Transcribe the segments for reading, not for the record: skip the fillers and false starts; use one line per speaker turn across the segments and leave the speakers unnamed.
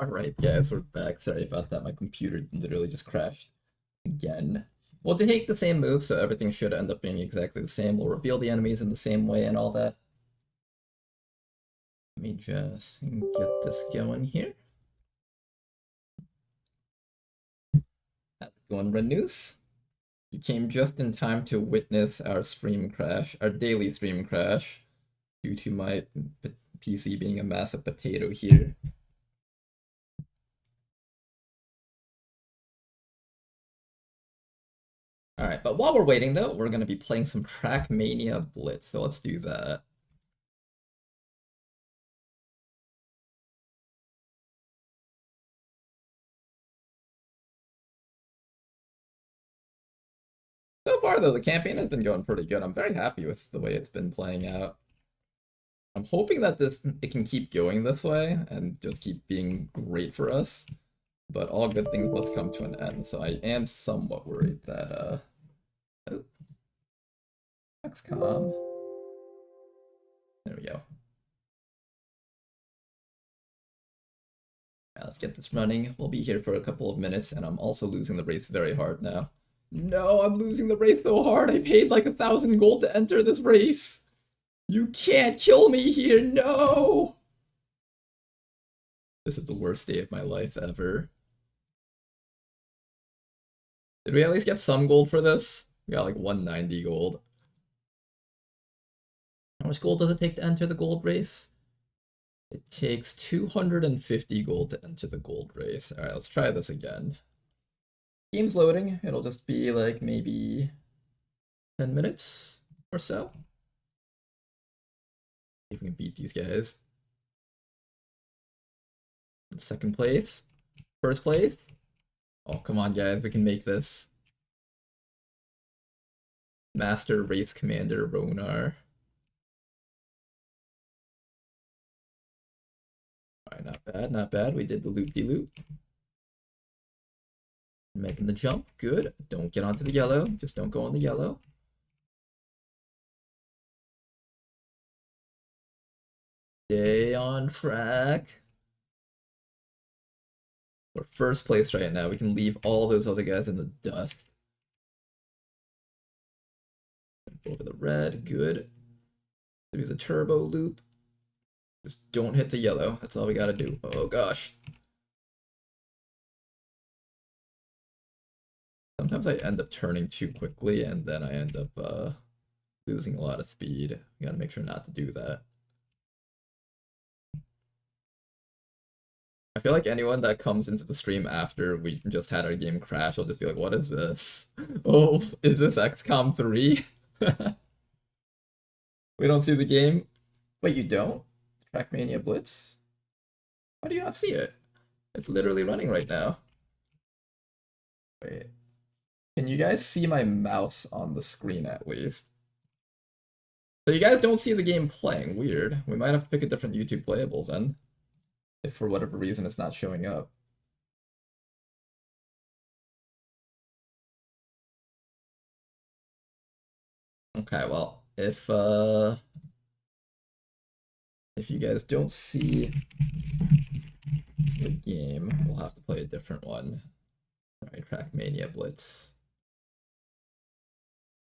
Alright, guys, we're back. Sorry about that. My computer literally just crashed again. We'll take the same move, so everything should end up being exactly the same. We'll reveal the enemies in the same way and all that. Let me just get this going here. How's it going, Renus? You came just in time to witness our stream crash, our daily stream crash, due to my PC being a massive potato here. Alright, but while we're waiting though, we're going to be playing some Trackmania Blitz, so let's do that. So far though, the campaign has been going pretty good. I'm very happy with the way it's been playing out. I'm hoping that it can keep going this way and just keep being great for us. But all good things must come to an end, so I am somewhat worried that oh, XCOM. There we go. Right, let's get this running. We'll be here for a couple of minutes, and I'm also losing the race very hard now. No, I'm losing the race so hard. I paid like 1,000 gold to enter this race. You can't kill me here, no! This is the worst day of my life ever. Did we at least get some gold for this? We got like 190 gold. How much gold does it take to enter the gold race? It takes 250 gold to enter the gold race. Alright, let's try this again. Game's loading. It'll just be like maybe 10 minutes or so. See if we can beat these guys. Second place. First place. Oh, come on, guys. We can make this. Master Race Commander Ronar. Alright, not bad, not bad. We did the loop-de-loop. Making the jump. Good. Don't get onto the yellow. Just don't go on the yellow. Stay on track. We're first place right now. We can leave all those other guys in the dust. Over the red. Good. Do the turbo loop. Just don't hit the yellow. That's all we gotta do. Oh gosh. Sometimes I end up turning too quickly and then I end up losing a lot of speed. You gotta make sure not to do that. I feel like anyone that comes into the stream after we just had our game crash will just be like, what is this? Oh, is this XCOM 3? We don't see the game? Wait, you don't? Trackmania Blitz? Why do you not see it? It's literally running right now. Wait. Can you guys see my mouse on the screen at least? So you guys don't see the game playing. Weird. We might have to pick a different YouTube playable then. If for whatever reason it's not showing up. Okay, well, if you guys don't see the game, we'll have to play a different one. Alright, Trackmania Blitz.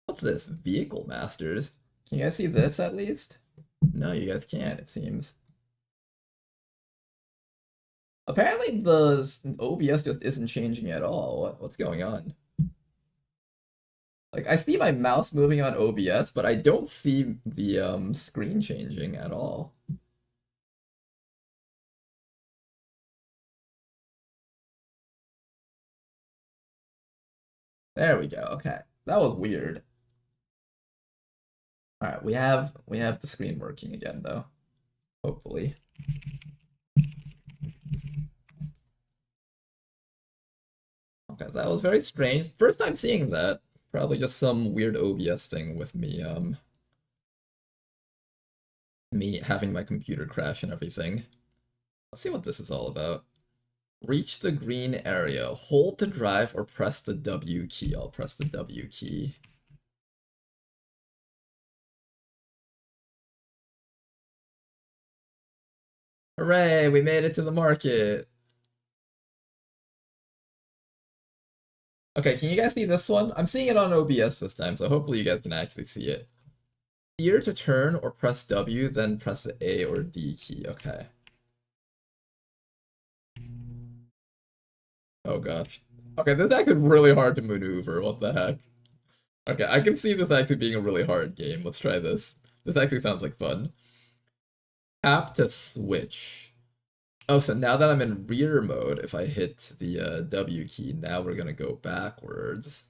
What's this? Vehicle Masters? Can you guys see this at least? No, you guys can't, it seems. Apparently the OBS just isn't changing at all. What's going on? Like, I see my mouse moving on OBS, but I don't see the screen changing at all. There we go. Okay. That was weird. Alright, we have the screen working again though. Hopefully. Okay, that was very strange. First time seeing that. Probably just some weird OBS thing with me me having my computer crash and everything. Let's see what this is all about. Reach the green area. Hold to drive or press the W key. I'll press the W key. Hooray, we made it to the market. Okay, can you guys see this one? I'm seeing it on OBS this time, so hopefully you guys can actually see it. Steer to turn or press W, then press the A or D key. Okay. Oh gosh. Okay, this is actually really hard to maneuver. What the heck? Okay, I can see this actually being a really hard game. Let's try this. This actually sounds like fun. Tap to switch. Oh, so now that I'm in rear mode, if I hit the W key, now we're gonna go backwards.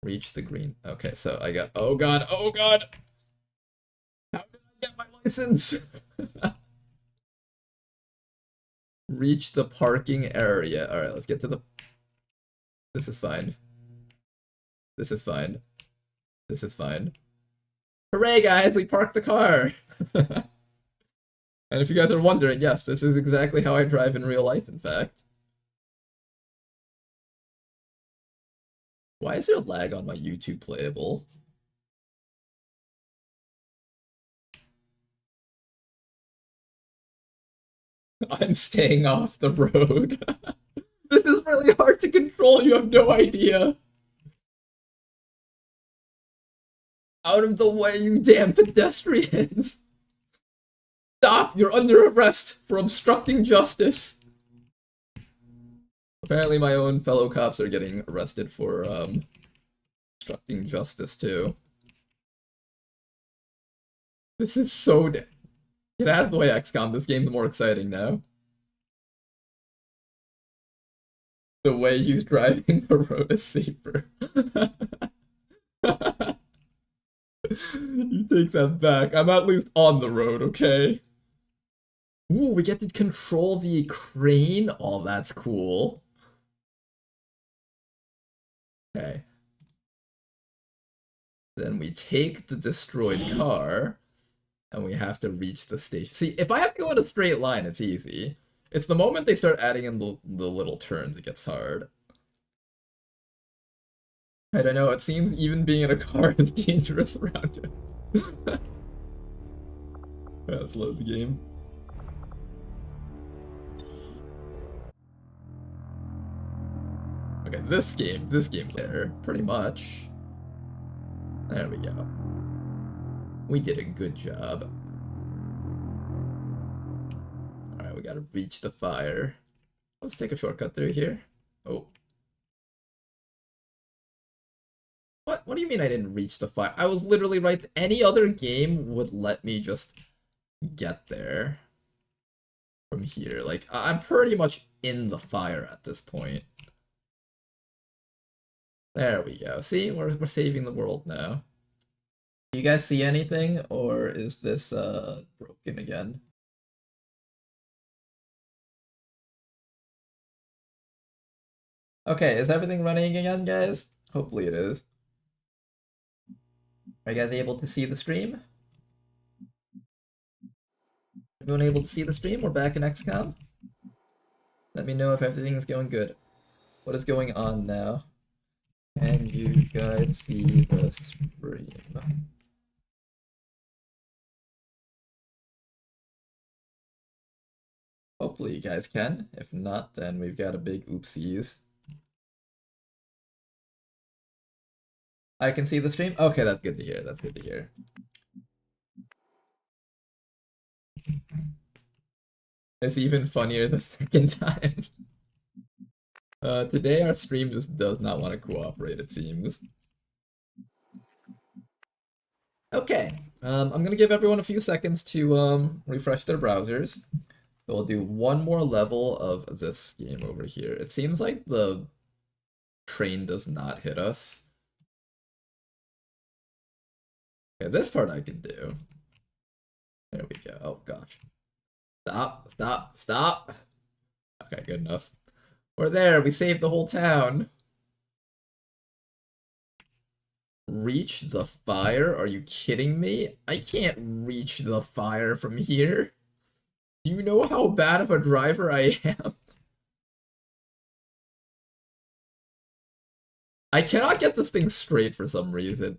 Reach the green. Okay, so I got, oh god, oh god! How did I get my license? Reach the parking area. Alright, let's get to the... This is fine. This is fine. This is fine. Hooray, guys! We parked the car! And if you guys are wondering, yes, this is exactly how I drive in real life, in fact. Why is there lag on my YouTube playable? I'm staying off the road. This is really hard to control, you have no idea. Out of the way, you damn pedestrians! Stop! You're under arrest for obstructing justice! Apparently my own fellow cops are getting arrested for, obstructing justice, too. This is so Get out of the way, XCOM. This game's more exciting now. The way he's driving the road is safer. You take that back. I'm at least on the road, okay? Ooh, we get to control the crane? Oh, that's cool. Okay. Then we take the destroyed car, and we have to reach the station. See, if I have to go in a straight line, it's easy. It's the moment they start adding in the little turns it gets hard. I don't know, it seems even being in a car is dangerous around it. Let's load the game. Okay, this game's there, pretty much. There we go. We did a good job. Alright, we gotta reach the fire. Let's take a shortcut through here. Oh. What do you mean I didn't reach the fire? I was literally right. Any other game would let me just get there from here. Like, I'm pretty much in the fire at this point. There we go. See, we're saving the world now. Do you guys see anything, or is this broken again? Okay, is everything running again, guys? Hopefully it is. Are you guys able to see the stream? Everyone able to see the stream? We're back in XCOM. Let me know if everything is going good. What is going on now? Can you guys see the stream? Hopefully you guys can. If not, then we've got a big oopsies. I can see the stream? Okay, that's good to hear. That's good to hear. It's even funnier the second time. Today our stream just does not want to cooperate, it seems. Okay, I'm gonna give everyone a few seconds to refresh their browsers. So we'll do one more level of this game over here. It seems like the train does not hit us. Okay, this part I can do. There we go. Oh gosh. Stop, stop, stop. Okay, good enough. We're there, we saved the whole town. Reach the fire? Are you kidding me? I can't reach the fire from here. Do you know how bad of a driver I am? I cannot get this thing straight for some reason.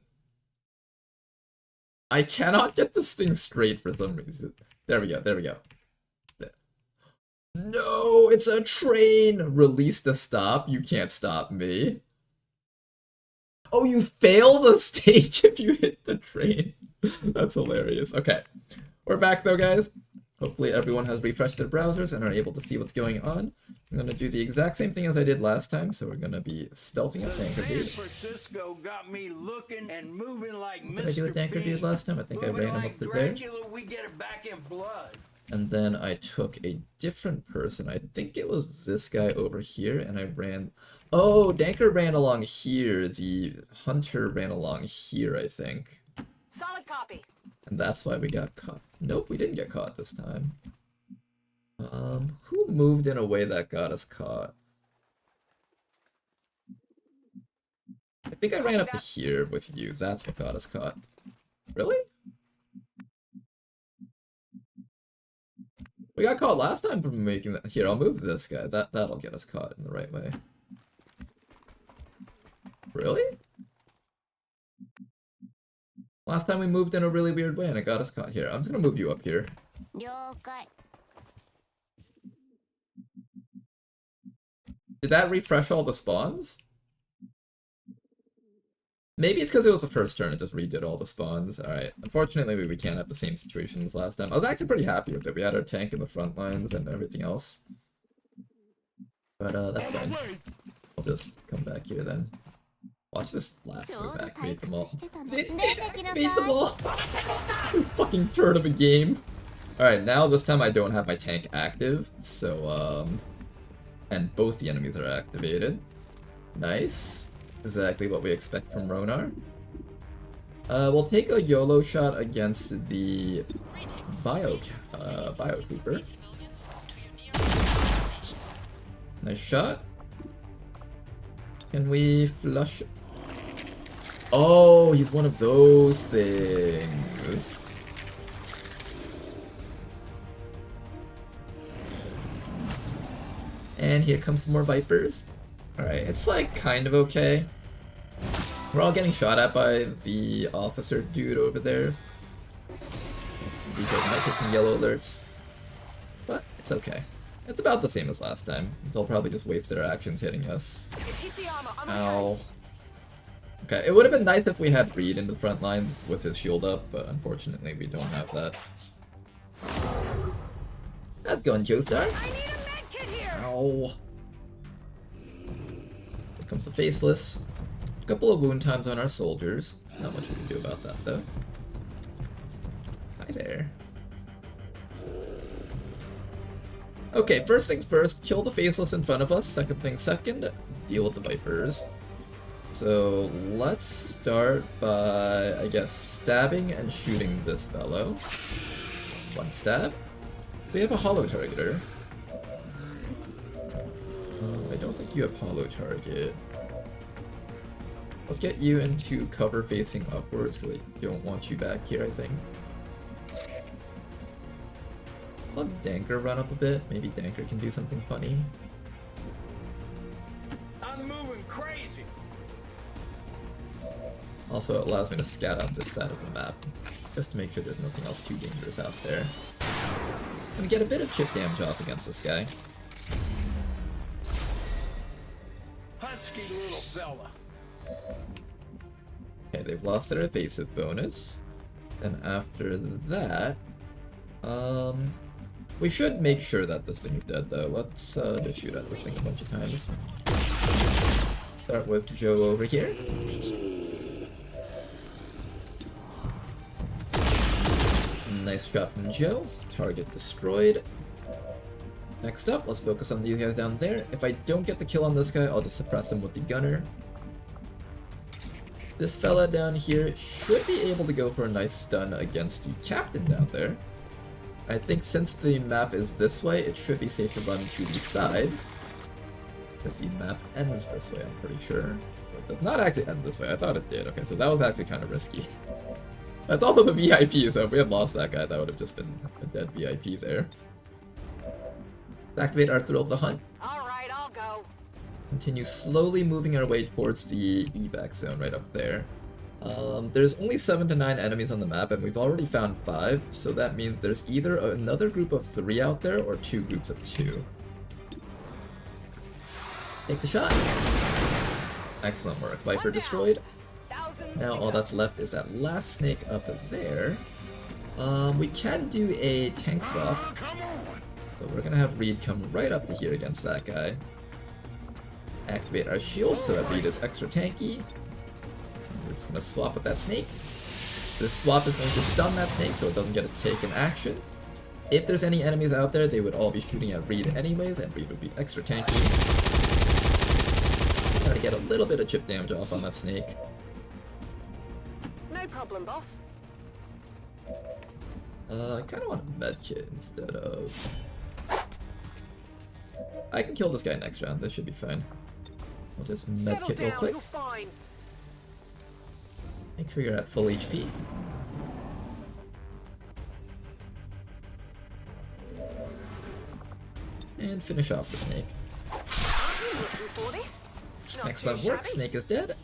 I cannot get this thing straight for some reason. There we go, there we go. No, it's a train! Release the stop. You can't stop me. Oh, you fail the stage if you hit the train. That's hilarious. Okay. We're back though, guys. Hopefully everyone has refreshed their browsers and are able to see what's going on. I'm gonna do the exact same thing as I did last time, so we're gonna be stealthing a Danker Dude.
Francisco got me looking and moving like
What did I do with Danker Dude last time? I think I ran him up to there.
We get it back in blood.
And then I took a different person. I think it was this guy over here, and I ran... Oh, Danker ran along here. The Hunter ran along here, I think.
Solid copy.
And that's why we got caught. Nope, we didn't get caught this time. Who moved in a way that got us caught? I think I ran up to here with you. That's what got us caught. Really? We got caught last time for making that. Here, I'll move this guy. That'll get us caught in the right way. Really? Last time we moved in a really weird way and it got us caught here. I'm just gonna move you up here. Did that refresh all the spawns? Maybe it's because it was the first turn, it just redid all the spawns. Alright, unfortunately we can't have the same situation as last time. I was actually pretty happy with it. We had our tank in the front lines and everything else. But that's fine. I'll just come back here then. Watch this last move activate them all. Activate them all! You fucking turd of a game. Alright, now this time I don't have my tank active, so and both the enemies are activated. Nice. Exactly what we expect from Ronar. We'll take a YOLO shot against the Bio Cooper. Nice shot. Can we flush? Oh, he's one of those things. And here comes some more Vipers. Alright, it's like kind of okay. We're all getting shot at by the officer dude over there. These guys might get some yellow alerts. But it's okay. It's about the same as last time. They'll probably just waste their actions hitting us. Ow. Okay, it would have been nice if we had Reed in the front lines with his shield up, but unfortunately we don't have that. How's it going, Joestar? Ow. Here comes the Faceless. A couple of wound times on our soldiers. Not much we can do about that, though. Hi there. Okay, first things first, kill the Faceless in front of us. Second thing second, deal with the Vipers. So let's start by, I guess, stabbing and shooting this fellow. One stab. We have a hollow targeter. I don't think you have hollow target. Let's get you into cover facing upwards because I don't want you back here, I think. I'll have Danker run up a bit. Maybe Danker can do something funny.
I'm moving crazy.
Also, it allows me to scout out this side of the map, just to make sure there's nothing else too dangerous out there. Gonna get a bit of chip damage off against this guy.
Husky little fella.
Okay, they've lost their evasive bonus. And after that, we should make sure that this thing's dead though. Let's just shoot at this thing a bunch of times. Start with Joe over here. Nice shot from Joe. Target destroyed. Next up, let's focus on these guys down there. If I don't get the kill on this guy, I'll just suppress him with the gunner. This fella down here should be able to go for a nice stun against the captain down there. I think since the map is this way, it should be safe to run to the side. Because the map ends this way, I'm pretty sure. But it does not actually end this way. I thought it did. Okay, so that was actually kind of risky. That's also the VIP, so if we had lost that guy, that would have just been a dead VIP there. Activate our Thrill of the Hunt.
Alright, I'll go.
Continue slowly moving our way towards the evac zone right up there. There's only 7 to 9 enemies on the map, and we've already found 5, so that means there's either another group of 3 out there or 2 groups of 2. Take the shot. Excellent work. Viper destroyed. Now all that's left is that last snake up there. We can do a tank swap, but we're gonna have Reed come right up to here against that guy. Activate our shield so that Reed is extra tanky. We're just gonna swap with that snake. This swap is going to stun that snake so it doesn't get a take in action. If there's any enemies out there, they would all be shooting at Reed anyways, and Reed would be extra tanky. Try to get a little bit of chip damage off on that snake.
No problem, boss.
I kind of want a medkit instead of... I can kill this guy next round, this should be fine. I'll just medkit real quick. Make sure you're at full HP. And finish off the snake. Excellent work, snake is dead.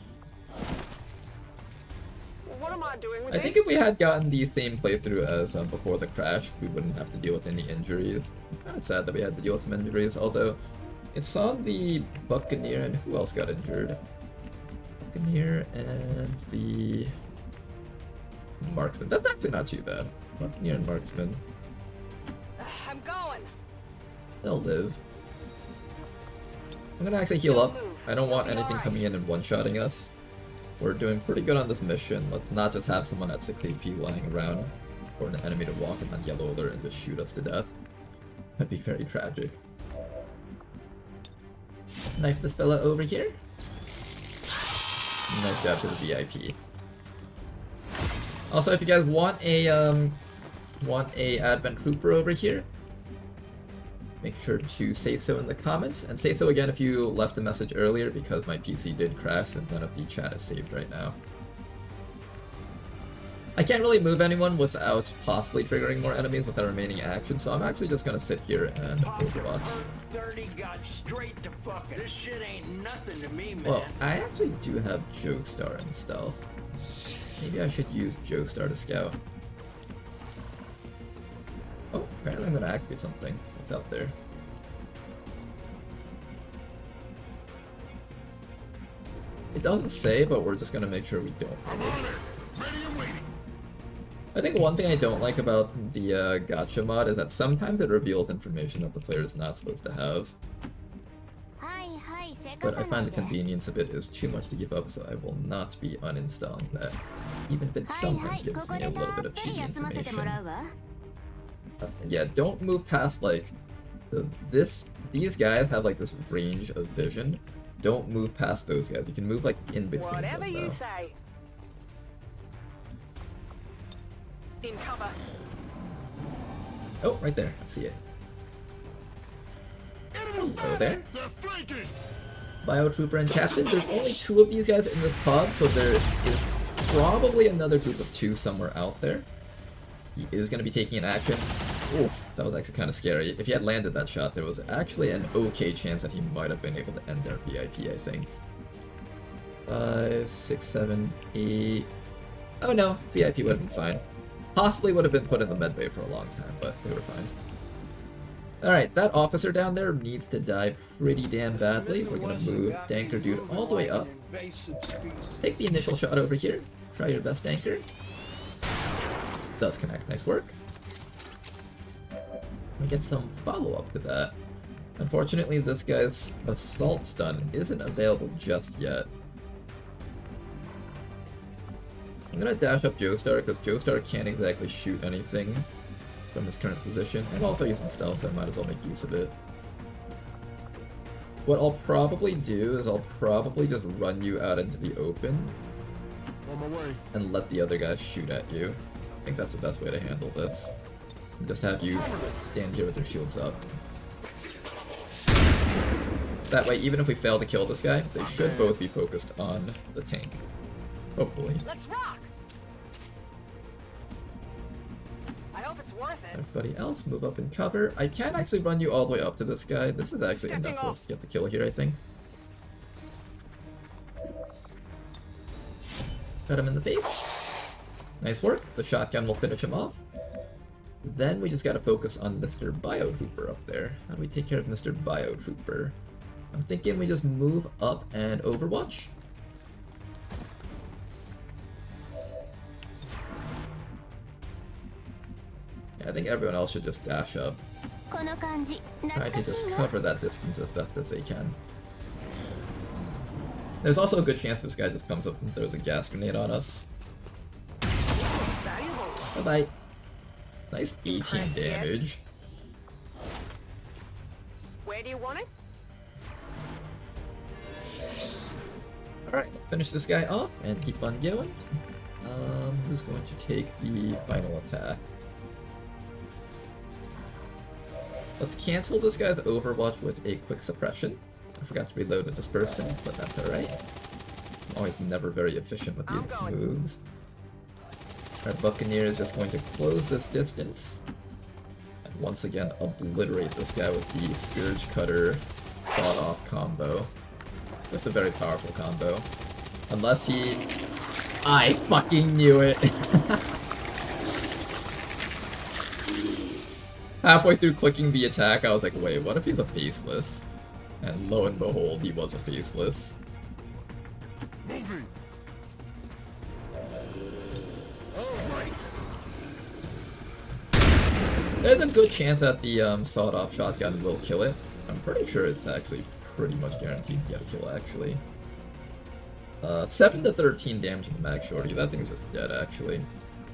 What am I doing with
I think if we had gotten the same playthrough as before the crash, we wouldn't have to deal with any injuries. I'm kind of sad that we had to deal with some injuries, although it's on the Buccaneer, and who else got injured? Buccaneer and the Marksman. That's actually not too bad. Buccaneer and Marksman.
I'm going.
They'll live. I'm gonna actually heal up. I don't want anything coming in and one-shotting us. We're doing pretty good on this mission. Let's not just have someone at 6 HP lying around, or an enemy to walk in that yellow alert and just shoot us to death. That'd be very tragic. Knife this fella over here. Nice job to the VIP. Also, if you guys want a Advent Trooper over here, make sure to say so in the comments, and say so again if you left a message earlier, because my PC did crash and none of the chat is saved right now. I can't really move anyone without possibly triggering more enemies with our remaining action, so I'm actually just gonna sit here and overwatch.
30 got straight to fucking. This shit ain't nothing to me, man.
Well, I actually do have Joestar in stealth. Maybe I should use Joestar to scout. Oh, apparently I'm gonna activate something. What's out there? It doesn't say, but we're just gonna make sure we don't. I think one thing I don't like about the gotcha mod is that sometimes it reveals information that the player is not supposed to have. But I find the convenience of it is too much to give up, so I will not be uninstalling that, even if it sometimes gives me a little bit of cheating information. Yeah, don't move past, like, these guys have like this range of vision. Don't move past those guys. You can move like in between
Whatever
them,
you
though.
say. In cover.
Oh, right there. I see it. Hello there. Biotrooper and Captain. There's only 2 of these guys in this pod, so there is probably another group of 2 somewhere out there. He is going to be taking an action. Oof, that was actually kind of scary. If he had landed that shot, there was actually an okay chance that he might have been able to end their VIP, I think. 5, 6, 7, 8... Oh no, VIP would have been fine. Possibly would have been put in the medbay for a long time, but they were fine. Alright, that officer down there needs to die pretty damn badly. We're gonna move Danker Dude all the way up. Take the initial shot over here. Try your best, Danker. Does connect, nice work. We get some follow-up to that. Unfortunately, this guy's assault stun isn't available just yet. I'm gonna dash up Joestar, because Joestar can't exactly shoot anything from his current position, and also he's in stealth, so I might as well make use of it. What I'll probably do is I'll probably just run you out into the open
On my way.
and let the other guys shoot at you. I think that's the best way to handle this. And just have you stand here with your shields up. That way, even if we fail to kill this guy, they should both be focused on the tank. Hopefully.
Let's rock. I hope it's worth it.
Everybody else, move up and cover. I can't actually run you all the way up to this guy. This is actually enough for us to get the kill here, I think. Got him in the face. Nice work. The shotgun will finish him off. Then we just gotta focus on Mr. Biotrooper up there. How do we take care of Mr. Biotrooper? I'm thinking we just move up and Overwatch. Yeah, I think everyone else should just dash up. Try to just cover that distance as best as they can. There's also a good chance this guy just comes up and throws a gas grenade on us. Bye-bye. Nice 18 damage.
Where do you want it?
Alright, finish this guy off and keep on going. Who's going to take the final attack? Let's cancel this guy's Overwatch with a quick suppression. I forgot to reload with this person, but that's alright. I'm always never very efficient with these moves. Our Buccaneer is just going to close this distance. And once again, obliterate this guy with the Scourge Cutter Sawed-Off combo. Just a very powerful combo. Unless he... I fucking knew it! Halfway through clicking the attack, I was like, wait, what if he's a faceless? And lo and behold, he was a faceless.
Moving.
There's a good chance that the sawed-off shotgun will kill it. I'm pretty sure it's actually pretty much guaranteed to get a kill, actually. 7 to 13 damage to the Mag Shorty. That thing's just dead, actually.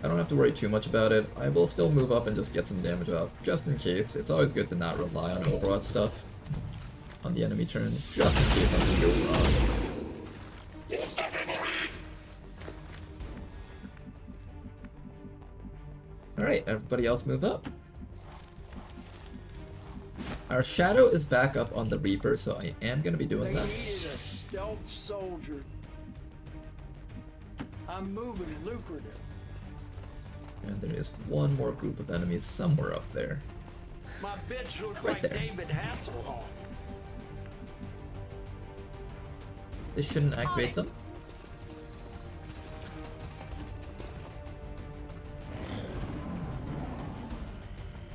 I don't have to worry too much about it. I will still move up and just get some damage off, just in case. It's always good to not rely on Overwatch stuff on the enemy turns, just in case something goes wrong. Alright, everybody else move up. Our Shadow is back up on the Reaper, so I am going to be doing
They
that.
needed a stealth soldier. I'm moving lucrative.
And there is one more group of enemies somewhere up there.
My bitch looks
Right
like
there.
David Hasselhoff.
This shouldn't activate them.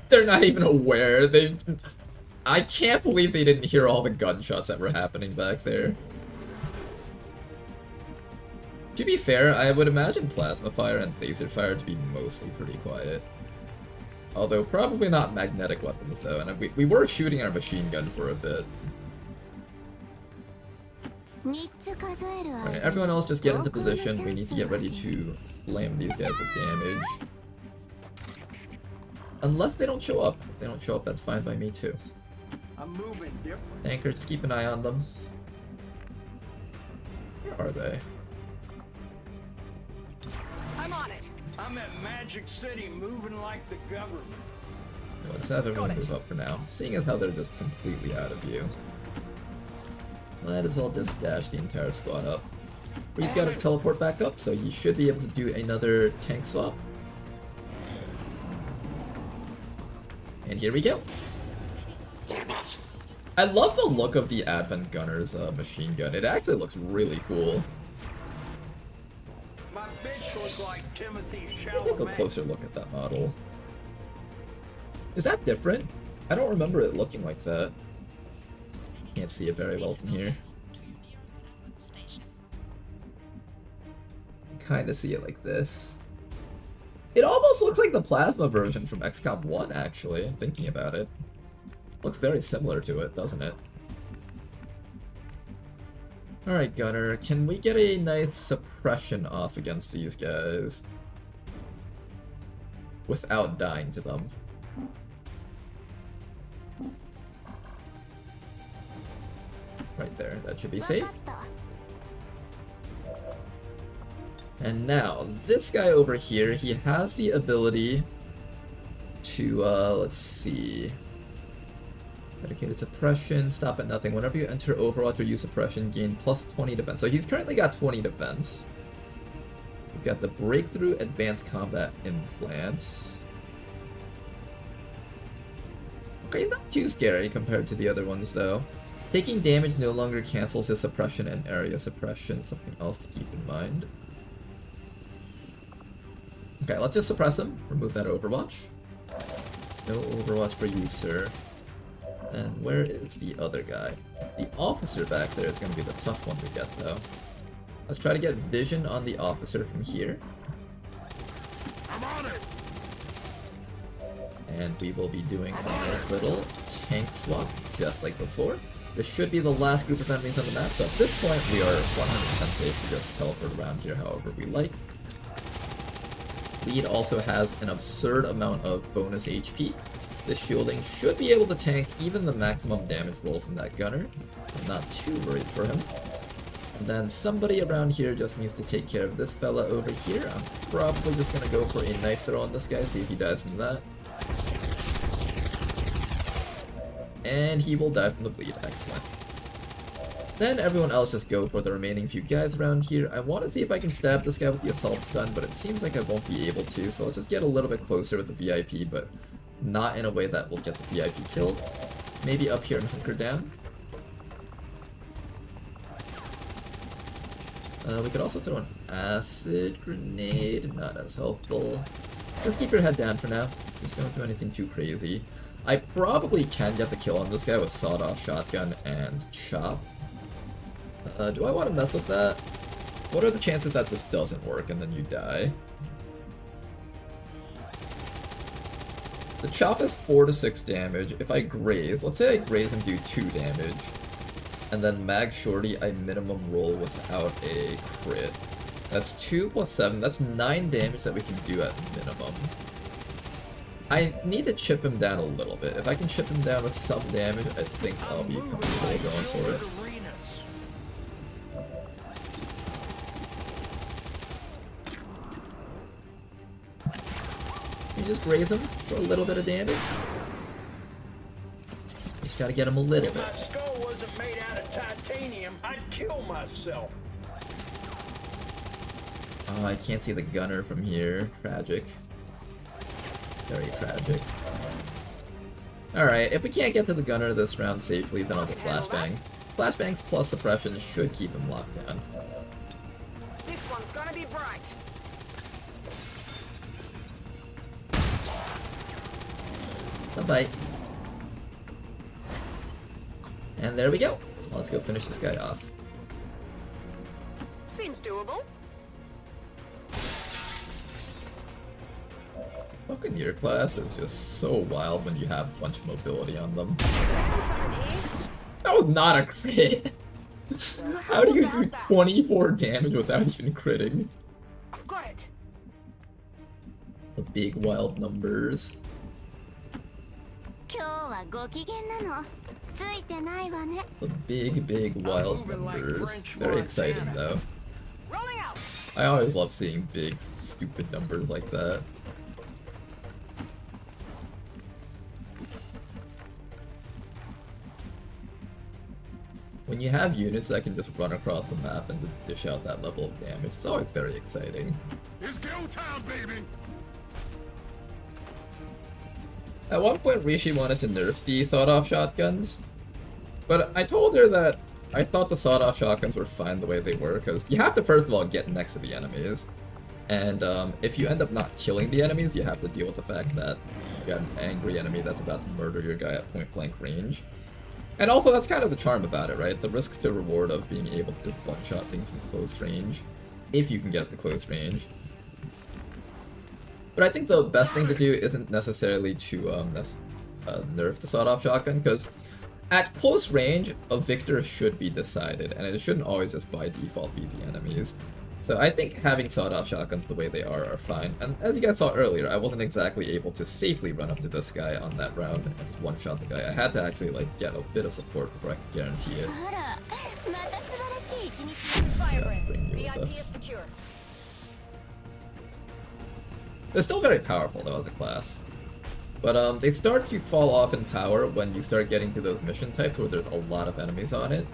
They're not even aware. I can't believe they didn't hear all the gunshots that were happening back there. To be fair, I would imagine plasma fire and laser fire to be mostly pretty quiet. Although probably not magnetic weapons though, and we were shooting our machine gun for a bit. Alright, everyone else just get into position. We need to get ready to slam these guys with damage. Unless they don't show up. If they don't show up, that's fine by me too.
I'm moving different.
Anchor, just keep an eye on them. Where are they?
I'm on it.
I'm at Magic City moving like the government.
Let's have everyone move up for now. Seeing as how they're just completely out of view. Might as well just dash the entire squad up. Reed's got his teleport back up, so he should be able to do another tank swap. And here we go. I love the look of the Advent Gunner's machine gun. It actually looks really cool.
My bitch looks like Timothy
Let's take a
Chalamet.
closer look at that model. Is that different? I don't remember it looking like that. Can't see it very well from here. Kinda see it like this. It almost looks like the plasma version from XCOM 1, actually, thinking about it. Looks very similar to it, doesn't it? Alright, Gunner, can we get a nice suppression off against these guys? Without dying to them. Right there, that should be safe. And now, this guy over here, he has the ability to, let's see. Dedicated suppression, stop at nothing. Whenever you enter Overwatch or use suppression, gain plus 20 defense. So he's currently got 20 defense. He's got the Breakthrough Advanced Combat Implants. Okay, he's not too scary compared to the other ones, though. Taking damage no longer cancels his suppression and area suppression. Something else to keep in mind. Okay, let's just suppress him. Remove that Overwatch. No Overwatch for you, sir. And where is the other guy? The officer back there is going to be the tough one to get, though. Let's try to get vision on the officer from here.
I'm on it.
And we will be doing a nice little tank swap, just like before. This should be the last group of enemies on the map, so at this point we are 100% safe to just teleport around here however we like. Lead also has an absurd amount of bonus HP. This shielding should be able to tank even the maximum damage roll from that gunner. I'm not too worried for him. And then somebody around here just needs to take care of this fella over here. I'm probably just going to go for a knife throw on this guy, see if he dies from that. And he will die from the bleed, excellent. Then everyone else just go for the remaining few guys around here. I want to see if I can stab this guy with the assault stun, but it seems like I won't be able to, so let's just get a little bit closer with the VIP, but not in a way that will get the VIP killed. Maybe up here and hunker down. We could also throw an acid grenade, not as helpful. Just keep your head down for now. Just don't do anything too crazy. I probably can get the kill on this guy with sawed-off shotgun and chop. Do I want to mess with that? What are the chances that this doesn't work and then you die? The chop is 4 to 6 damage. If I graze, let's say I graze and do 2 damage, and then mag shorty I minimum roll without a crit. That's 2 plus 7, that's 9 damage that we can do at minimum. I need to chip him down a little bit. If I can chip him down with some damage, I think I'll be comfortable going for it. You just graze him for a little bit of damage. Just gotta get him a little bit.
If my skull wasn't made out of titanium, I'd kill myself.
Oh, I can't see the gunner from here. Tragic. Very tragic. Alright, if we can't get to the gunner this round safely, then I'll just flashbang. Flashbangs plus suppression should keep him locked down.
This one's gonna be bright.
Bye-bye. And there we go. Let's go finish this guy off.
Seems doable.
Buccaneer class is just so wild when you have a bunch of mobility on them. That was not a crit! How do you do 24 damage without even critting?
Got it.
The big wild numbers. The big wild numbers. Very exciting though.
Rolling out.
I always love seeing big stupid numbers like that. When you have units that can just run across the map and just dish out that level of damage, it's always very exciting.
It's go time, baby.
At one point, Rishi wanted to nerf the sawed-off shotguns, but I told her that I thought the sawed-off shotguns were fine the way they were, because you have to first of all get next to the enemies, and if you end up not killing the enemies, you have to deal with the fact that you got an angry enemy that's about to murder your guy at point-blank range. And also, that's kind of the charm about it, right? The risk to reward of being able to just one-shot things from close range, if you can get up to close range. But I think the best thing to do isn't necessarily to nerf the sawed-off shotgun, because at close range, a victor should be decided, and it shouldn't always just by default be the enemies. So I think having sawed-off shotguns the way they are fine. And as you guys saw earlier, I wasn't exactly able to safely run up to this guy on that round and just one-shot the guy. I had to actually like get a bit of support before I could guarantee it. Bring you with us. They're still very powerful though as a class. But they start to fall off in power when you start getting to those mission types where there's a lot of enemies on it,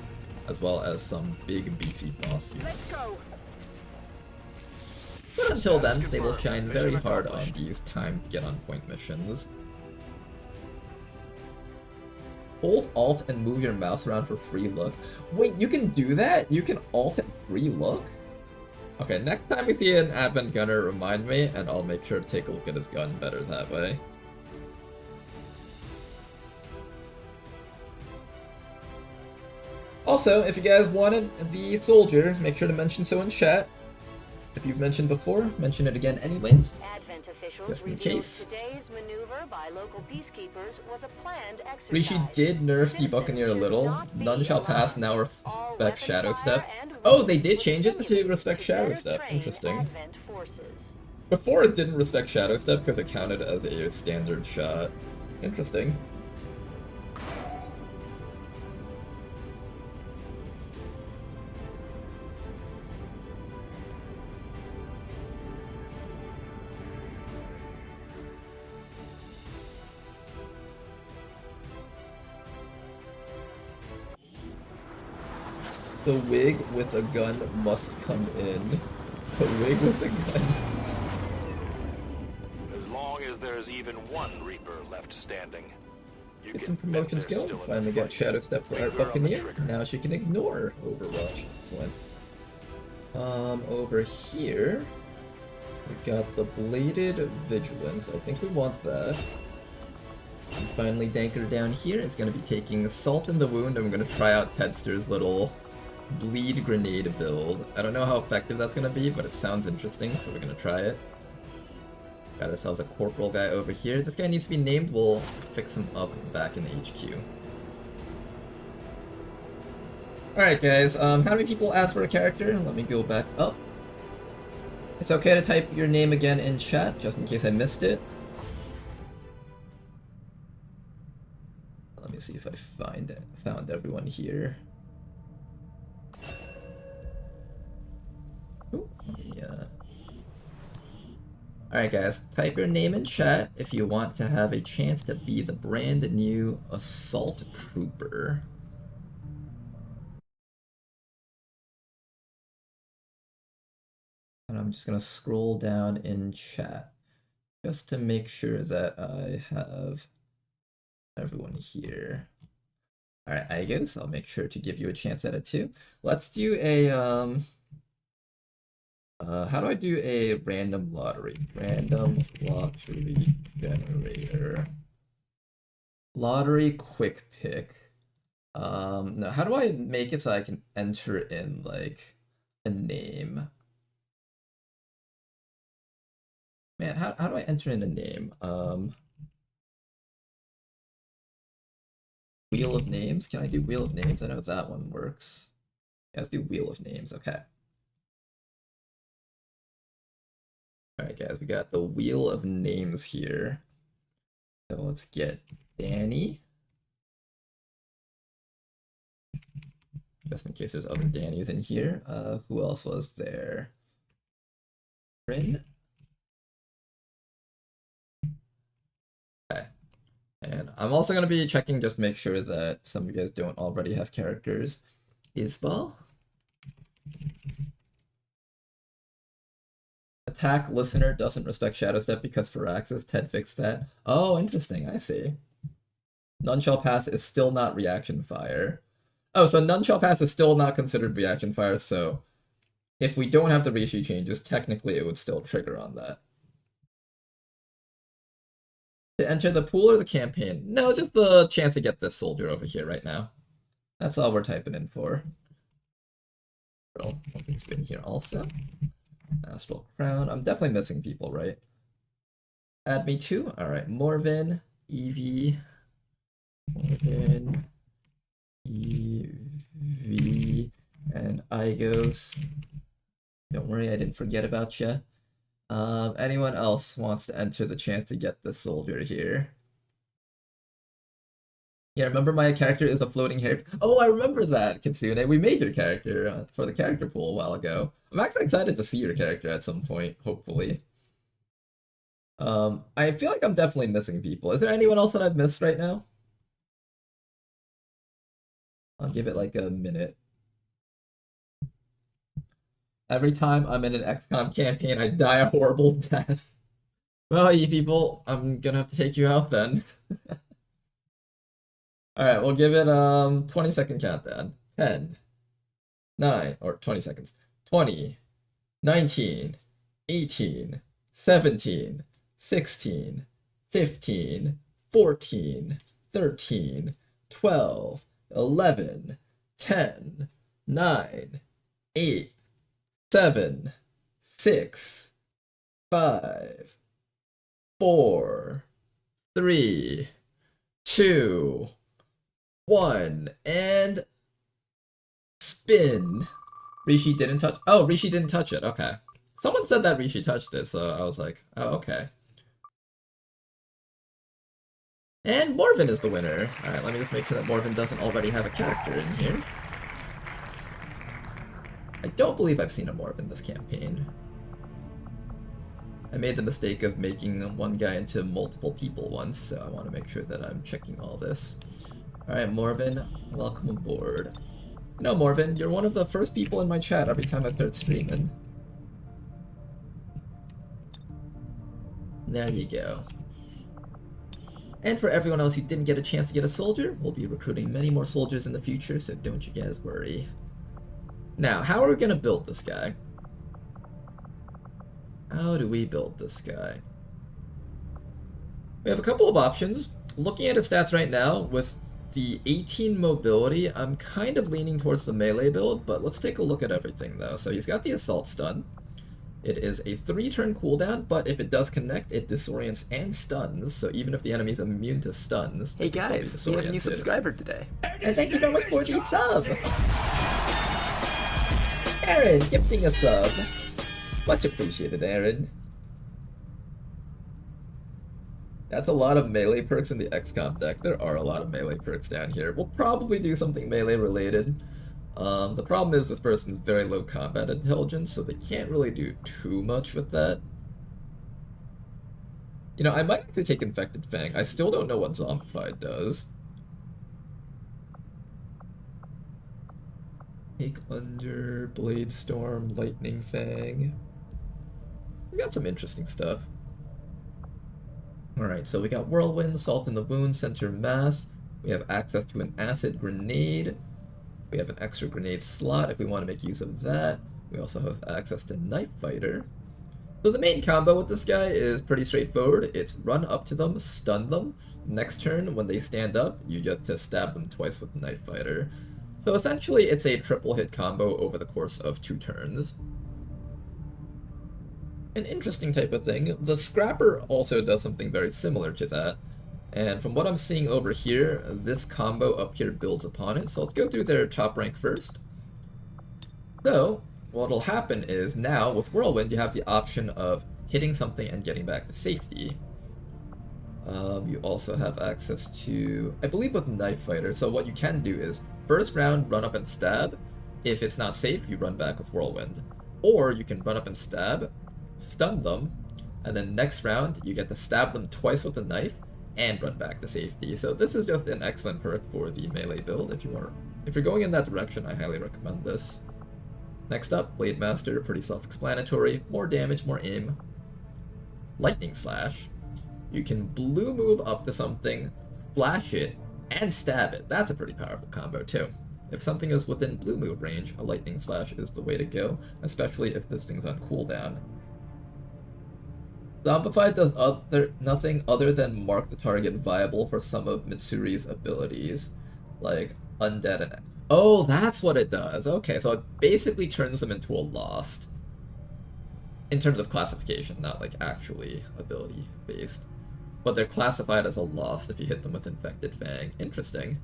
as well as some big beefy boss units.
Let's go.
But until then, they will shine very hard on these timed get-on-point missions. Hold Alt and move your mouse around for free look. Wait, you can do that? You can Alt and free look? Okay, next time we see an Advent Gunner, remind me, and I'll make sure to take a look at his gun better that way. Also, if you guys wanted the soldier, make sure to mention so in chat. If you've mentioned before, mention it again anyways.
Advent officials
Just in
revealed
case.
today's maneuver by local peacekeepers was a planned exercise.
Rishi did nerf the
Citizens
Buccaneer a
should
little.
not be
None shall pass,
allowed.
now
All
respect
weapon
Shadow
fire
Step.
and
Oh, they did
weapons
change it to
stimulated
respect
to
Shadow
better
Step.
train
Interesting.
Advent forces.
Before it didn't respect Shadow Step because it counted as a standard shot. Interesting. The wig with a gun must come in. The wig with a gun.
As long as there's even one Reaper left standing. You
Get
can
some
bet
promotion
they're
skill.
still in
Finally
the
got
fight.
Shadow Step for our
Finger on the
Buccaneer.
trigger.
Now she can ignore Overwatch. Excellent. Over here, we got the Bladed Vigilance. I think we want that. And finally, Danker down here is going to be taking Salt in the Wound. I'm going to try out Tedster's little Bleed Grenade build. I don't know how effective that's going to be, but it sounds interesting, so we're going to try it. Got ourselves a Corporal guy over here. This guy needs to be named. We'll fix him up back in the HQ. Alright guys, how many people asked for a character? Let me go back up. It's okay to type your name again in chat, just in case I missed it. Let me see if I found everyone here. Ooh, yeah. Alright guys, type your name in chat if you want to have a chance to be the brand new Assault Trooper. And I'm just going to scroll down in chat just to make sure that I have everyone here. Alright, I guess I'll make sure to give you a chance at it too. Let's do a, how do I do a random lottery? Random lottery generator. Lottery quick pick. No, how do I make it so I can enter in, like, a name? Man, how do I enter in a name? Wheel of Names? Can I do Wheel of Names? I know that one works. Yeah, let's do Wheel of Names, okay. Alright guys, we got the Wheel of Names here. So let's get Danny. Just in case there's other Dannys in here. Who else was there? Rin? Okay. And I'm also going to be checking just to make sure that some of you guys don't already have characters. Isbal? Attack listener doesn't respect Shadow Step because Firaxis. Ted fixed that. Oh, interesting. I see. None shall pass is still not reaction fire. Oh, so none shall pass is still not considered reaction fire, so if we don't have the Rishi changes, technically it would still trigger on that. To enter the pool or the campaign? No, just the chance to get this soldier over here right now. That's all we're typing in for. Something's been here also. Astral Crown. I'm definitely missing people, right? Add me too. Alright, Morvin, Evie, Morvin, Evie, and Igos. Don't worry, I didn't forget about you. Anyone else wants to enter the chance to get the soldier here? Yeah, remember my character is a floating hair. Oh, I remember that, Kitsune. We made your character for the character pool a while ago. I'm actually excited to see your character at some point, hopefully. I feel like I'm definitely missing people. Is there anyone else that I've missed right now? I'll give it like a minute. Every time I'm in an XCOM campaign, I die a horrible death. Well, you people, I'm gonna have to take you out then. Alright, we'll give it 20-second countdown. 10, 9, or 20 seconds. 20, 19, 18, 17, 16, 15, 14, 13, 12, 11, 10, 9, 8, 7, 6, 5, 4, 3, 2, 1, and spin. Rishi didn't touch. Oh, Rishi didn't touch it. Okay. Someone said that Rishi touched it, so I was like, oh, okay. And Morven is the winner. Alright, let me just make sure that Morven doesn't already have a character in here. I don't believe I've seen a Morven this campaign. I made the mistake of making one guy into multiple people once, so I want to make sure that I'm checking all this. Alright, Morven, welcome aboard. You know, Morven, you're one of the first people in my chat every time I start streaming. There you go. And for everyone else who didn't get a chance to get a soldier, we'll be recruiting many more soldiers in the future, so don't you guys worry. Now, how are we gonna build this guy? How do we build this guy? We have a couple of options. Looking at his stats right now, with the 18 mobility, I'm kind of leaning towards the melee build, but let's take a look at everything though. So he's got the assault stun. It is a 3-turn cooldown, but if it does connect, it disorients and stuns, so even if the enemy's immune to stuns...
Hey guys, we have a new subscriber today.
And thank you very much for the sub! Aaron, gifting a sub! Much appreciated, Aaron. That's a lot of melee perks in the XCOM deck. There are a lot of melee perks down here. We'll probably do something melee related. The problem is this person's very low combat intelligence, so they can't really do too much with that. You know, I might actually take Infected Fang. I still don't know what Zombified does. Take Under, Blade Storm, Lightning Fang. We got some interesting stuff. Alright, so we got Whirlwind, Salt in the Wound, Center Mass. We have access to an Acid Grenade. We have an extra grenade slot if we want to make use of that. We also have access to Knife Fighter. So the main combo with this guy is pretty straightforward. It's run up to them, stun them. Next turn, when they stand up, you get to stab them twice with Knife Fighter. So essentially, it's a triple hit combo over the course of 2 turns. An interesting type of thing, the Scrapper also does something very similar to that. And from what I'm seeing over here, this combo up here builds upon it. So let's go through their top rank first. So, what'll happen is now with Whirlwind, you have the option of hitting something and getting back to safety. You also have access to, I believe, with Knife Fighter. So what you can do is, first round, run up and stab. If it's not safe, you run back with Whirlwind. Or you can run up and stab, stun them, and then next round, you get to stab them twice with a knife, and run back to safety. So this is just an excellent perk for the melee build. If you're going in that direction, I highly recommend this. Next up, Blade Master, pretty self-explanatory. More damage, more aim. Lightning Slash. You can blue move up to something, flash it, and stab it. That's a pretty powerful combo too. If something is within blue move range, a Lightning Slash is the way to go, especially if this thing's on cooldown. Zombified does nothing other than mark the target viable for some of Mitsuri's abilities, like Undead and... Oh, that's what it does! Okay, so it basically turns them into a Lost. In terms of classification, not like actually ability-based. But they're classified as a Lost if you hit them with Infected Fang. Interesting.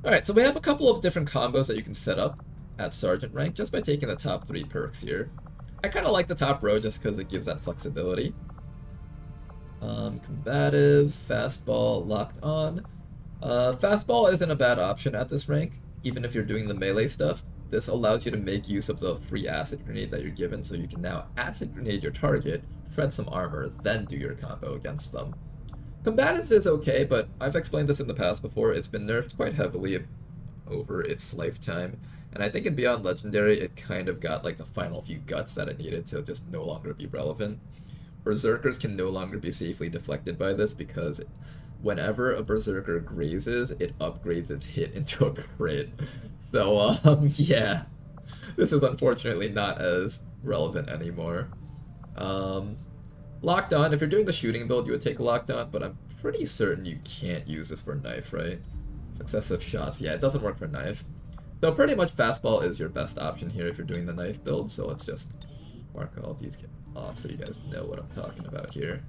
Alright, so we have a couple of different combos that you can set up at Sergeant rank just by taking the top 3 perks here. I kind of like the top row just because it gives that flexibility. Combatives, Fastball, Locked On. Fastball isn't a bad option at this rank, even if you're doing the melee stuff. This allows you to make use of the free Acid Grenade that you're given, so you can now Acid Grenade your target, shred some armor, then do your combo against them. Combatives is okay, but I've explained this in the past before, it's been nerfed quite heavily over its lifetime. And I think in Beyond Legendary, it kind of got like the final few guts that it needed to just no longer be relevant. Berserkers can no longer be safely deflected by this because whenever a Berserker grazes, it upgrades its hit into a crit. So, yeah. this is unfortunately not as relevant anymore. Locked on, if you're doing the shooting build, you would take locked on, but I'm pretty certain you can't use this for knife, right? Successive shots, yeah, it doesn't work for knife. So pretty much fastball is your best option here if you're doing the knife build, so let's just mark all these off so you guys know what I'm talking about here.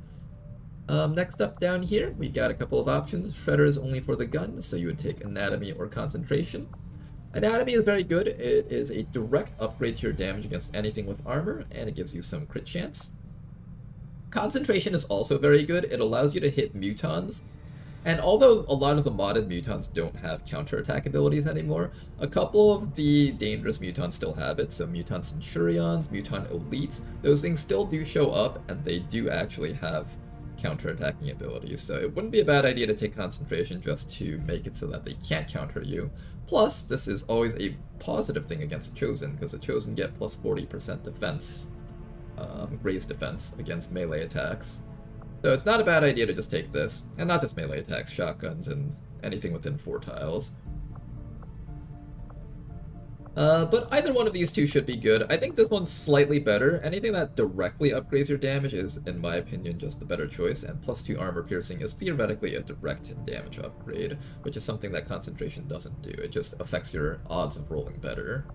Next up down here, we got a couple of options. Shredder is only for the gun, so you would take anatomy or concentration. Anatomy is very good. It is a direct upgrade to your damage against anything with armor, and it gives you some crit chance. Concentration is also very good. It allows you to hit mutons. And although a lot of the modded mutons don't have counterattack abilities anymore, a couple of the dangerous mutons still have it. So mutant centurions, mutant elites, those things still do show up, and they do actually have counterattacking abilities. So it wouldn't be a bad idea to take concentration just to make it so that they can't counter you. Plus, this is always a positive thing against the Chosen, because the Chosen get plus 40% defense, raised defense against melee attacks. So it's not a bad idea to just take this, and not just melee attacks, shotguns, and anything within 4 tiles. But either one of these two should be good. I think this one's slightly better. Anything that directly upgrades your damage is, in my opinion, just the better choice, and +2 armor piercing is theoretically a direct hit damage upgrade, which is something that concentration doesn't do. It just affects your odds of rolling better.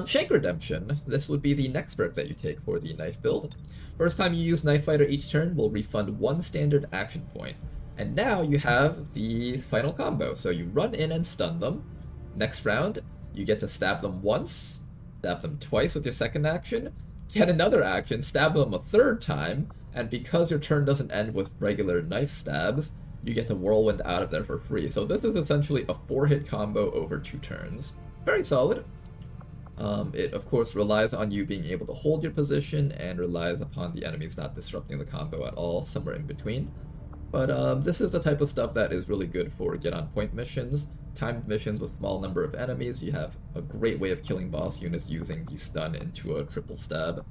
Shank Redemption. This would be the next perk that you take for the knife build. First time you use Knife Fighter each turn will refund 1 standard action point. And now you have the final combo. So you run in and stun them. Next round, you get to stab them once, stab them twice with your second action, get another action, stab them a third time, and because your turn doesn't end with regular knife stabs, you get to whirlwind out of there for free. So this is essentially a 4-hit combo over 2 turns. Very solid. It, of course, relies on you being able to hold your position and relies upon the enemies not disrupting the combo at all, somewhere in between. But this is the type of stuff that is really good for get-on-point missions, timed missions with small number of enemies. You have a great way of killing boss units using the stun into a triple stab.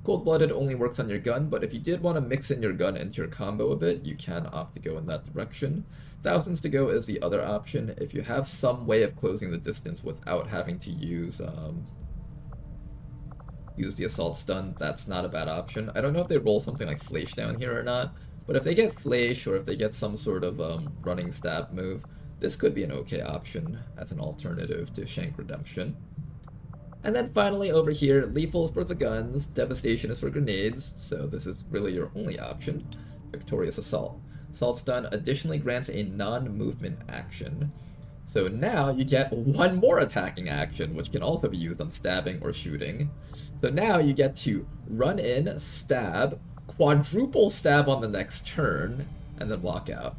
Cold-blooded only works on your gun, but if you did want to mix in your gun into your combo a bit, you can opt to go in that direction. Thousands to go is the other option. If you have some way of closing the distance without having to use the assault stun, that's not a bad option. I don't know if they roll something like Flash down here or not, but if they get Flash or if they get some sort of running stab move, this could be an okay option as an alternative to Shank Redemption. And then finally over here, Lethal is for the guns, Devastation is for grenades, so this is really your only option. Victorious Assault. Assault Stun additionally grants a non-movement action. So now you get 1 more attacking action, which can also be used on stabbing or shooting. So now you get to run in, stab, quadruple stab on the next turn, and then walk out.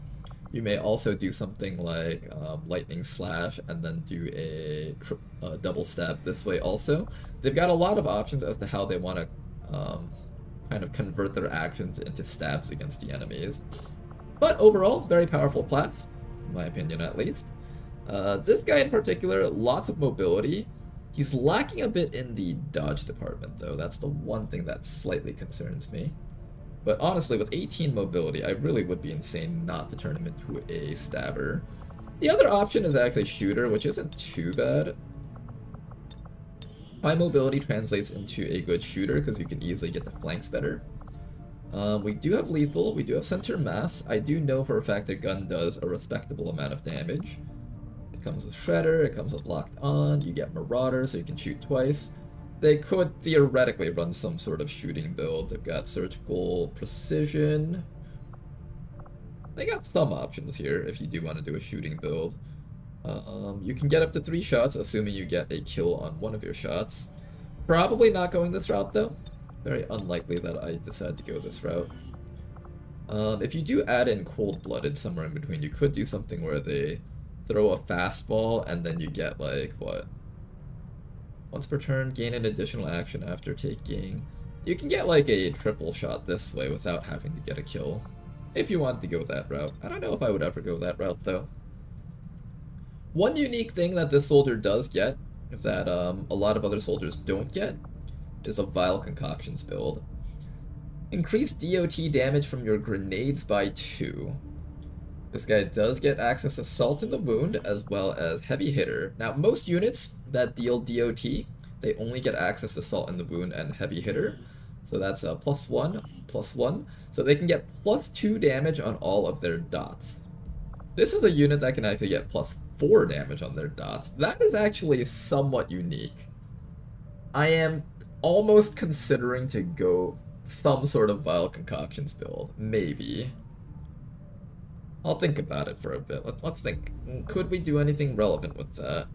You may also do something like lightning slash and then do a double stab this way also. They've got a lot of options as to how they want to kind of convert their actions into stabs against the enemies. But overall, very powerful class, in my opinion at least. This guy in particular, lots of mobility. He's lacking a bit in the dodge department though. That's the one thing that slightly concerns me. But honestly, with 18 mobility, I really would be insane not to turn him into a stabber. The other option is actually shooter, which isn't too bad. High mobility translates into a good shooter because you can easily get the flanks better. We do have lethal, we do have center mass. I do know for a fact their gun does a respectable amount of damage. It comes with shredder, it comes with locked on, you get marauder so you can shoot twice. They could theoretically run some sort of shooting build. They've got surgical precision. They got some options here if you do want to do a shooting build. You can get up to 3 shots, assuming you get a kill on one of your shots. Probably not going this route though. Very unlikely that I decide to go this route. If you do add in cold-blooded somewhere in between, you could do something where they throw a fastball and then you get like, what? Once per turn, gain an additional action after taking... You can get like a triple shot this way without having to get a kill. If you want to go that route. I don't know if I would ever go that route though. One unique thing that this soldier does get, that a lot of other soldiers don't get, is a Vile Concoctions build. Increase DOT damage from your grenades by 2. This guy does get access to Salt in the Wound as well as Heavy Hitter. Now, most units that deal DOT, they only get access to Salt in the Wound and Heavy Hitter. So that's a +1/+1. So they can get +2 damage on all of their dots. This is a unit that can actually get +4 damage on their dots. That is actually somewhat unique. I am almost considering to go some sort of Vile Concoctions build. Maybe. I'll think about it for a bit. Let's think. Could we do anything relevant with that?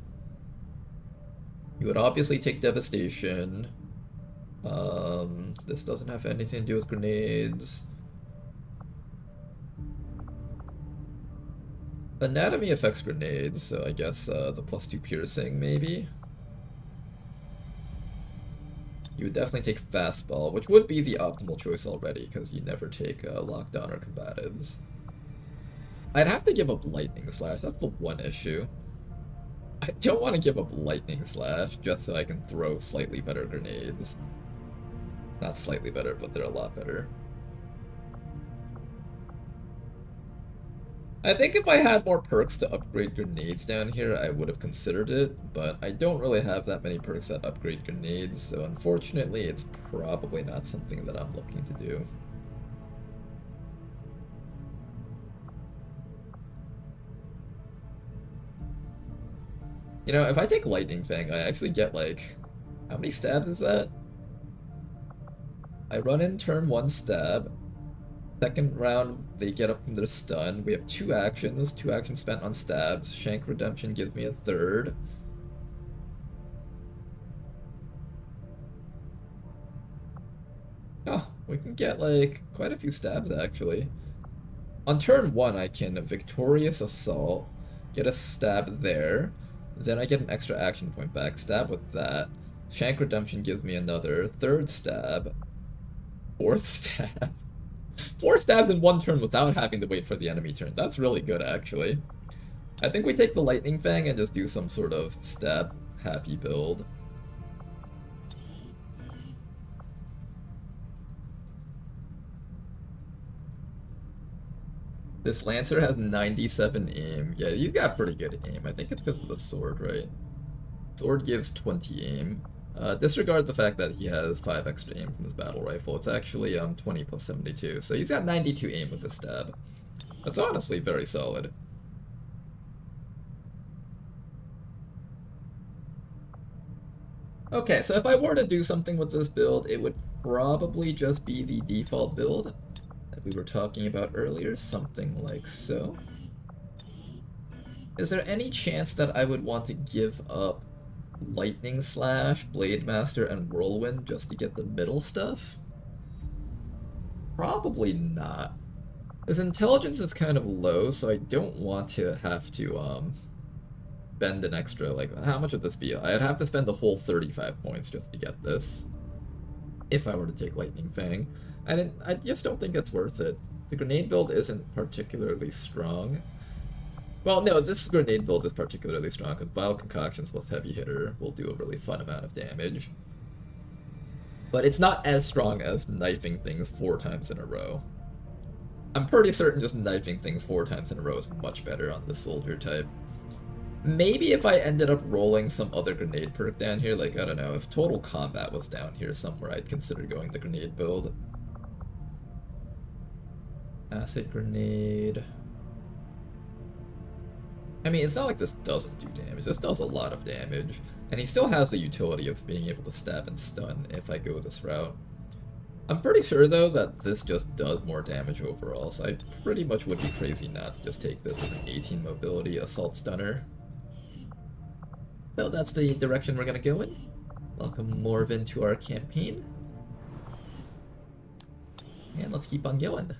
You would obviously take Devastation. This doesn't have anything to do with grenades. Anatomy affects grenades, so I guess the +2 piercing, maybe? You would definitely take Fastball, which would be the optimal choice already, because you never take Lockdown or Combatives. I'd have to give up Lightning Slash, that's the one issue. I don't want to give up Lightning Slash just so I can throw slightly better grenades. Not slightly better, but they're a lot better. I think if I had more perks to upgrade grenades down here, I would have considered it, but I don't really have that many perks that upgrade grenades, so unfortunately it's probably not something that I'm looking to do. You know, if I take Lightning Fang, I actually get like... How many stabs is that? I run in turn 1 stab. Second round, they get up from their stun. We have 2 actions spent on stabs. Shank Redemption gives me a 3rd. Oh, we can get like quite a few stabs actually. On turn 1, I can Victorious Assault, get a stab there. Then I get an extra action point back, stab with that. Shank Redemption gives me another 3rd stab. 4th stab. 4 stabs in 1 turn without having to wait for the enemy turn. That's really good, actually. I think we take the Lightning Fang and just do some sort of stab-happy build. This Lancer has 97 aim. Yeah, he's got pretty good aim. I think it's because of the sword, right? Sword gives 20 aim. Disregard the fact that he has 5 extra aim from his battle rifle. It's actually 20 plus 72, so he's got 92 aim with his stab. That's honestly very solid. Okay, so if I were to do something with this build, it would probably just be the default build that we were talking about earlier, something like so. Is there any chance that I would want to give up Lightning Slash, Blade Master, and Whirlwind just to get the middle stuff? Probably not. His intelligence is kind of low, so I don't want to have to spend an extra, like, how much would this be? I'd have to spend the whole 35 points just to get this, if I were to take Lightning Fang. I just don't think it's worth it. The grenade build isn't particularly strong. Well, no, this grenade build is particularly strong because Vile Concoctions plus Heavy Hitter will do a really fun amount of damage. But it's not as strong as knifing things 4 times in a row. I'm pretty certain just knifing things 4 times in a row is much better on this soldier type. Maybe if I ended up rolling some other grenade perk down here, like, I don't know, if Total Combat was down here somewhere, I'd consider going the grenade build. Acid Grenade... I mean, it's not like this doesn't do damage. This does a lot of damage. And he still has the utility of being able to stab and stun if I go this route. I'm pretty sure, though, that this just does more damage overall, so I pretty much would be crazy not to just take this with an 18 mobility Assault Stunner. So that's the direction we're going to go in. Welcome Morven to our campaign. And let's keep on going.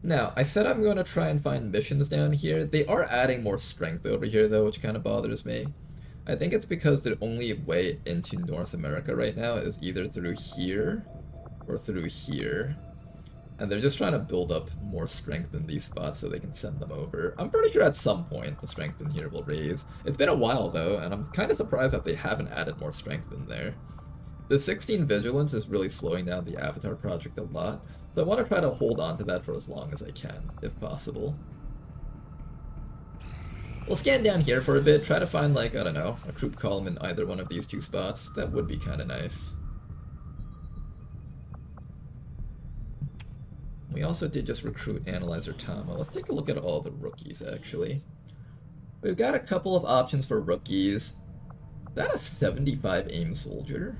Now, I said I'm going to try and find missions down here. They are adding more strength over here, though, which kind of bothers me. I think it's because the only way into North America right now is either through here or through here. And they're just trying to build up more strength in these spots so they can send them over. I'm pretty sure at some point the strength in here will raise. It's been a while, though, and I'm kind of surprised that they haven't added more strength in there. The 16 Vigilance is really slowing down the Avatar project a lot, so I want to try to hold on to that for as long as I can, if possible. We'll scan down here for a bit, try to find, like, I don't know, a troop column in either one of these two spots. That would be kind of nice. We also did just recruit Analyzer Tama. Let's take a look at all the rookies, actually. We've got a couple of options for rookies. Is that a 75 aim soldier?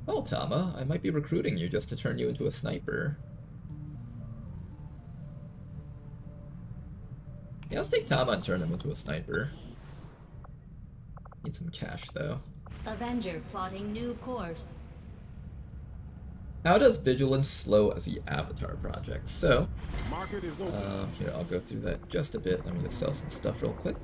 Well, Tama, I might be recruiting you just to turn you into a sniper. Yeah, let's take Tama and turn him into a sniper. Need some cash, though.
Avenger plotting new course.
How does Vigilance slow the Avatar project? So,
Market is open.
here, I'll go through that just a bit. Let me just sell some stuff real quick.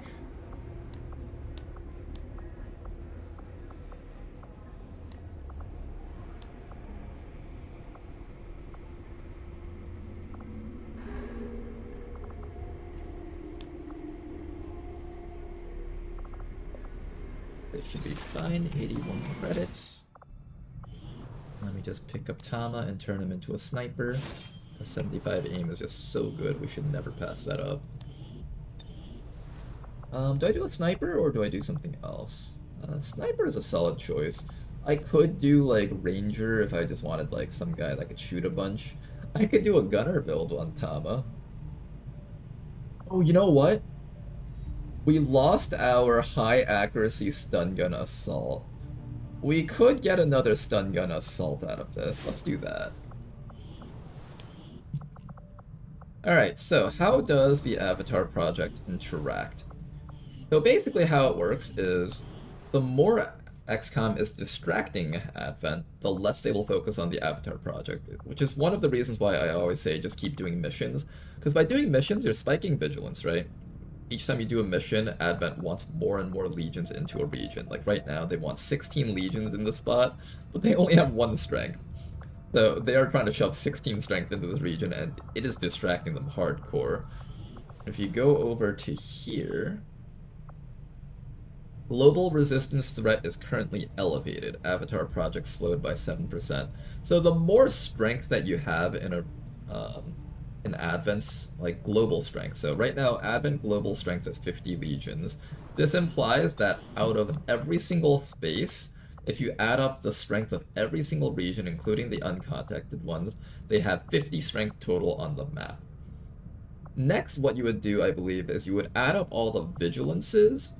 It should be fine, 81 credits. Let me just pick up Tama and turn him into a sniper. The 75 aim is just so good, we should never pass that up. Do I do a sniper or do I do something else? Sniper is a solid choice. I could do like ranger if I just wanted like some guy that could shoot a bunch. I could do a gunner build on Tama. Oh, you know what? We lost our high accuracy stun gun assault. We could get another stun gun assault out of this. Let's do that. Alright, so how does the Avatar project interact? So basically how it works is the more XCOM is distracting Advent, the less they will focus on the Avatar project, which is one of the reasons why I always say just keep doing missions, because by doing missions you're spiking vigilance, right? Each time you do a mission, Advent wants more and more legions into a region. Like right now, they want 16 legions in the spot, but they only have 1 strength. So they are trying to shove 16 strength into this region, and it is distracting them hardcore. If you go over to here, global resistance threat is currently elevated. Avatar project slowed by 7%. So the more strength that you have in a in Advent's like global strength. So right now, Advent global strength is 50 legions. This implies that out of every single space, if you add up the strength of every single region, including the uncontacted ones, they have 50 strength total on the map. Next, what you would do, I believe, is you would add up all the vigilances,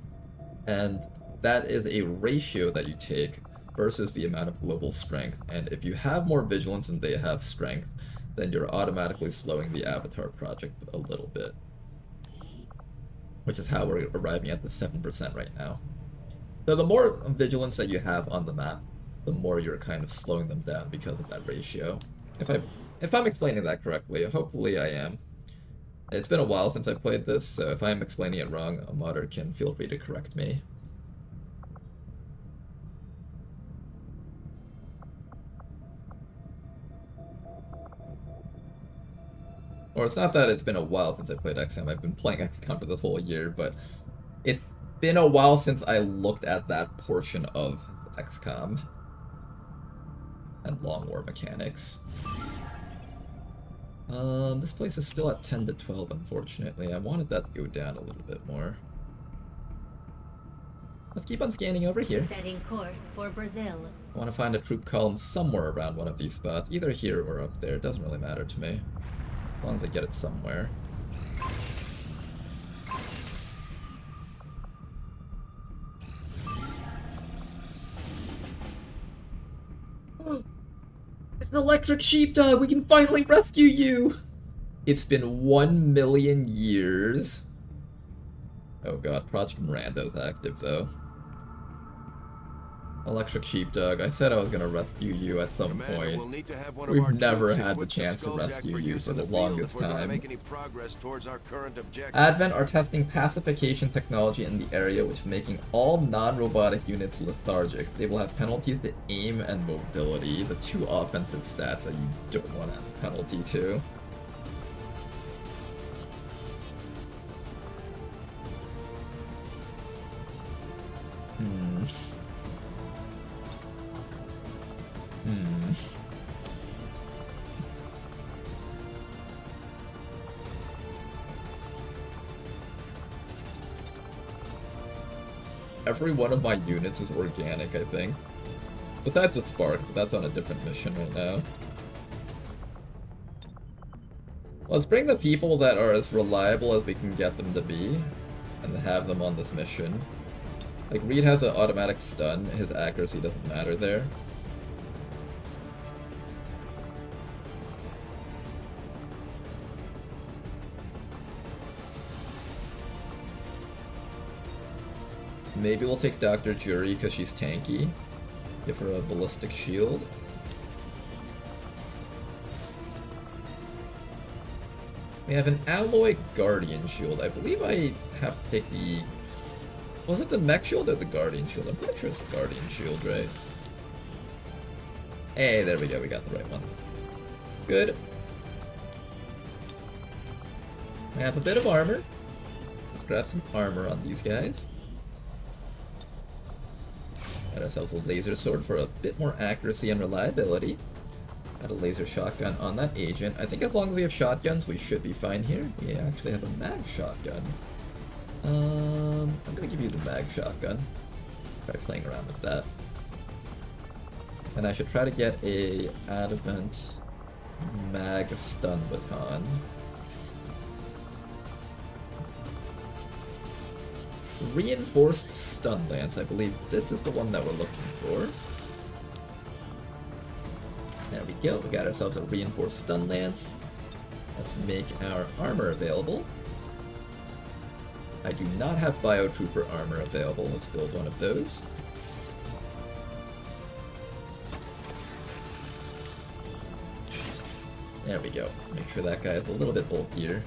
and that is a ratio that you take versus the amount of global strength. And if you have more vigilance than they have strength, then you're automatically slowing the Avatar project a little bit. Which is how we're arriving at the 7% right now. So the more vigilance that you have on the map, the more you're kind of slowing them down because of that ratio. If I'm explaining that correctly, hopefully I am. It's been a while since I played this, so if I'm explaining it wrong, a modder can feel free to correct me. Or it's not that it's been a while since I played XCOM, I've been playing XCOM for this whole year, but it's been a while since I looked at that portion of XCOM and Long War mechanics. This place is still at 10 to 12, unfortunately. I wanted that to go down a little bit more. Let's keep on scanning over here.
Setting course for Brazil.
I want to find a troop column somewhere around one of these spots, either here or up there. It doesn't really matter to me, as long as I get it somewhere. It's an electric sheepdog! We can finally rescue you! It's been 1 million years. Oh god, Project Miranda's active though. Electric sheepdog, I said I was gonna rescue you at some point. We've never had the chance to rescue you for the longest time. Advent are testing pacification technology in the area, which is making all non-robotic units lethargic. They will have penalties to aim and mobility, the 2 offensive stats that you don't want to have a penalty to. Hmm. Every one of my units is organic, I think. Besides the Spark, but that's on a different mission right now. Let's bring the people that are as reliable as we can get them to be, and have them on this mission. Like, Reed has an automatic stun, his accuracy doesn't matter there. Maybe we'll take Dr. Jury because she's tanky. Give her a ballistic shield. We have an alloy guardian shield. I believe I have to take the... Was it the mech shield or the guardian shield? I'm pretty sure it's the guardian shield, right? Hey, there we go. We got the right one. Good. We have a bit of armor. Let's grab some armor on these guys. Got ourselves a laser sword for a bit more accuracy and reliability. Got a laser shotgun on that agent. I think as long as we have shotguns, we should be fine here. We actually have a mag shotgun. I'm gonna give you the mag shotgun. Try playing around with that. And I should try to get a Advent mag stun baton. Reinforced stun lance. I believe this is the one that we're looking for. There we go, we got ourselves a reinforced stun lance. Let's make our armor available. I do not have Biotrooper armor available. Let's build one of those. There we go. Make sure that guy is a little bit bulkier.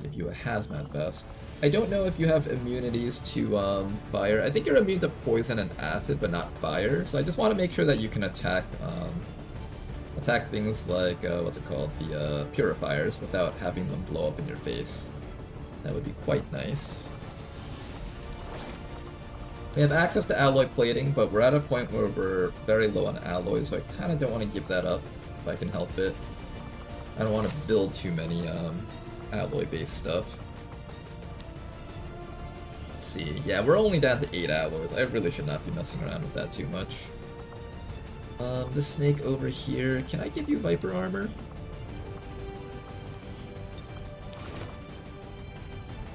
Give you a hazmat vest. I don't know if you have immunities to fire. I think you're immune to poison and acid, but not fire. So I just want to make sure that you can attack attack things like what's it called, the purifiers, without having them blow up in your face. That would be quite nice. We have access to alloy plating, but we're at a point where we're very low on alloys, so I kind of don't want to give that up if I can help it. I don't want to build too many alloy-based stuff. See. Yeah, we're only down to 8 alloys. I really should not be messing around with that too much. The snake over here. Can I give you Viper armor?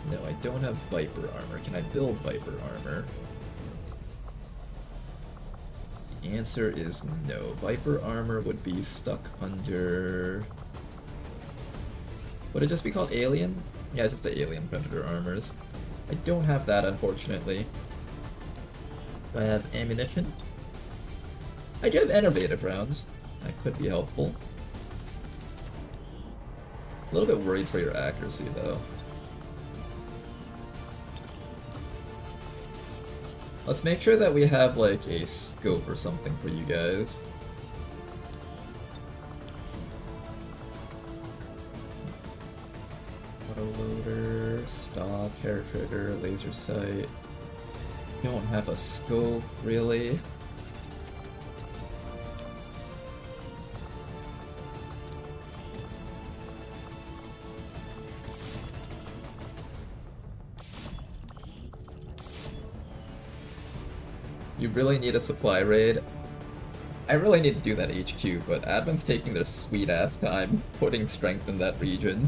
No, I don't have Viper armor. Can I build Viper armor? The answer is no. Viper armor would be stuck under... Would it just be called Alien? Yeah, it's just the Alien Predator armors. I don't have that, unfortunately. Do I have ammunition? I do have innovative rounds. That could be helpful. A little bit worried for your accuracy, though. Let's make sure that we have, like, a scope or something for you guys. Autoloader, stock, hair trigger, laser sight. Don't have a scope, really. You really need a supply raid. I really need to do that HQ, but Advent's taking their sweet ass time putting strength in that region.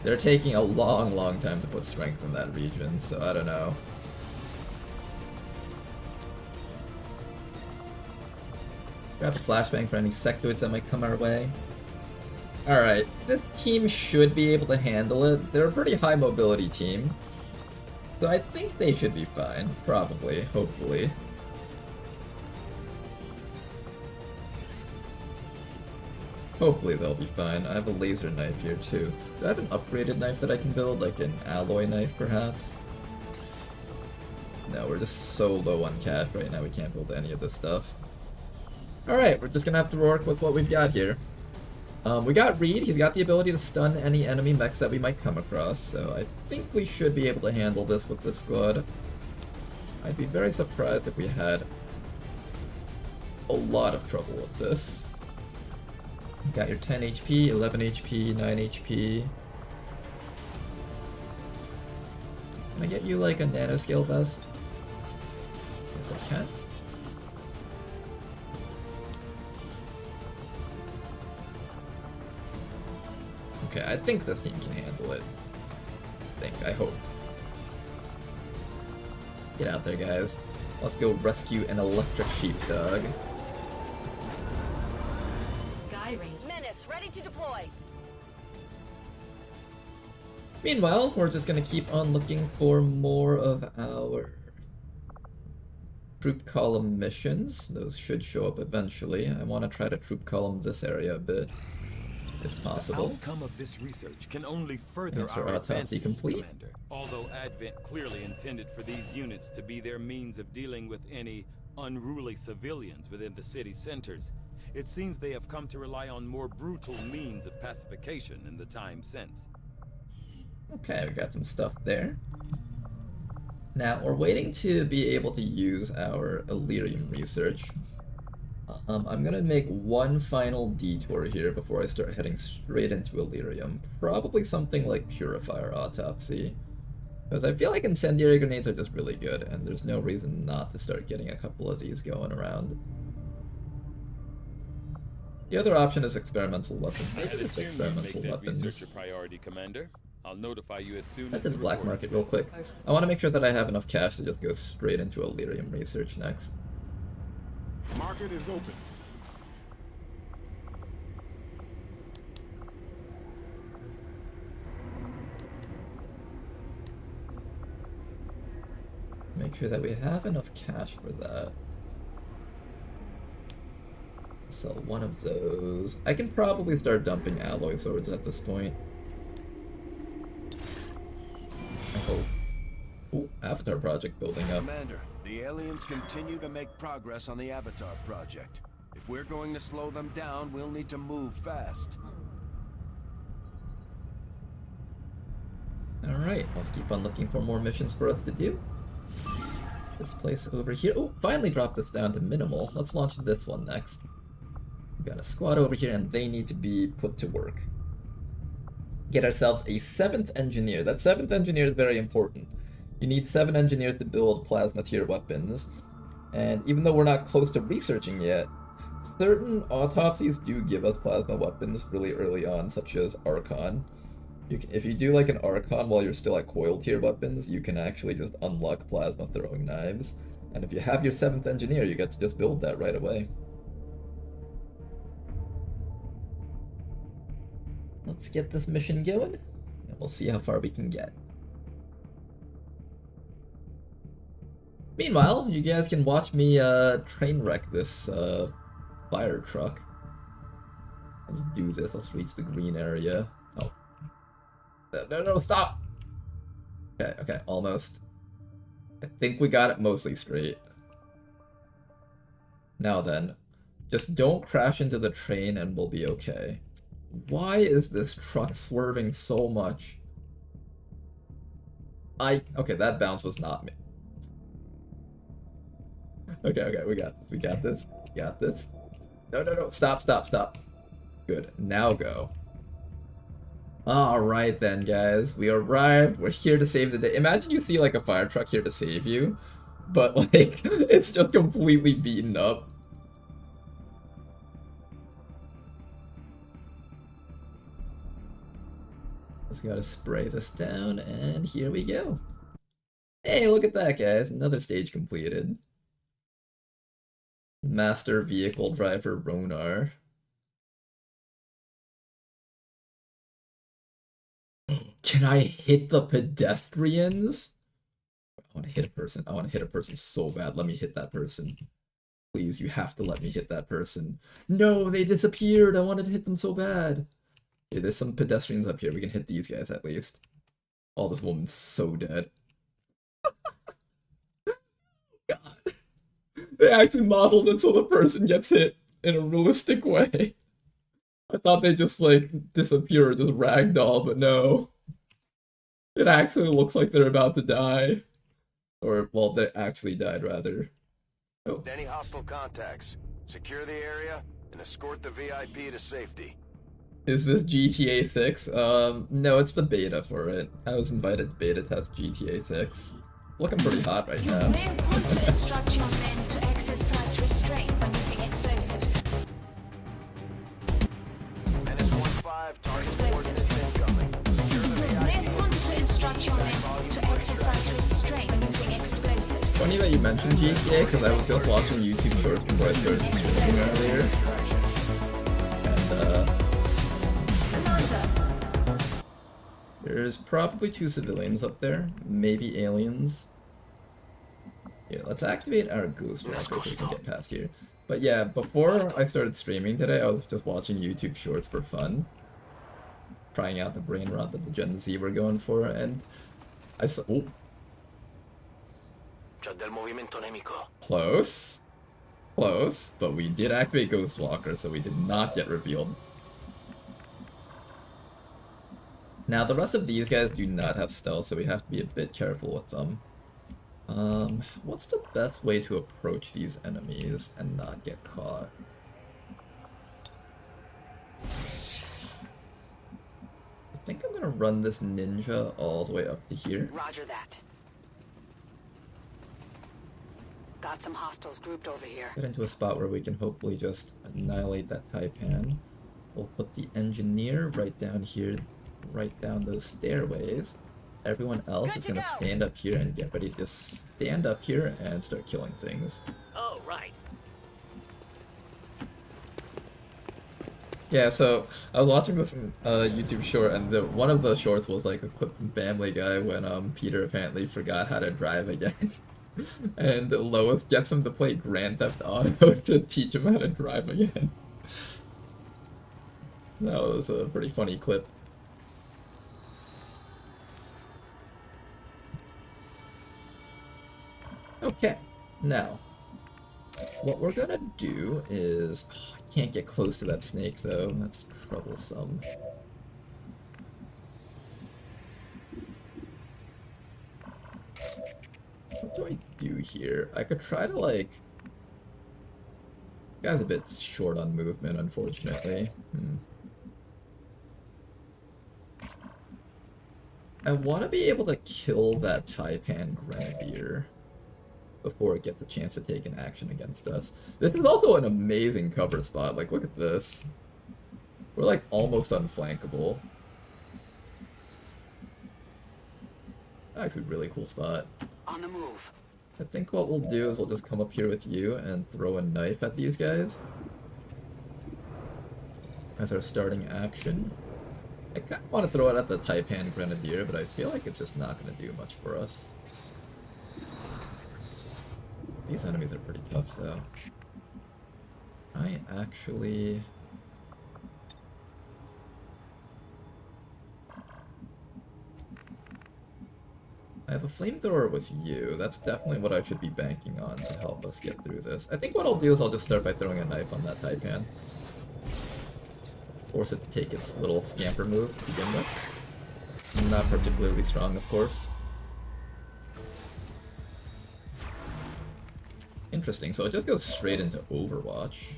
They're taking a long time to put strength in that region, so I don't know. Grab a flashbang for any sectoids that might come our way. Alright, this team should be able to handle it. They're a pretty high mobility team. So I think they should be fine, probably, hopefully. Hopefully they'll be fine. I have a laser knife here too. Do I have an upgraded knife that I can build, like an alloy knife perhaps? No, we're just so low on cash right now we can't build any of this stuff. Alright, we're just gonna have to work with what we've got here. We got Reed, he's got the ability to stun any enemy mechs that we might come across, so I think we should be able to handle this with this squad. I'd be very surprised if we had a lot of trouble with this. You got your 10 HP, 11 HP, 9 HP. Can I get you like a nanoscale vest? Yes, I can. Okay, I think this team can handle it. I hope. Get out there, guys. Let's go rescue an electric sheepdog.
Menace, ready to deploy.
Meanwhile, we're just gonna keep on looking for more of our troop column missions. Those should show up eventually. I want to try to troop column this area a bit, if possible.
The outcome of this research can only further
Answer
our
autopsy
advances,
complete.
Commander. Although Advent clearly intended for these units to be their means of dealing with any unruly civilians within the city centers, it seems they have come to rely on more brutal means of pacification in the time since.
Okay, we got some stuff there. Now, we're waiting to be able to use our Illyrium research. I'm gonna make one final detour here before I start heading straight into Illyrium. Probably something like Purifier Autopsy. Because I feel like incendiary grenades are just really good, and there's no reason not to start getting a couple of these going around. The other option is experimental weapons. Maybe just experimental weapons.
Research a priority, Commander. I'll notify you as soon
Head
as
to the black market real quick. I want to make sure that I have enough cash to just go straight into Illyrium research next.
Market is open.
Make sure that we have enough cash for that. Sell one of those. I can probably start dumping alloy swords at this point. I hope. Ooh, Avatar project building up.
Commander, the aliens continue to make progress on the Avatar project. If we're going to slow them down, we'll need to move fast.
Alright, let's keep on looking for more missions for us to do. This place over here. Oh, finally dropped this down to minimal. Let's launch this one next. We got a squad over here and they need to be put to work. Get ourselves a 7th engineer. That 7th engineer is very important. You need 7 engineers to build plasma tier weapons. And even though we're not close to researching yet, certain autopsies do give us plasma weapons really early on, such as Archon. If you do like an Archon while you're still at coil tier weapons, you can actually just unlock plasma throwing knives. And if you have your 7th engineer, you get to just build that right away. Let's get this mission going, and we'll see how far we can get. Meanwhile, you guys can watch me train wreck this fire truck. Let's do this. Let's reach the green area. Oh. No, stop! Okay, almost. I think we got it mostly straight. Now then, just don't crash into the train and we'll be okay. Why is this truck swerving so much? Okay, that bounce was not me. Okay, we got this. No, stop. Good, now go. Alright then, guys, we arrived, we're here to save the day. Imagine you see like a fire truck here to save you, but like, it's just completely beaten up. Just gotta spray this down, and here we go. Hey, look at that, guys, another stage completed. Master Vehicle Driver Ronar. Can I hit the pedestrians? I want to hit a person. I want to hit a person so bad. Let me hit that person. Please, you have to let me hit that person. No, they disappeared. I wanted to hit them so bad. Okay, there's some pedestrians up here. We can hit these guys at least. Oh, this woman's so dead. God. They actually modeled it so the person gets hit in a realistic way. I thought they just like disappear or just ragdoll, but no. It actually looks like they're about to die. Or, well, they actually died, rather. Oh.
Any hostile contacts. Secure the area and escort the VIP to safety.
Is this GTA 6? No, it's the beta for it. I was invited to beta test GTA 6. Looking pretty hot right now.
You may want to instruct your men to exercise restraint when using explosives.
Menace 1-5, target
Explosives.
coordinates incoming. Secure the
You may
VIP.
want to instruct your men to exercise restraint when using explosives.
Funny that you mentioned GTA, because I was just watching YouTube shorts before I started streaming earlier. And, there's probably 2 civilians up there, maybe aliens. Yeah, let's activate our ghost walker so we can get past here. But yeah, before I started streaming today, I was just watching YouTube shorts for fun. Trying out the brain rot that the Gen Z were going for, and I saw... Oh. Close. Close, but we did activate Ghost Walker, so we did not get revealed. Now, the rest of these guys do not have stealth, so we have to be a bit careful with them. What's the best way to approach these enemies and not get caught? I think I'm gonna run this ninja all the way up to here.
Roger that. Got some hostiles grouped over here.
Get into a spot where we can hopefully just annihilate that Taipan. We'll put the engineer right down here, right down those stairways. Everyone else is gonna stand up here and get ready to just stand up here and start killing things.
Oh, right.
Yeah, so I was watching this YouTube short, and one of the shorts was like a clip from Family Guy when Peter apparently forgot how to drive again. And Lois gets him to play Grand Theft Auto to teach him how to drive again. That was a pretty funny clip. Okay, now, what we're gonna do is... Oh, I can't get close to that snake though, that's troublesome. What do I do here? I could try to like... Guy's a bit short on movement, unfortunately. I want to be able to kill that Taipan Grenadier before it gets a chance to take an action against us. This is also an amazing cover spot. Like, look at this. We're like almost unflankable. Actually, really cool spot.
On the move.
I think what we'll do is we'll just come up here with you and throw a knife at these guys as our starting action. I kind of want to throw it at the Taipan Grenadier, but I feel like it's just not going to do much for us. These enemies are pretty tough, though. I actually... I have a flamethrower with you. That's definitely what I should be banking on to help us get through this. I think what I'll do is I'll just start by throwing a knife on that Taipan. Force it to take its little scamper move to begin with. Not particularly strong, of course. Interesting, so it just goes straight into Overwatch.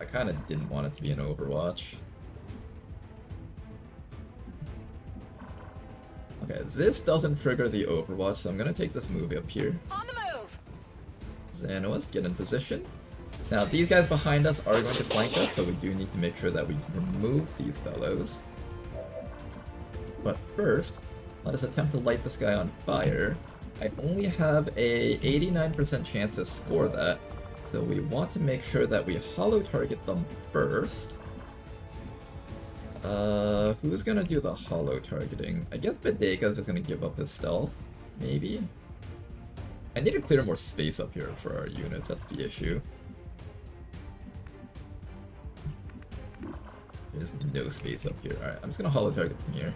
I kind of didn't want it to be an Overwatch. Okay, this doesn't trigger the Overwatch, so I'm gonna take this movie up here.
On the move!
Xanoas, get in position. Now, these guys behind us are going to flank us, so we do need to make sure that we remove these fellows. But first, let us attempt to light this guy on fire. I only have a 89% chance to score that, so we want to make sure that we hollow target them first. Who's gonna do the hollow targeting? I guess Videga's just gonna give up his stealth, maybe? I need to clear more space up here for our units, that's the issue. There's no space up here. Alright, I'm just gonna hollow target from here.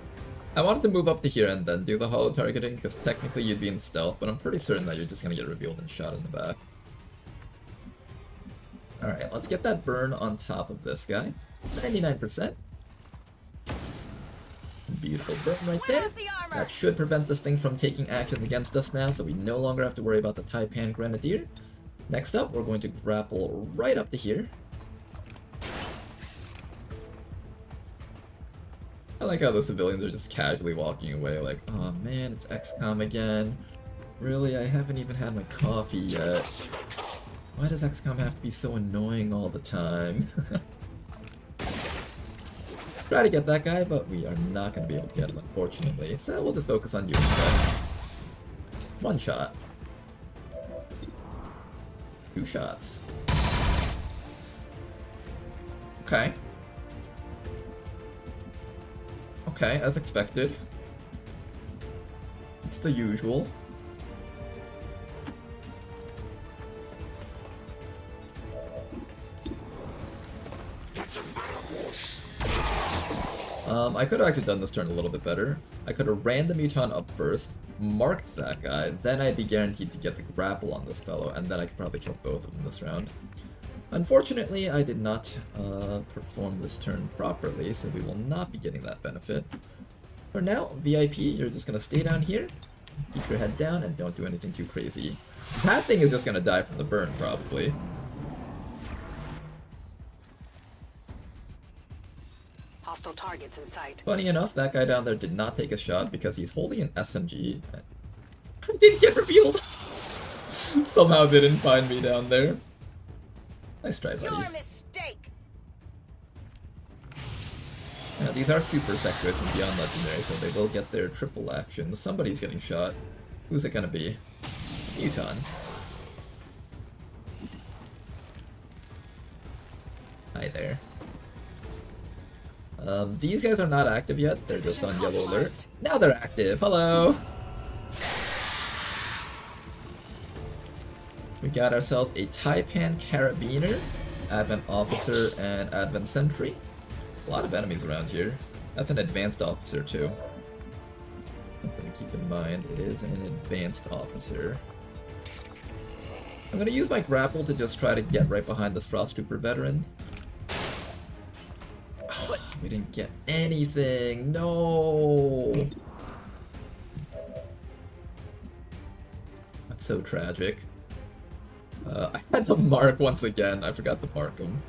I wanted to move up to here and then do the hollow targeting, because technically you'd be in stealth, but I'm pretty certain that you're just gonna get revealed and shot in the back. Alright, let's get that burn on top of this guy. 99%. Beautiful burn right there. That should prevent this thing from taking action against us now, so we no longer have to worry about the Taipan Grenadier. Next up, we're going to grapple right up to here. I like how the civilians are just casually walking away like, oh man, it's XCOM again. Really, I haven't even had my coffee yet. Why does XCOM have to be so annoying all the time? Try to get that guy, but we are not going to be able to get him, unfortunately. So we'll just focus on you instead. One shot. 2 shots. Okay. Okay, as expected. It's the usual. I could have actually done this turn a little bit better. I could have ran the Muton up first, marked that guy, then I'd be guaranteed to get the grapple on this fellow, and then I could probably kill both of them this round. Unfortunately, I did not perform this turn properly, so we will not be getting that benefit. For now, VIP, you're just going to stay down here, keep your head down, and don't do anything too crazy. That thing is just going to die from the burn, probably.
Hostile targets in sight.
Funny enough, that guy down there did not take a shot because he's holding an SMG. I didn't get revealed! Somehow they didn't find me down there. Nice try, buddy.
Your mistake.
Now, these are super sectoids from Beyond Legendary, so they will get their triple action. Somebody's getting shot. Who's it gonna be? Muton. Hi there. These guys are not active yet. They're just on yellow alert. Now they're active. Hello! We got ourselves a Taipan Carabiner, Advent Officer, and Advent Sentry. A lot of enemies around here. That's an Advanced Officer too. Something to keep in mind, it is an Advanced Officer. I'm going to use my grapple to just try to get right behind this Frost Trooper veteran. Oh, we didn't get anything, no! That's so tragic. I had to mark once again. I forgot to mark him.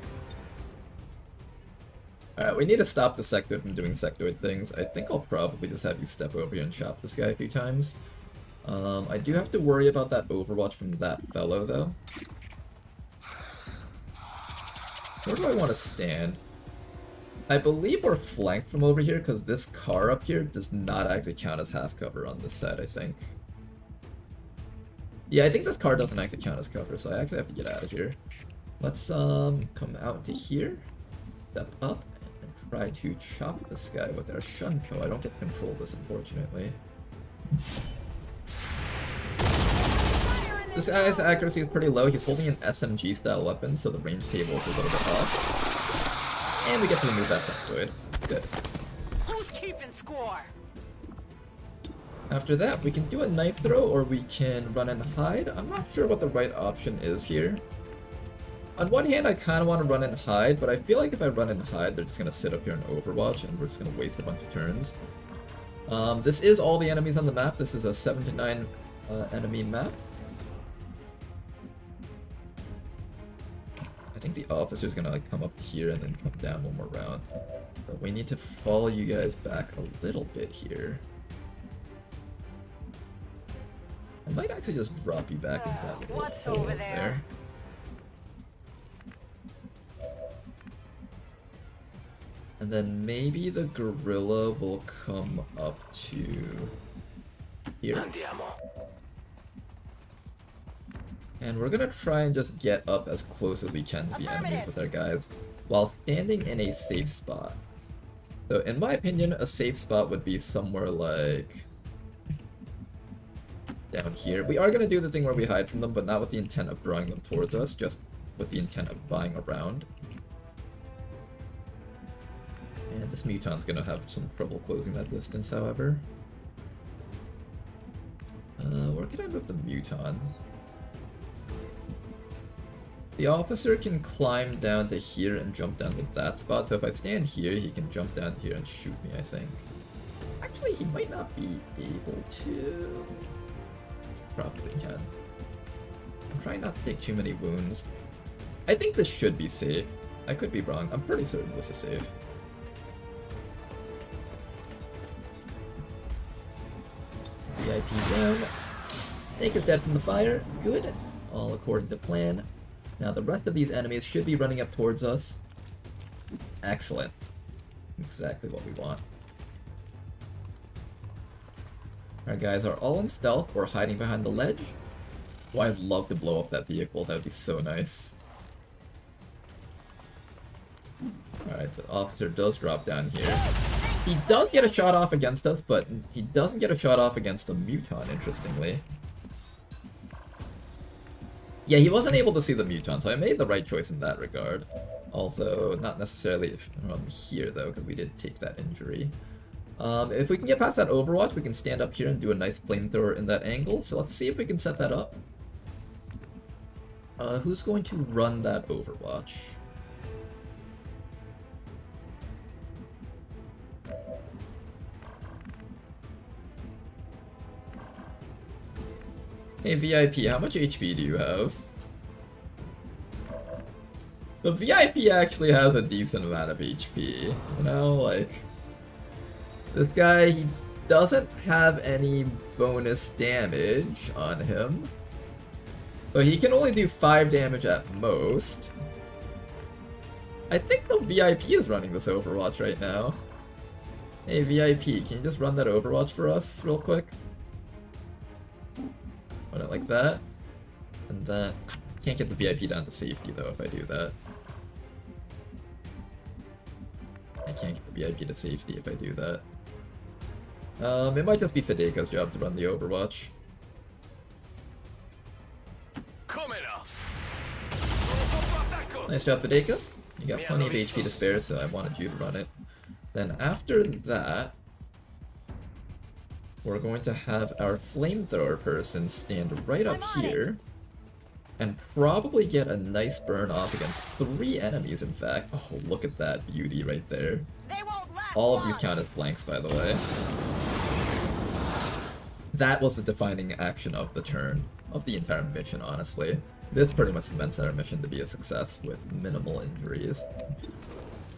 Alright, we need to stop the sectoid from doing sectoid things. I think I'll probably just have you step over here and chop this guy a few times. I do have to worry about that overwatch from that fellow, though. Where do I want to stand? I believe we're flanked from over here, because this car up here does not actually count as half cover on this side, I think. Yeah, I think this car doesn't actually count as cover, so I actually have to get out of here. Let's come out to here, step up, and try to chop this guy with our Shunko. I don't get to control this, unfortunately. This guy's accuracy is pretty low. He's holding an SMG style weapon, so the range table is a little bit off. And we get to remove that sectoid. Good.
Who's keeping score?
After that, we can do a knife throw, or we can run and hide. I'm not sure what the right option is here. On one hand, I kind of want to run and hide, but I feel like if I run and hide, they're just going to sit up here and overwatch, and we're just going to waste a bunch of turns. This is all the enemies on the map. This is a 7 to 9 enemy map. I think the officer's going to like come up here and then come down one more round. But we need to follow you guys back a little bit here. I might actually just drop you back into that little
What's
hole
over there?
And then maybe the gorilla will come up to here. And we're gonna try and just get up as close as we can to the enemies with our guys, while standing in a safe spot. So in my opinion, a safe spot would be somewhere like down here. We are gonna do the thing where we hide from them, but not with the intent of drawing them towards us, just with the intent of buying around. And this Muton's gonna have some trouble closing that distance, however. Where can I move the Muton? The officer can climb down to here and jump down to that spot, so if I stand here, he can jump down here and shoot me, I think. Actually, he might not be able to. Probably can. I'm trying not to take too many wounds. I think this should be safe. I could be wrong. I'm pretty certain this is safe. VIP down. Snake is dead from the fire. Good. All according to plan. Now the rest of these enemies should be running up towards us. Excellent. Exactly what we want. Our guys are all in stealth or hiding behind the ledge. Oh, I'd love to blow up that vehicle. That would be so nice. Alright, the officer does drop down here. He does get a shot off against us, but he doesn't get a shot off against the Muton, interestingly. Yeah, he wasn't able to see the Muton, so I made the right choice in that regard. Although, not necessarily from here, though, because we did take that injury. If we can get past that Overwatch, we can stand up here and do a nice flamethrower in that angle. So let's see if we can set that up. Who's going to run that Overwatch? Hey VIP, how much HP do you have? The VIP actually has a decent amount of HP, you know, like... This guy, he doesn't have any bonus damage on him. So he can only do 5 damage at most. I think the VIP is running this Overwatch right now. Hey VIP, can you just run that Overwatch for us real quick? Run it like that. And then... Can't get the VIP down to safety though if I do that. I can't get the VIP to safety if I do that. It might just be Fedeka's job to run the Overwatch. Nice job, Fedeka. You got plenty of HP to spare, so I wanted you to run it. Then after that, we're going to have our flamethrower person stand right up here and probably get a nice burn off against 3 enemies, in fact. Oh, look at that beauty right there. All of these count as blanks, by the way. That was the defining action of the turn, of the entire mission, honestly. This pretty much cements our mission to be a success with minimal injuries.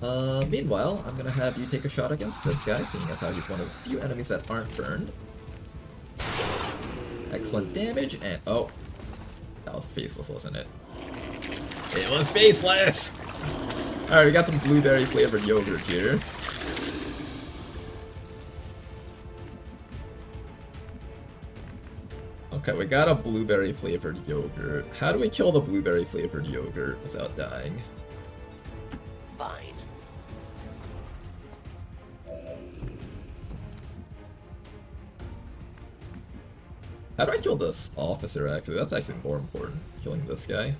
Meanwhile, I'm gonna have you take a shot against this guy, seeing as how he's one of the few enemies that aren't burned. Excellent damage, and oh, that was faceless, wasn't it? It was faceless! Alright, we got some blueberry flavored yogurt here. Okay, we got a blueberry flavored yogurt. How do we kill the blueberry flavored yogurt without dying?
Fine.
How do I kill this officer, actually? That's actually more important, killing this guy.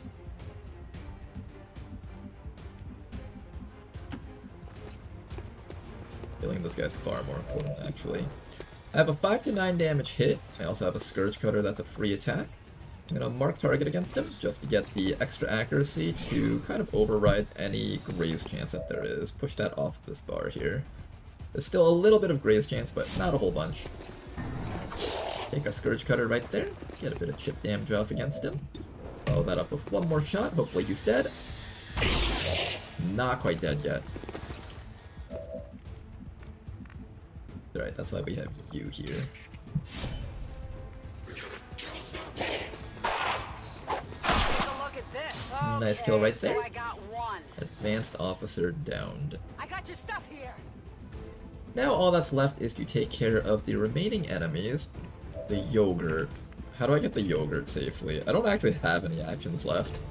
Killing this guy's far more important, actually. I have a 5 to 9 damage hit. I also have a Scourge Cutter, that's a free attack. I'm gonna mark target against him, just to get the extra accuracy to kind of override any graze chance that there is. Push that off this bar here. There's still a little bit of graze chance, but not a whole bunch. Take our Scourge Cutter right there, get a bit of chip damage off against him. Follow that up with one more shot, hopefully he's dead. Not quite dead yet. Alright, that's why we have you here. Nice kill right there. Advanced officer downed.
I got your stuff here.
Now all that's left is to take care of the remaining enemies. The yogurt. How do I get the yogurt safely? I don't actually have any actions left.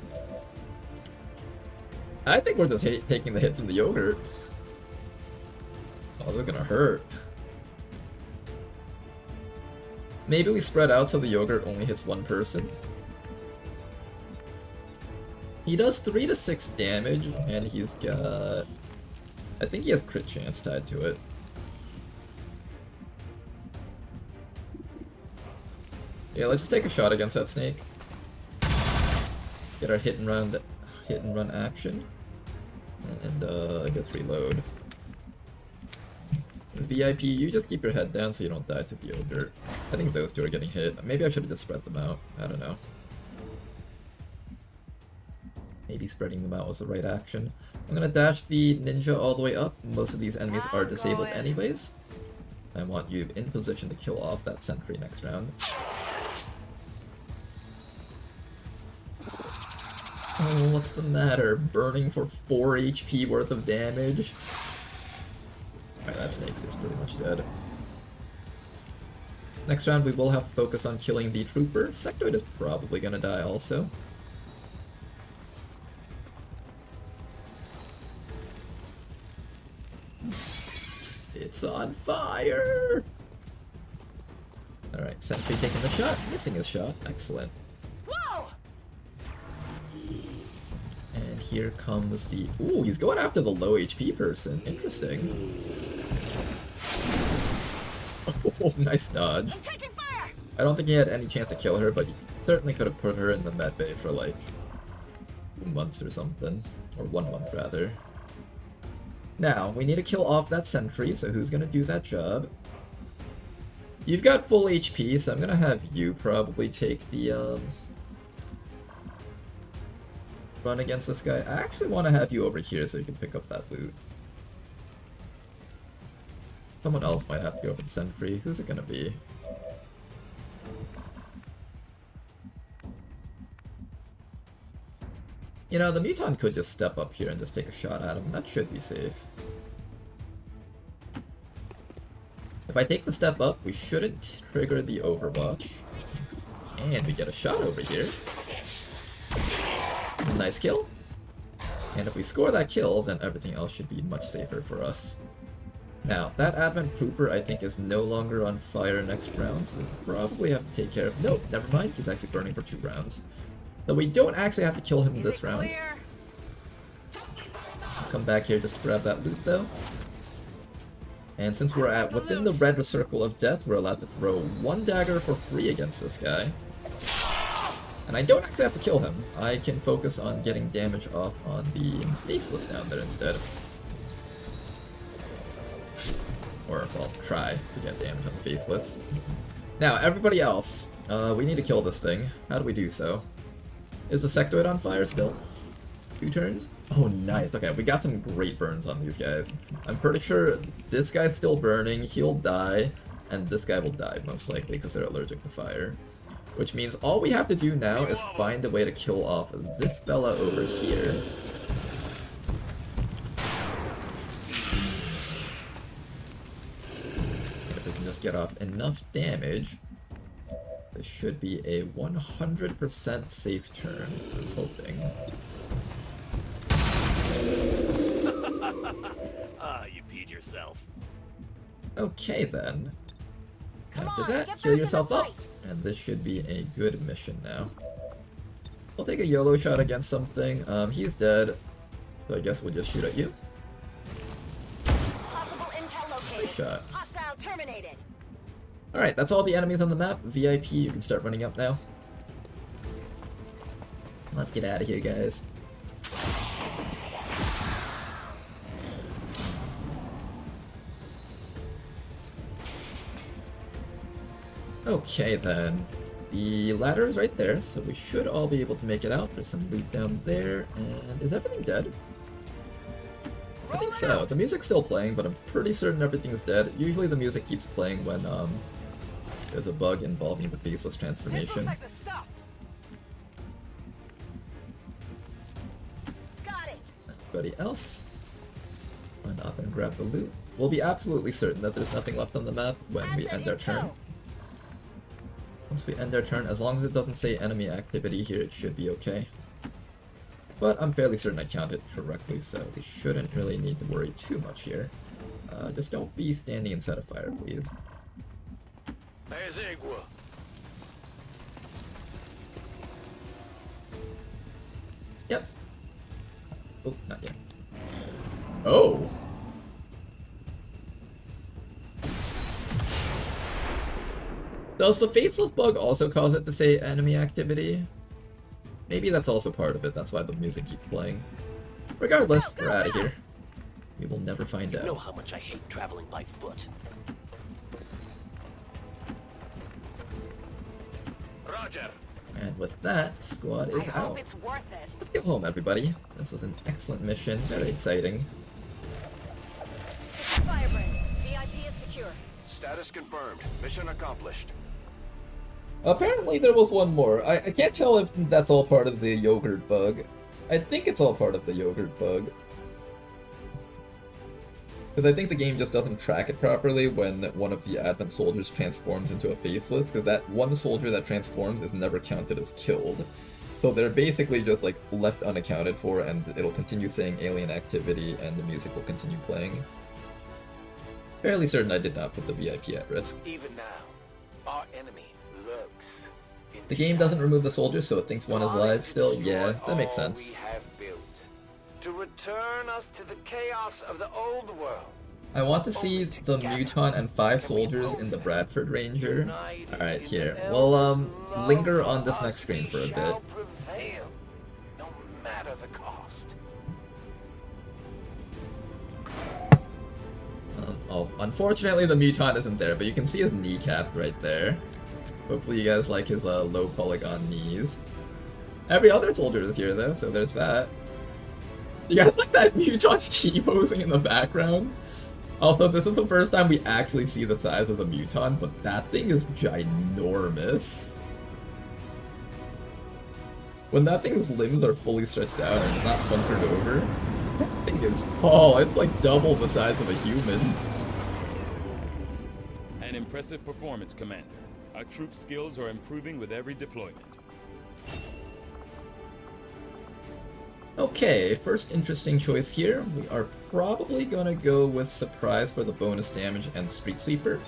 I think we're just taking the hit from the yogurt. Oh, they're gonna hurt. Maybe we spread out so the yogurt only hits one person. He does 3 to 6 damage, and he's got... I think he has crit chance tied to it. Yeah, let's just take a shot against that snake. Get our hit and run action. And I guess reload. VIP, you just keep your head down so you don't die to the ogre. I think those two are getting hit. Maybe I should have just spread them out. I don't know. Maybe spreading them out was the right action. I'm gonna dash the ninja all the way up. Most of these enemies are disabled anyways. I want you in position to kill off that sentry next round. Oh, what's the matter? Burning for 4 HP worth of damage? Alright, that snake is pretty much dead. Next round we will have to focus on killing the trooper. Sectoid is probably gonna die also. It's on fire! Alright, sentry taking the shot, missing his shot. Excellent.
Whoa!
And here comes the... Ooh, he's going after the low HP person. Interesting. Oh, nice dodge. I don't think he had any chance to kill her, but he certainly could have put her in the med bay for like 2 months or something. Or 1 month, rather. Now, we need to kill off that sentry, so who's gonna do that job? You've got full HP, so I'm gonna have you probably take the, run against this guy. I actually want to have you over here so you can pick up that loot. Someone else might have to go for the sentry. Who's it gonna be? You know, the Muton could just step up here and just take a shot at him. That should be safe. If I take the step up, we shouldn't trigger the Overwatch. And we get a shot over here. Nice kill. And if we score that kill, then everything else should be much safer for us. Now, that Advent Trooper I think is no longer on fire next round, so we'll probably have to take care of... Nope, never mind, he's actually burning for 2 rounds. So we don't actually have to kill him this round. Come back here just to grab that loot though. And since we're at within the red circle of death, we're allowed to throw 1 dagger for free against this guy. And I don't actually have to kill him. I can focus on getting damage off on the faceless down there instead. Or, well, try to get damage on the faceless. Now, everybody else, we need to kill this thing. How do we do so? Is the sectoid on fire still? 2 turns? Oh, nice. Okay, we got some great burns on these guys. I'm pretty sure this guy's still burning, he'll die, and this guy will die, most likely, because they're allergic to fire. Which means all we have to do now is find a way to kill off this fella over here. And if we can just get off enough damage, this should be a 100% safe turn, I'm hoping.
You peed yourself.
Okay then. After that, heal yourself up, and this should be a good mission now. We'll take a YOLO shot against something. He's dead, so I guess we'll just shoot at you. Nice shot. Alright, that's all the enemies on the map. VIP, you can start running up now. Let's get out of here, guys. Okay then, the ladder is right there, so we should all be able to make it out. There's some loot down there, and is everything dead? I think so. The music's still playing, but I'm pretty certain everything's dead. Usually the music keeps playing when there's a bug involving the faceless transformation. Anybody else? Run up and grab the loot. We'll be absolutely certain that there's nothing left on the map when we end our turn. Once we end our turn, as long as it doesn't say enemy activity here, it should be okay. But I'm fairly certain I counted correctly, so we shouldn't really need to worry too much here. Just don't be standing inside a fire, please. Yep. Oh, not yet. Oh! Does the faceless bug also cause it to say enemy activity? Maybe that's also part of it, that's why the music keeps playing. Regardless, we're out of here. We will never find
You know
out.
how much I hate traveling by foot.
Roger.
And with that, squad is
I hope
out.
it's worth it.
Let's go home, everybody. This was an excellent mission. Very exciting.
Firebrand, VIP is secure.
Status confirmed. Mission accomplished.
Apparently there was one more. I can't tell if that's all part of the yogurt bug. I think it's all part of the yogurt bug. Because I think the game just doesn't track it properly when one of the Advent soldiers transforms into a faceless, because that one soldier that transforms is never counted as killed. So they're basically just like left unaccounted for, and it'll continue saying alien activity and the music will continue playing. Fairly certain I did not put the VIP at risk.
Even now, our enemy lurks.
The game doesn't remove the soldiers, so it thinks one is live still. Yeah, that makes sense.
We have built to return us to the chaos of the old world.
I want to see the Muton and 5 soldiers in the Bradford Ranger. Alright, here. We'll linger on this next screen for a bit.
Prevail, no matter the cost.
Oh, unfortunately the Muton isn't there, but you can see his kneecap right there. Hopefully you guys like his low polygon knees. Every other soldier is here though, so there's that. You guys like that Muton T-posing in the background? Also, this is the first time we actually see the size of the Muton, but that thing is ginormous. When that thing's limbs are fully stretched out and it's not bunkered over, that thing is tall. It's like double the size of a human.
An impressive performance, Commander. Our troops' skills are improving with every deployment.
Okay, first interesting choice here. We are probably gonna go with Surprise for the bonus damage and Street Sweeper.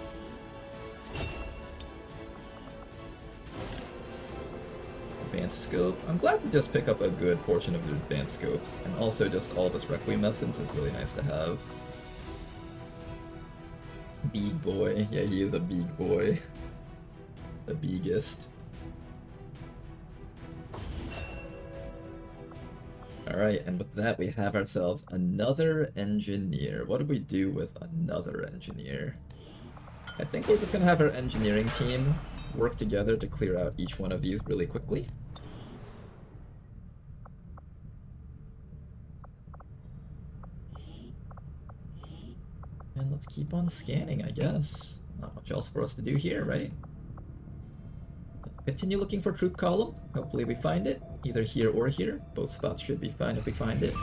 Advanced Scope. I'm glad to just pick up a good portion of the advanced scopes, and also just all this Requiem essence is really nice to have. Big boy. Yeah, he is a big boy. The biggest. Alright, and with that we have ourselves another engineer. What do we do with another engineer? I think we're just gonna have our engineering team work together to clear out each one of these really quickly. And let's keep on scanning, I guess. Not much else for us to do here, right? Continue looking for troop column. Hopefully we find it, either here or here. Both spots should be fine if we find it.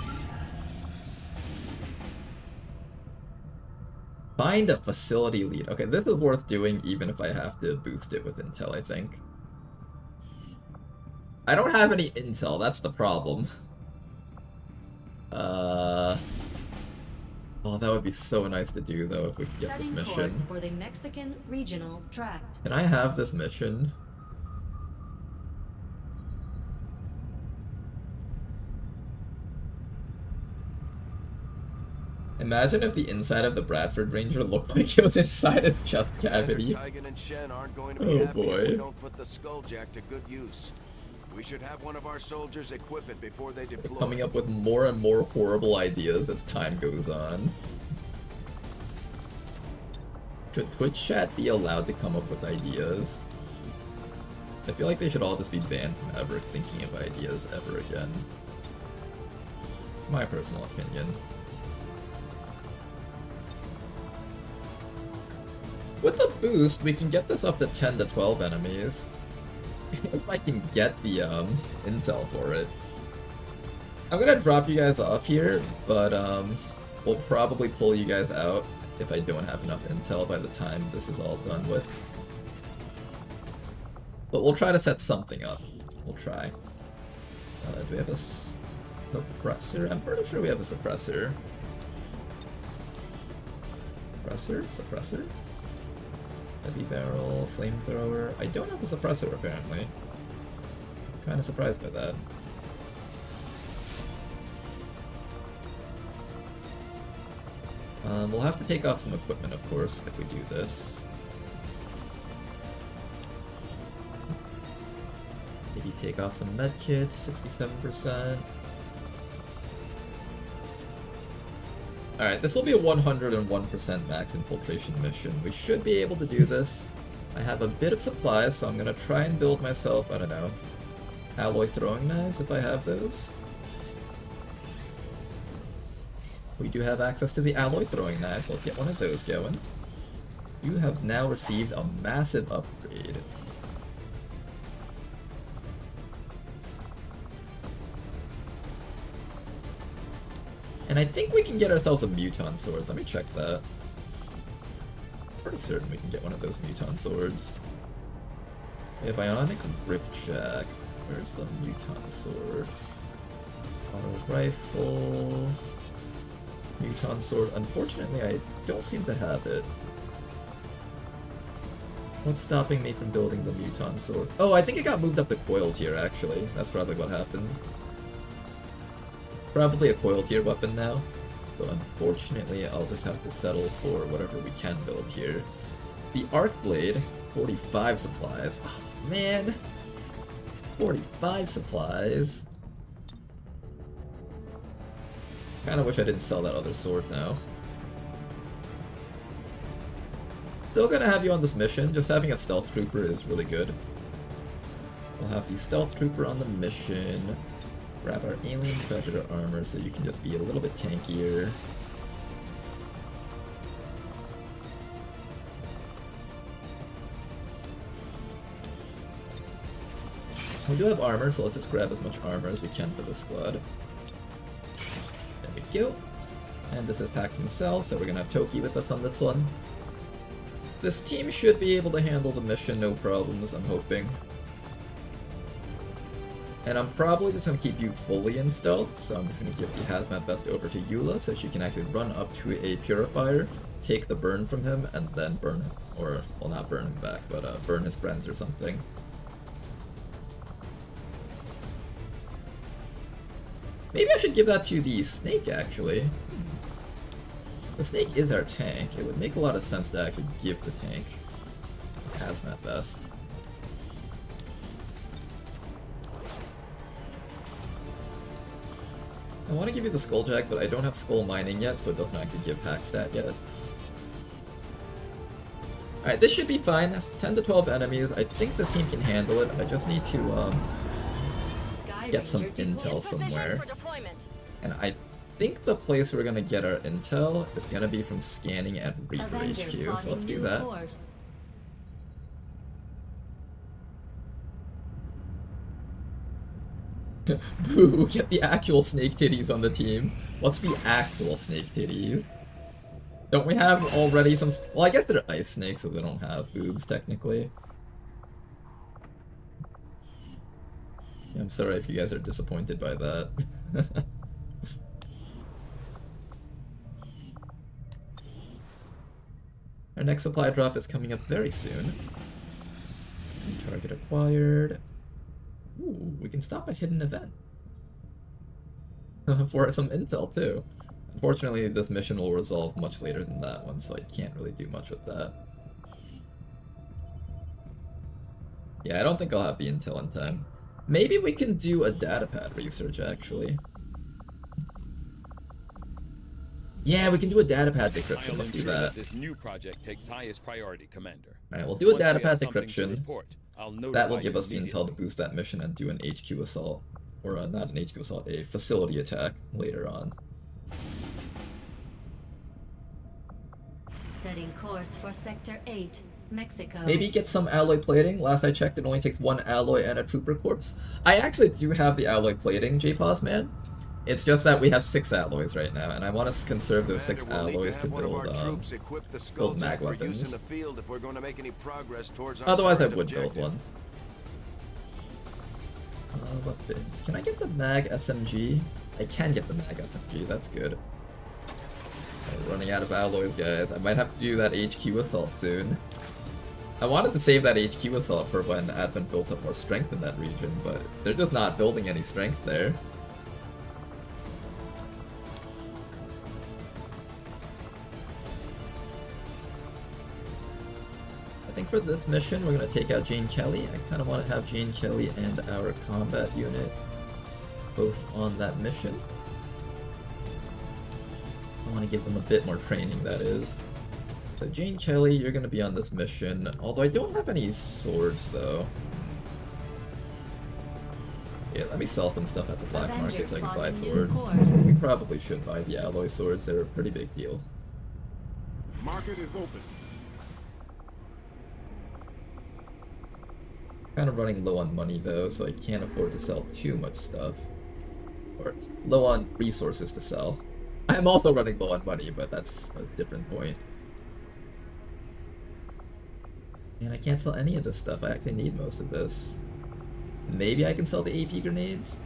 Find a facility lead. Okay, this is worth doing even if I have to boost it with intel, I think. I don't have any intel, that's the problem. Oh, that would be so nice to do though if we could get this
Setting
mission.
course for the Mexican regional tract.
Can I have this mission? Imagine if the inside of the Bradford Ranger looked like it was inside its chest cavity.
Tigan and Shen aren't going to be
Oh
happy if
boy.
we don't put the Skulljack to good use. We should have one of our soldiers equip it before they deploy.
Coming up with more and more horrible ideas as time goes on. Should Twitch chat be allowed to come up with ideas? I feel like they should all just be banned from ever thinking of ideas ever again. My personal opinion. With the boost, we can get this up to 10 to 12 enemies. If I can get the intel for it. I'm gonna drop you guys off here, but we'll probably pull you guys out if I don't have enough intel by the time this is all done with. But we'll try to set something up. We'll try. Do we have a suppressor? I'm pretty sure we have a suppressor. Suppressor? Heavy barrel, flamethrower. I don't have a suppressor apparently. Kind of surprised by that. We'll have to take off some equipment, of course, if we do this. Maybe take off some medkits, 67%. Alright, this will be a 101% max infiltration mission. We should be able to do this. I have a bit of supplies, so I'm gonna try and build myself, I don't know, alloy throwing knives if I have those. We do have access to the alloy throwing knives, so let's get one of those going. You have now received a massive upgrade. And I think we can get ourselves a muton sword. Let me check that. Pretty certain we can get one of those muton swords. We have Ionic Ripjack. Where's the muton sword? Auto rifle. Muton sword. Unfortunately, I don't seem to have it. What's stopping me from building the muton sword? Oh, I think it got moved up the coil tier, actually. That's probably what happened. Probably a coil tier weapon now. So unfortunately, I'll just have to settle for whatever we can build here. The Arc Blade, 45 supplies. Oh, man! 45 supplies. Kinda wish I didn't sell that other sword now. Still gonna have you on this mission, just having a Stealth Trooper is really good. We'll have the Stealth Trooper on the mission. Grab our Alien Predator armor so you can just be a little bit tankier. We do have armor, so let's just grab as much armor as we can for the squad. There we go. And this is packed in cell, so we're gonna have Toki with us on this one. This team should be able to handle the mission, no problems, I'm hoping. And I'm probably just going to keep you fully in stealth, so I'm just going to give the Hazmat Vest over to Eula so she can actually run up to a Purifier, take the burn from him, and then burn him. Or, well, not burn him back, but burn his friends or something. Maybe I should give that to the Snake, actually. The Snake is our tank. It would make a lot of sense to actually give the tank a Hazmat Vest. I want to give you the Skulljack, but I don't have Skull Mining yet, so it doesn't actually give hack stat yet. Alright, this should be fine. That's 10 to 12 enemies. I think this team can handle it. I just need to get some intel somewhere. And I think the place we're going to get our intel is going to be from scanning at Reaper HQ, so let's do that. Boo, get the actual snake titties on the team. What's the actual snake titties? Don't we have already some... Well, I guess they're ice snakes, so they don't have boobs, technically. Yeah, I'm sorry if you guys are disappointed by that. Our next supply drop is coming up very soon. Target acquired. Ooh, we can stop a hidden event. For some intel, too. Unfortunately, this mission will resolve much later than that one, so I can't really do much with that. Yeah, I don't think I'll have the intel in time. Maybe we can do a datapad research, actually. Yeah, we can do a datapad decryption. Let's do that.
This new project takes highest priority, Commander.
Alright, we'll do a datapad decryption. That will give us the intel to boost that mission and do an HQ assault. Or not an HQ assault, a facility attack later on.
Setting course for Sector 8, Mexico.
Maybe get some alloy plating. Last I checked, it only takes 1 alloy and a trooper corpse. I actually do have the alloy plating, J-Pause man. It's just that we have 6 alloys right now, and I want to conserve those 6 alloys to build mag weapons. Otherwise, I would build one. Weapons. Can I get the mag SMG? I can get the mag SMG. That's good. I'm running out of alloys, guys. I might have to do that HQ assault soon. I wanted to save that HQ assault for when Advent built up more strength in that region, but they're just not building any strength there. I think for this mission, we're going to take out Jane Kelly. I kind of want to have Jane Kelly and our combat unit both on that mission. want to give them a bit more training, that is. So Jane Kelly, you're going to be on this mission. Although I don't have any swords, though. Yeah, let me sell some stuff at the black market so I can buy swords. We probably should buy the alloy swords. They're a pretty big deal.
Market is open.
Kind of running low on money, though, so I can't afford to sell too much stuff. Or low on resources to sell. I'm also running low on money, but that's a different point. And I can't sell any of this stuff. I actually need most of this. Maybe I can sell the AP grenades?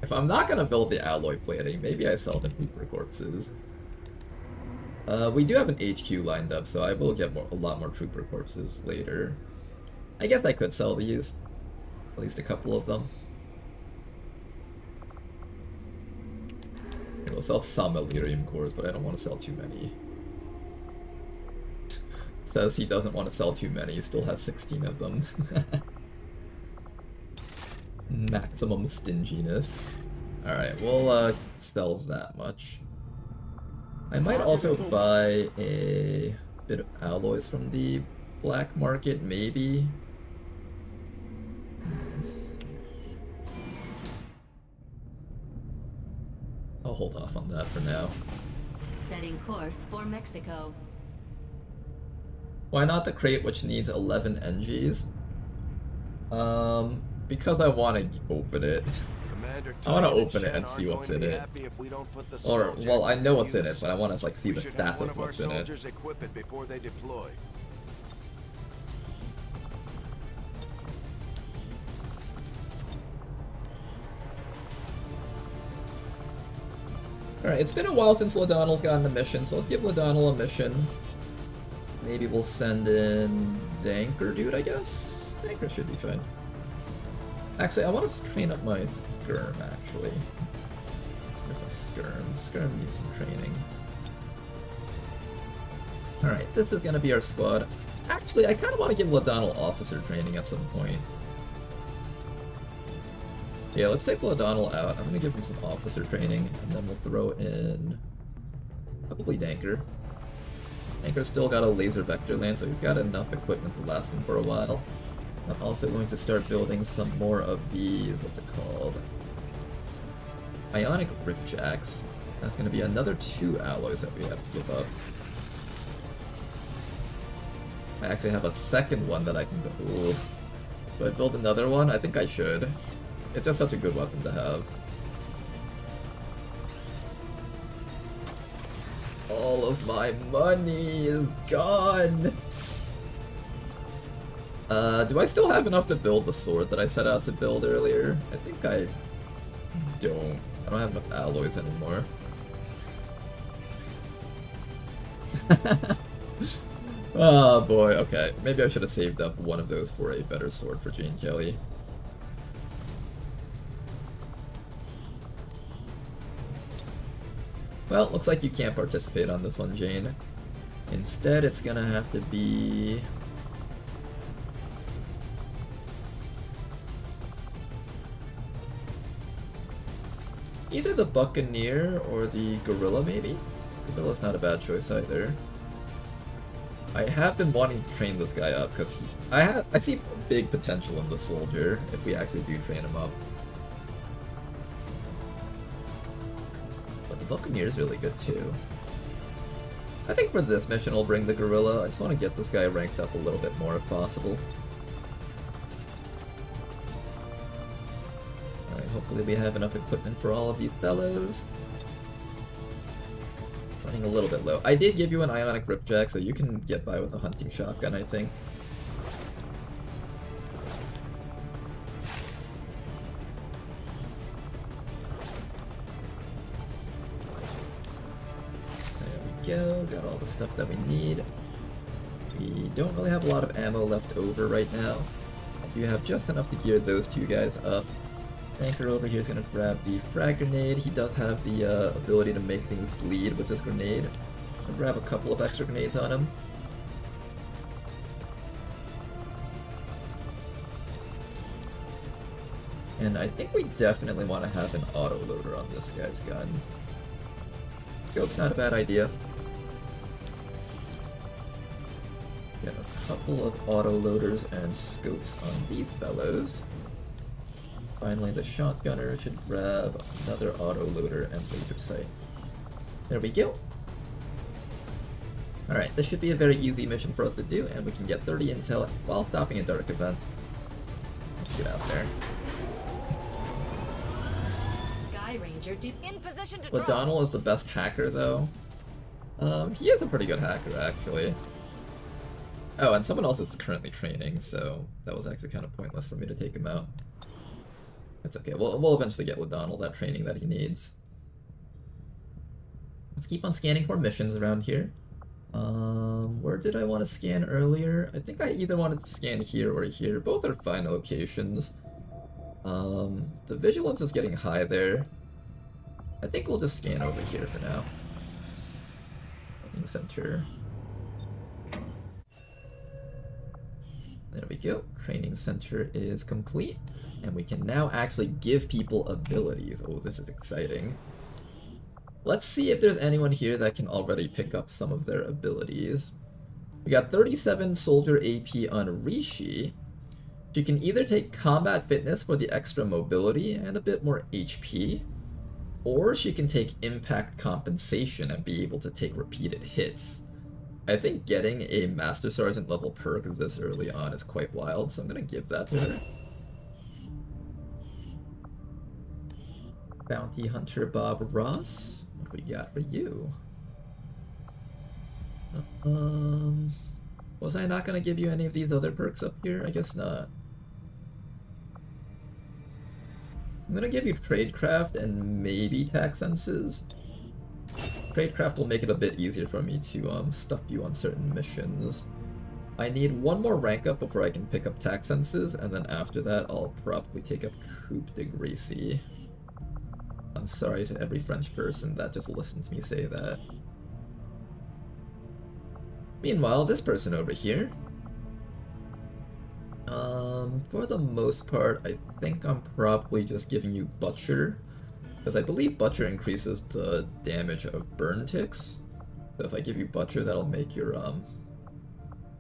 If I'm not gonna build the alloy plating, maybe I sell the Reaper corpses. We do have an HQ lined up, so I will get a lot more trooper corpses later. I guess I could sell these. At least a couple of them. We'll sell some Elerium cores, but I don't want to sell too many. Says he doesn't want to sell too many, he still has 16 of them. Maximum stinginess. Alright, we'll sell that much. I might also buy a bit of alloys from the black market, maybe. I'll hold off on that for now.
Setting course for Mexico.
Why not the crate which needs 11 NGs? Because I want to open it. I want to open it and see what's in it. Or, well, I know what's in it, but I want to like see the stats of what's in it. Alright, it's been a while since Ladonnell's gotten a mission, so let's give Ladonnell a mission. Maybe we'll send in Danker dude, I guess? Danker should be fine. Actually, I want to train up my Skirm, actually. Where's my Skirm? Skirm needs some training. Alright, this is gonna be our squad. Actually, I kind of want to give Ladonnell officer training at some point. Yeah, let's take Ladonnell out. I'm gonna give him some officer training, and then we'll throw in probably Danker. Danker's still got a laser vector land, so he's got enough equipment to last him for a while. I'm also going to start building some more of these, what's it called? Ionic Ripjacks. That's gonna be another 2 alloys that we have to give up. I actually have a second one that I can go. Ooh. Do I build another one? I think I should. It's just such a good weapon to have. All of my money is gone! Do I still have enough to build the sword that I set out to build earlier? I think I don't. I don't have enough alloys anymore. Oh boy, okay. Maybe I should have saved up one of those for a better sword for Jane Kelly. Well, looks like you can't participate on this one, Jane. Instead, it's gonna have to be... either the Buccaneer or the Gorilla, maybe? Gorilla's not a bad choice either. I have been wanting to train this guy up, because I see big potential in the soldier, if we actually do train him up. But the Buccaneer is really good too. I think for this mission I'll bring the Gorilla. I just want to get this guy ranked up a little bit more if possible. Alright, hopefully we have enough equipment for all of these fellows. Running a little bit low. I did give you an Ionic Ripjack, so you can get by with a hunting shotgun, I think. Go, got all the stuff that we need. We don't really have a lot of ammo left over right now. I do have just enough to gear those 2 guys up. Anchor over here is going to grab the frag grenade. He does have the ability to make things bleed with his grenade. I'll grab a couple of extra grenades on him. And I think we definitely want to have an autoloader on this guy's gun. Scope's not a bad idea. Get a couple of autoloaders and scopes on these fellows. Finally, the shotgunner should grab another autoloader and laser sight. There we go. Alright, this should be a very easy mission for us to do, and we can get 30 intel while stopping a dark event. Let's get out there.
Sky Ranger
In position to drop.
O'Donnell is the best hacker, though. He is a pretty good hacker, actually. Oh, and someone else is currently training, so that was actually kind of pointless for me to take him out. It's okay, we'll eventually get O'Donnell that training that he needs. Let's keep on scanning for missions around here. Where did I want to scan earlier? I think I either wanted to scan here or here. Both are fine locations. The vigilance is getting high there. I think we'll just scan over here for now. Training center. There we go. Training center is complete. And we can now actually give people abilities. Oh, this is exciting. Let's see if there's anyone here that can already pick up some of their abilities. We got 37 soldier AP on Rishi. She can either take combat fitness for the extra mobility and a bit more HP, or she can take impact compensation and be able to take repeated hits. I think getting a Master Sergeant level perk this early on is quite wild, so I'm gonna give that to her. Bounty Hunter Bob Ross. What do we got for you? Was I not gonna give you any of these other perks up here? I guess not. I'm gonna give you Tradecraft and maybe Tax Senses. Tradecraft will make it a bit easier for me to stuff you on certain missions. I need one more rank up before I can pick up Tax Senses, and then after that I'll probably take up Coupe de Gracie. I'm sorry to every French person that just listened to me say that. Meanwhile, this person over here. For the most part, I think I'm probably just giving you Butcher, because I believe Butcher increases the damage of burn ticks. So if I give you Butcher, that'll make your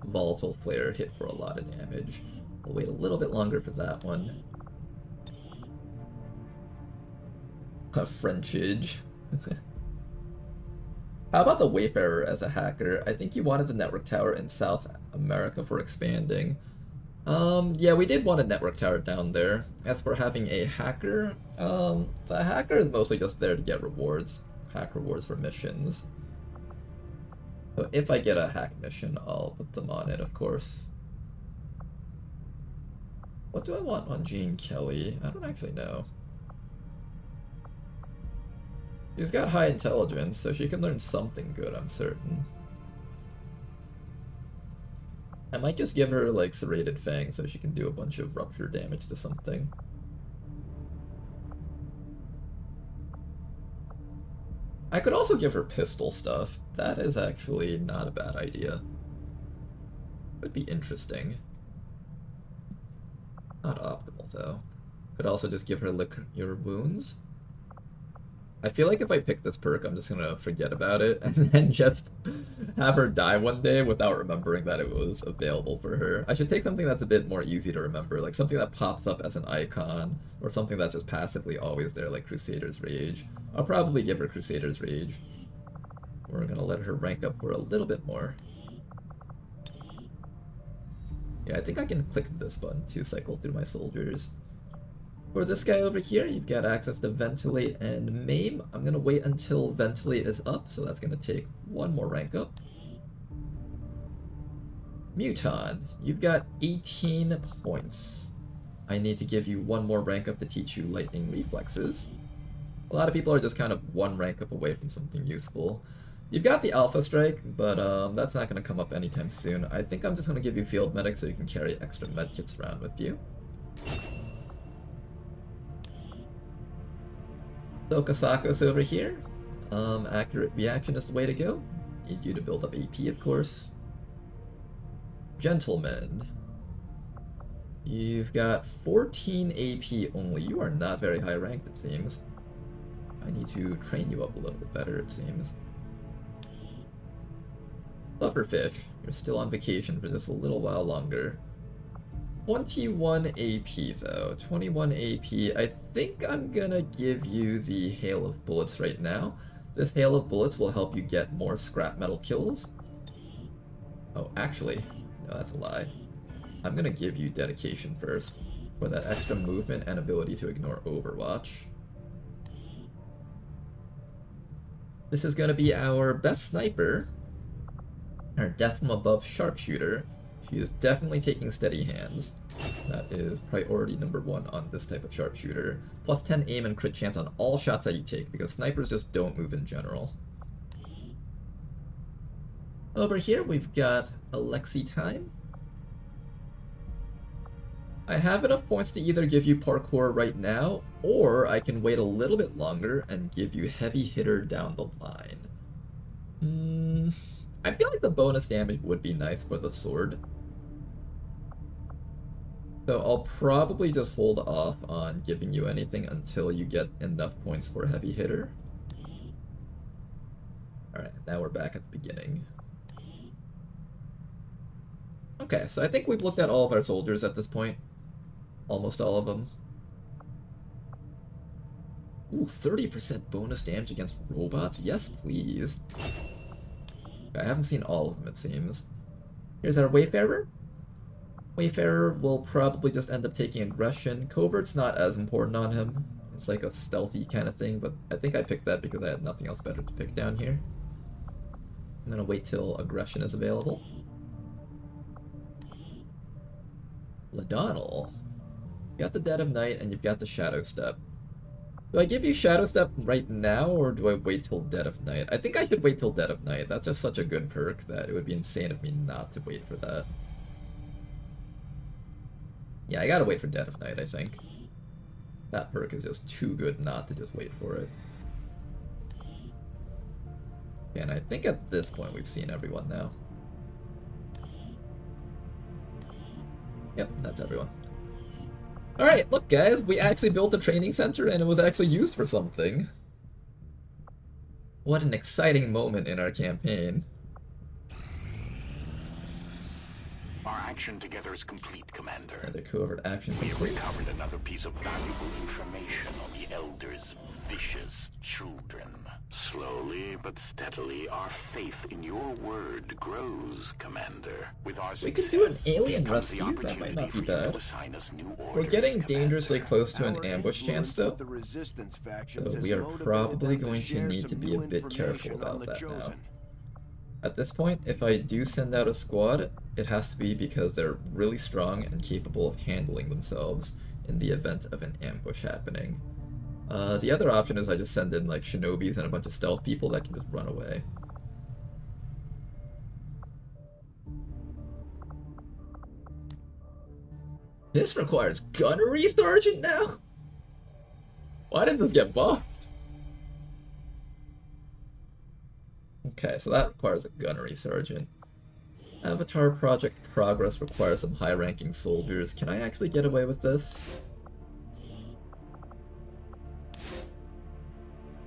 Volatile Flare hit for a lot of damage. I'll wait a little bit longer for that one. Frenchage. How about the Wayfarer as a hacker? I think you wanted the network tower in South America for expanding. Yeah, we did want a network tower down there. As for having a hacker, the hacker is mostly just there to get rewards. Hack rewards for missions. So if I get a hack mission, I'll put them on it, of course. What do I want on Gene Kelly? I don't actually know. She's got high intelligence, so she can learn something good, I'm certain. I might just give her, like, Serrated Fang so she can do a bunch of rupture damage to something. I could also give her pistol stuff. That is actually not a bad idea. Would be interesting. Not optimal, though. Could also just give her Lick Your Wounds. I feel like if I pick this perk, I'm just gonna forget about it and then just have her die one day without remembering that it was available for her. I should take something that's a bit more easy to remember, like something that pops up as an icon, or something that's just passively always there, like Crusader's Rage. I'll probably give her Crusader's Rage. We're gonna let her rank up for a little bit more. Yeah, I think I can click this button to cycle through my soldiers. For this guy over here, you've got access to Ventilate and Maim. I'm going to wait until Ventilate is up, so that's going to take one more rank up. Muton, you've got 18 points. I need to give you one more rank up to teach you Lightning Reflexes. A lot of people are just kind of one rank up away from something useful. You've got the Alpha Strike, but that's not going to come up anytime soon. I think I'm just going to give you Field Medic so you can carry extra medkits around with you. So Kasakos over here. Accurate reaction is the way to go. Need you to build up AP, of course. Gentlemen. You've got 14 AP only. You are not very high ranked, it seems. I need to train you up a little bit better, it seems. Pufferfish, you're still on vacation for just a little while longer. 21 AP though. 21 AP. I think I'm gonna give you the Hail of Bullets right now. This Hail of Bullets will help you get more scrap metal kills. Oh, actually, no, that's a lie. I'm gonna give you Dedication first, for that extra movement and ability to ignore Overwatch. This is gonna be our best sniper, our Death from Above sharpshooter. She is definitely taking steady hands. That is priority number 1 on this type of sharpshooter. Plus 10 aim and crit chance on all shots that you take, because snipers just don't move in general. Over here we've got Alexi time. I have enough points to either give you parkour right now, or I can wait a little bit longer and give you heavy hitter down the line. I feel like the bonus damage would be nice for the sword. So I'll probably just hold off on giving you anything until you get enough points for heavy hitter. Alright, now we're back at the beginning. Okay, so I think we've looked at all of our soldiers at this point. Almost all of them. Ooh, 30% bonus damage against robots? Yes, please. I haven't seen all of them, it seems. Here's our Wayfarer. Wayfarer will probably just end up taking aggression. Covert's not as important on him. It's like a stealthy kind of thing, but I think I picked that because I had nothing else better to pick down here. I'm gonna wait till aggression is available. Ladonnell. You got the Dead of Night and you've got the Shadow Step. Do I give you Shadow Step right now, or do I wait till Dead of Night? I think I should wait till Dead of Night. That's just such a good perk that it would be insane of me not to wait for that. Yeah, I gotta wait for Dead of Night, I think. That perk is just too good not to just wait for it. And I think at this point we've seen everyone now. Yep, that's everyone. Alright, look guys, we actually built a training center and it was actually used for something. What an exciting moment in our campaign.
Our action together is complete, Commander.
Another covert action
We have
complete.
recovered another piece of valuable information on the Elder's vicious children. Slowly but steadily, our faith in your word grows, Commander. With our
We could do an alien rescue, that might not be bad. We're getting dangerously close to an ambush chance though, so we are probably going to need to be a bit careful about that now. At this point, if I do send out a squad, it has to be because they're really strong and capable of handling themselves in the event of an ambush happening. The other option is I just send in like shinobis and a bunch of stealth people that can just run away. This requires gunnery sergeant now? Why didn't this get buffed? Okay, so that requires a gunnery sergeant. Avatar Project Progress requires some high-ranking soldiers. Can I actually get away with this?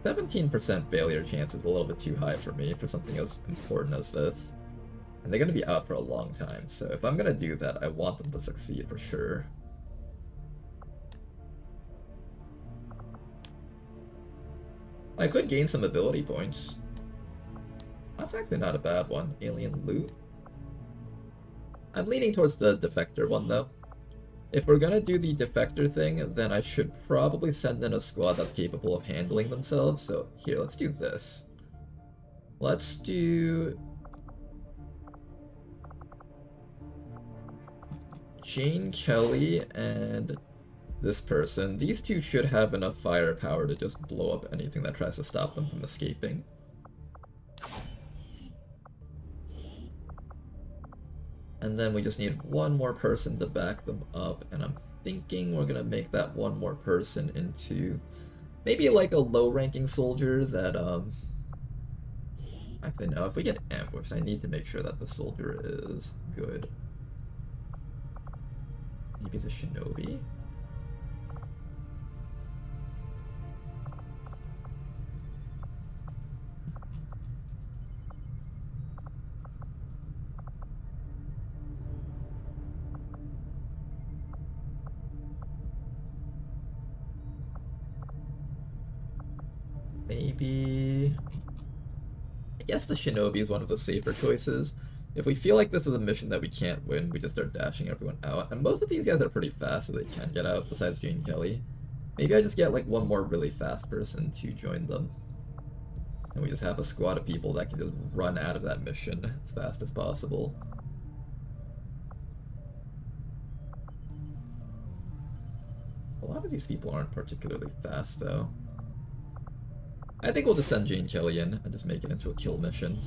17% failure chance is a little bit too high for me for something as important as this. And they're going to be out for a long time, so if I'm going to do that, I want them to succeed for sure. I could gain some ability points. That's actually not a bad one. Alien loot. I'm leaning towards the defector one though. If we're gonna do the defector thing, then I should probably send in a squad that's capable of handling themselves. So here, let's do this. Let's do Jane Kelly and this person. These two should have enough firepower to just blow up anything that tries to stop them from escaping. And then we just need one more person to back them up, and I'm thinking we're gonna make that one more person into maybe like a low-ranking soldier that, actually no, if we get ambushed, I need to make sure that the soldier is good. Maybe the shinobi? Maybe... I guess the shinobi is one of the safer choices. If we feel like this is a mission that we can't win, we just start dashing everyone out. And most of these guys are pretty fast, so they can get out, besides Gene Kelly. Maybe I just get like one more really fast person to join them. And we just have a squad of people that can just run out of that mission as fast as possible. A lot of these people aren't particularly fast, though. I think we'll just send Gene Kelly in and just make it into a kill mission.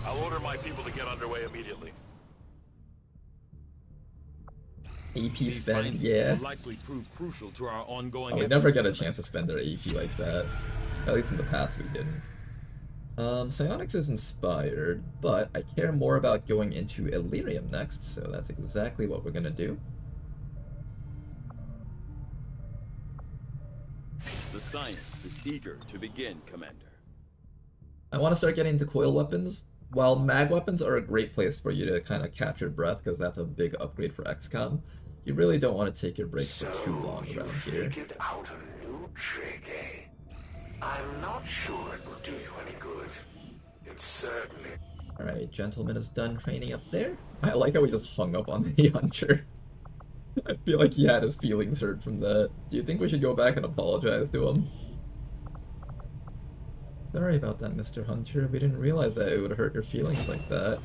I'll order my people to get underway immediately.
AP spend, yeah.
Will likely prove crucial to our ongoing
we never get a chance to spend our AP like that. At least in the past we didn't. Psionics is inspired, but I care more about going into Illyrium next, so that's exactly what we're gonna do.
The science is eager to begin, Commander.
I want to start getting into coil weapons. While mag weapons are a great place for you to kind of catch your breath, because that's a big upgrade for XCOM, you really don't want to take your break for too long around here.
Figured out a new trick, eh? I'm not sure it will do you any good. It certainly...
Alright, gentleman is done training up there. I like how we just hung up on the hunter. I feel like he had his feelings hurt from that. Do you think we should go back and apologize to him? Sorry about that, Mr. Hunter. We didn't realize that it would hurt your feelings like that.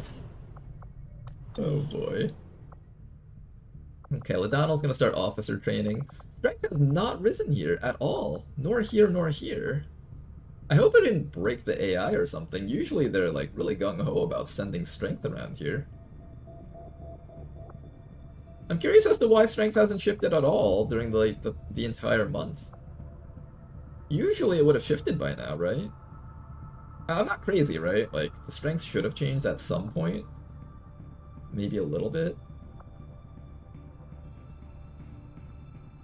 Oh boy. Okay, Ladonnell's gonna start officer training. Strength has not risen here at all. Nor here, nor here. I hope it didn't break the AI or something. Usually they're like really gung-ho about sending strength around here. I'm curious as to why strength hasn't shifted at all during the entire month. Usually it would have shifted by now, right? I'm not crazy, right? Like, the strength should have changed at some point. Maybe a little bit.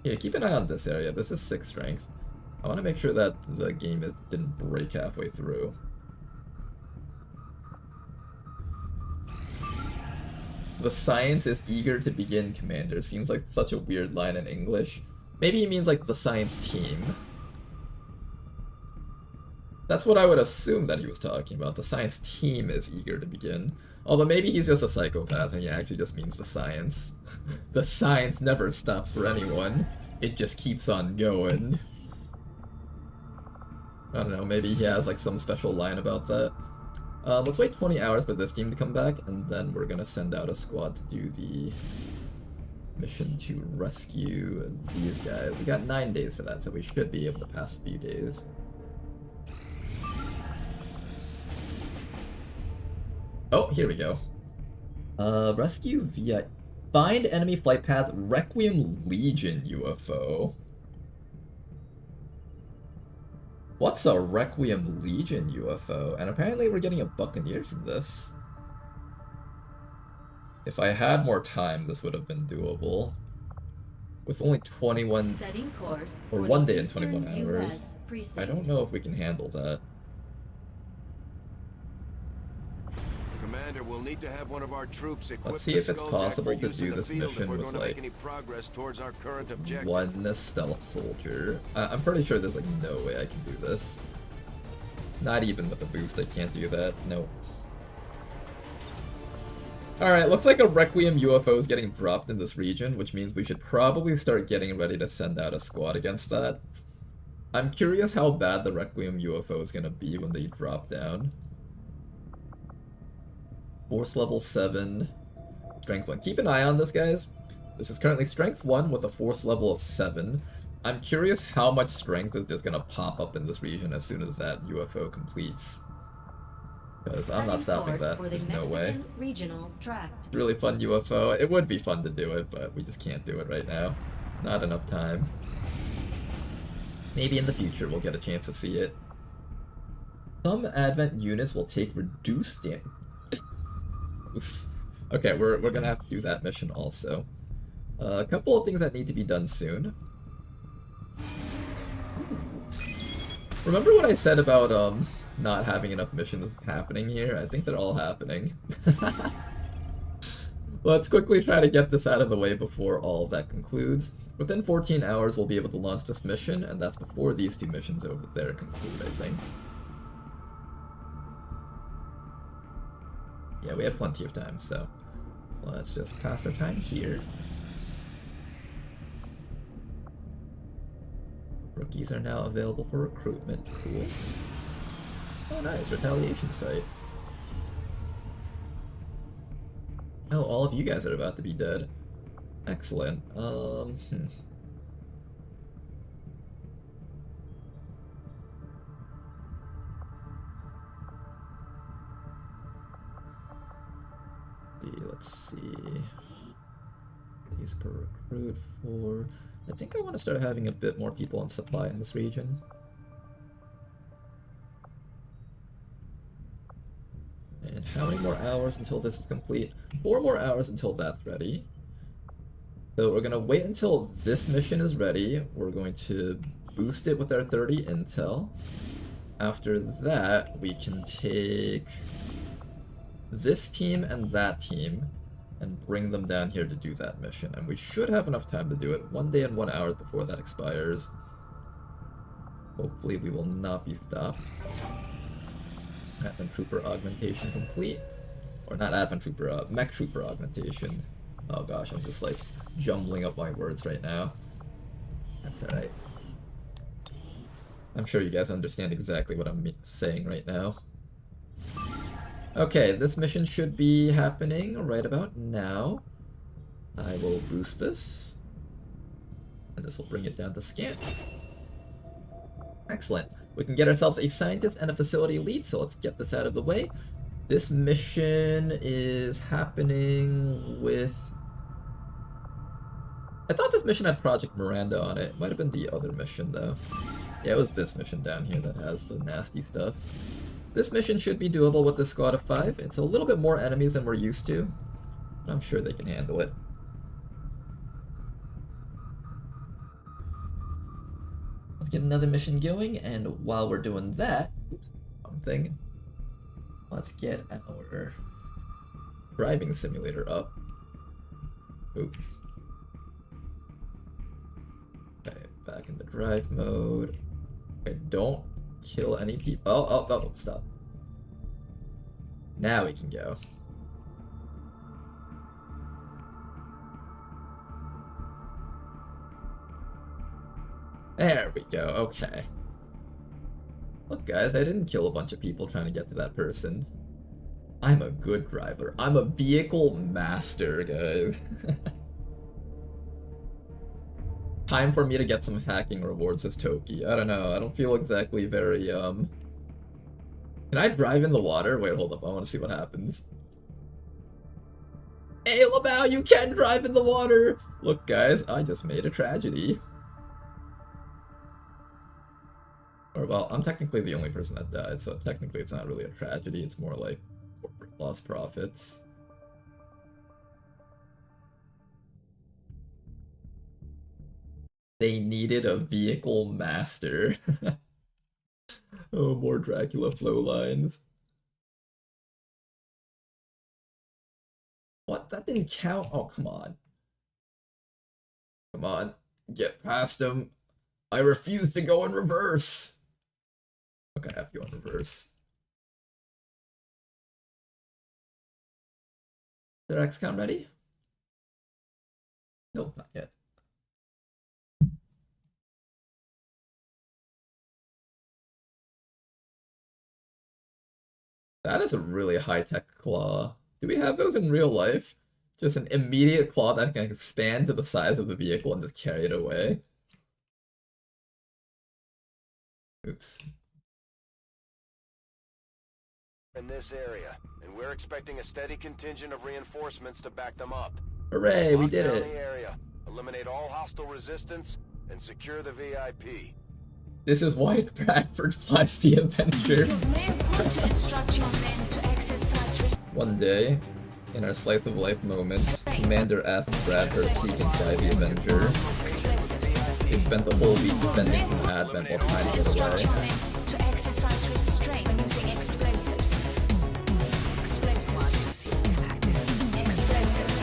Yeah, keep an eye on this area. This is 6 strength. I want to make sure that the game didn't break halfway through. The science is eager to begin, Commander. Seems like such a weird line in English. Maybe he means like the science team. That's what I would assume that he was talking about. The science team is eager to begin. Although maybe he's just a psychopath and he actually just means the science. The science never stops for anyone. It just keeps on going. I don't know, maybe he has like some special line about that. Let's wait 20 hours for this team to come back, and then we're gonna send out a squad to do the mission to rescue these guys. We got 9 days for that, so we should be able to pass a few days. Oh, here we go. Rescue via... Find enemy flight path Requiem Legion UFO. What's a Requiem Legion UFO? And apparently we're getting a Buccaneer from this. If I had more time, this would have been doable. With only 21... or 1 day and 21 hours. I don't know if we can handle that.
Commander, we'll need to have one of our troops equipped.
Let's see if it's possible to do this mission with like one stealth soldier. I'm pretty sure there's like no way I can do this. Not even with a boost, I can't do that. Nope. Alright, looks like a Requiem UFO is getting dropped in this region, which means we should probably start getting ready to send out a squad against that. I'm curious how bad the Requiem UFO is gonna be when they drop down. Force level 7, strength 1. Keep an eye on this, guys. This is currently strength 1 with a force level of 7. I'm curious how much strength is just gonna pop up in this region as soon as that UFO completes. Because I'm not stopping that. There's no way. It's really fun UFO. It would be fun to do it, but we just can't do it right now. Not enough time. Maybe in the future we'll get a chance to see it. Some Advent units will take reduced damage. Okay, we're gonna have to do that mission also. A couple of things that need to be done soon. Remember what I said about not having enough missions happening here? I think they're all happening. Let's quickly try to get this out of the way before all of that concludes. Within 14 hours, we'll be able to launch this mission, and that's before these two missions over there conclude, I think. Yeah, we have plenty of time, so let's just pass our time here. Rookies are now available for recruitment. Cool. Oh, nice. Retaliation site. Oh, all of you guys are about to be dead. Excellent. Let's see. These per recruit for... I think I want to start having a bit more people on supply in this region. And how many more hours until this is complete? 4 more hours until that's ready. So we're going to wait until this mission is ready. We're going to boost it with our 30 intel. After that, we can take this team and that team and bring them down here to do that mission. And we should have enough time to do it 1 day and 1 hour before that expires. Hopefully we will not be stopped. Advent Trooper augmentation complete. Or not Advent Trooper, Mech Trooper augmentation. Oh gosh, I'm just like jumbling up my words right now. That's alright. I'm sure you guys understand exactly what I'm saying right now. Okay, this mission should be happening right about now. I will boost this. And this will bring it down to scan. Excellent. We can get ourselves a scientist and a facility lead, so let's get this out of the way. This mission is happening with... I thought this mission had Project Miranda on it. It might have been the other mission, though. Yeah, it was this mission down here that has the nasty stuff. This mission should be doable with the squad of 5. It's a little bit more enemies than we're used to, but I'm sure they can handle it. Let's get another mission going, and while we're doing that, oops, wrong thing. Let's get our driving simulator up. Oop. Okay, back in the drive mode. Okay, don't kill any people. Oh, stop. Now we can go. There we go, okay. Look guys, I didn't kill a bunch of people trying to get to that person. I'm a good driver. I'm a vehicle master, guys. Time for me to get some hacking rewards as Toki. I don't know, I don't feel exactly very, Can I drive in the water? Wait, hold up, I want to see what happens. Hey, Labao, you can drive in the water! Look guys, I just made a tragedy. Or, well, I'm technically the only person that died, so technically it's not really a tragedy, it's more like corporate lost profits. They needed a vehicle master. Oh, more Dracula flow lines. What? That didn't count? Oh, come on. Come on. Get past him. I refuse to go in reverse. Okay, I have to go in reverse. Is their XCOM ready? Nope, not yet. That is a really high-tech claw. Do we have those in real life? Just an immediate claw that can expand to the size of the vehicle and just carry it away. Oops.
In this area, and we're expecting a steady contingent of reinforcements to back them up.
Hooray, we did it.
The area, eliminate all hostile resistance, and secure the VIP.
This is why Bradford flies the Avenger.
You may want to instruct your men to exercise
1 day. In our slice of life moments, Commander asks Brad for a peek inside the Avenger. They spent the whole week defending from Advent while trying to get away.
To exercise restraint when using explosives. Explosives. Explosives.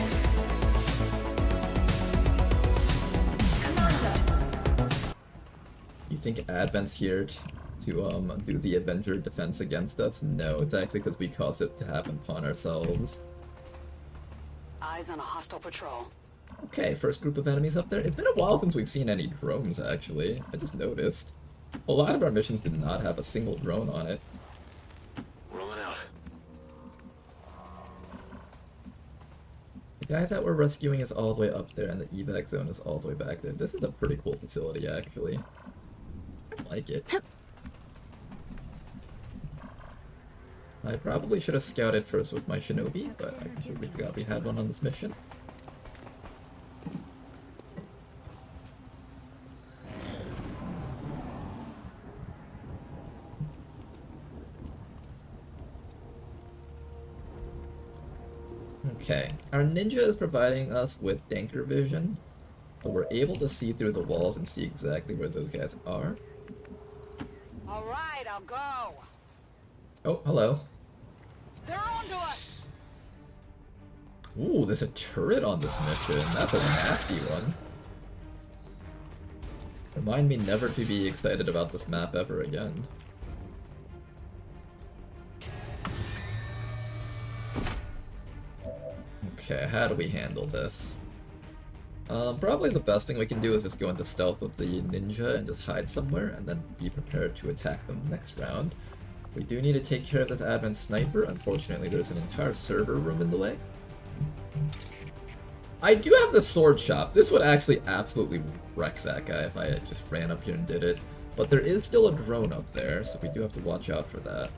Commander.
You think Advent's here to do the Avenger defense against us? No, it's actually because we caused it to happen upon ourselves.
Eyes on a hostile patrol.
Okay, first group of enemies up there. It's been a while since we've seen any drones, actually. I just noticed. A lot of our missions did not have a single drone on it.
Rolling out.
The guy that we're rescuing is all the way up there, and the evac zone is all the way back there. This is a pretty cool facility, actually. I like it. I probably should have scouted first with my shinobi, but I completely forgot we had one on this mission. Okay, our ninja is providing us with Danker vision, so we're able to see through the walls and see exactly where those guys are.
Alright, I'll go.
Oh, hello.
They're on to us.
Ooh, there's a turret on this mission. That's a nasty one. Remind me never to be excited about this map ever again. Okay, how do we handle this? Probably the best thing we can do is just go into stealth with the ninja and just hide somewhere and then be prepared to attack them next round. We do need to take care of this Advent sniper. Unfortunately, there's an entire server room in the way. I do have the sword shop. This would actually absolutely wreck that guy if I had just ran up here and did it. But there is still a drone up there, so we do have to watch out for that.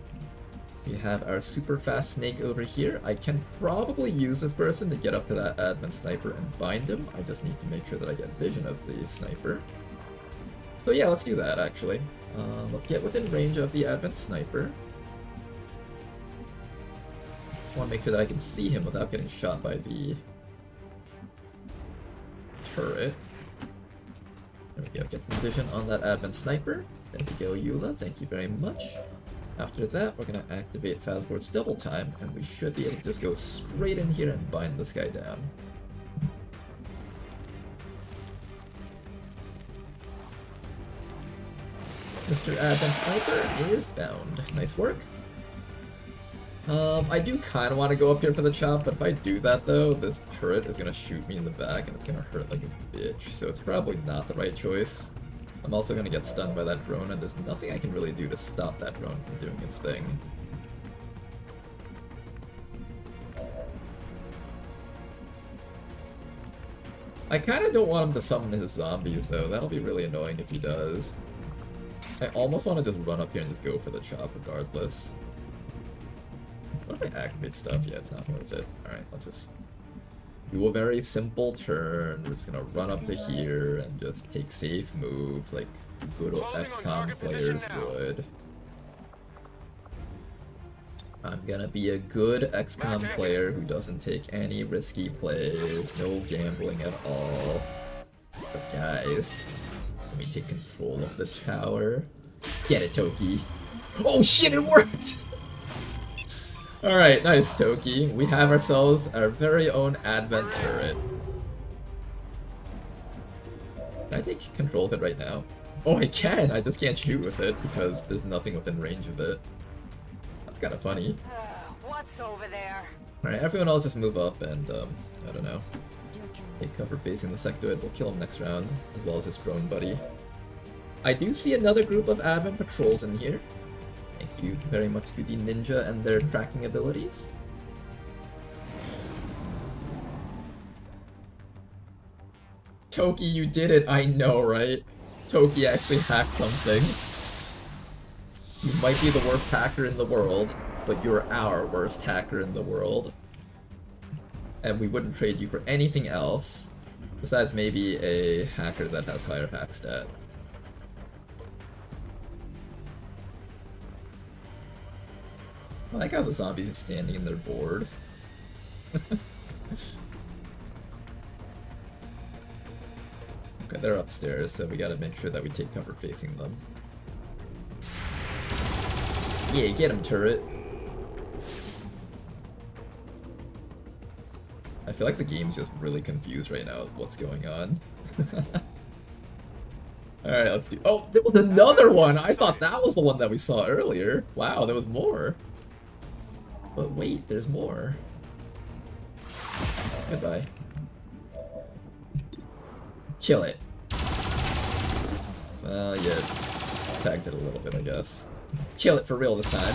We have our super fast snake over here. I can probably use this person to get up to that Advent sniper and bind him. I just need to make sure that I get vision of the sniper. So yeah, let's do that actually. Let's get within range of the Advent sniper. Just want to make sure that I can see him without getting shot by the turret. There we go, get some vision on that Advent sniper. There we go, Eula, thank you very much. After that, we're going to activate Fazgord's double time, and we should be able to just go straight in here and bind this guy down. Mr. Advent Sniper is bound. Nice work. I do kind of want to go up here for the chop, but if I do that though, this turret is going to shoot me in the back and it's going to hurt like a bitch, so it's probably not the right choice. I'm also going to get stunned by that drone, and there's nothing I can really do to stop that drone from doing its thing. I kind of don't want him to summon his zombies though, that'll be really annoying if he does. I almost want to just run up here and just go for the chop regardless. What if I activate stuff? Yeah, it's not worth it. Alright, let's just do a very simple turn. We're just gonna run up to here and just take safe moves like good old XCOM players would. I'm gonna be a good XCOM player who doesn't take any risky plays, no gambling at all. But guys, let me take control of the tower. Get it, Toki. Oh shit, it worked! Alright, nice, Toki. We have ourselves our very own Advent turret. Can I take control of it right now? Oh, I can! I just can't shoot with it because there's nothing within range of it. That's kind of funny.
What's over there?
Alright, everyone else just move up and, I don't know. Take cover basing the sectoid. We'll kill him next round, as well as his drone buddy. I do see another group of Advent patrols in here. Thank you very much to the ninja and their tracking abilities. Toki, you did it! I know, right? Toki actually hacked something. You might be the worst hacker in the world, but you're our worst hacker in the world. And we wouldn't trade you for anything else, besides maybe a hacker that has higher hack stat. I like how the zombies are standing in their board. Okay, they're upstairs, so we gotta make sure that we take cover facing them. Yeah, get him, turret. I feel like the game's just really confused right now with what's going on. Alright, let's do... Oh, there was another one! I thought that was the one that we saw earlier. Wow, there was more. But wait, there's more. Goodbye. Chill it. Well, yeah, tagged it a little bit, I guess. Chill it for real this time.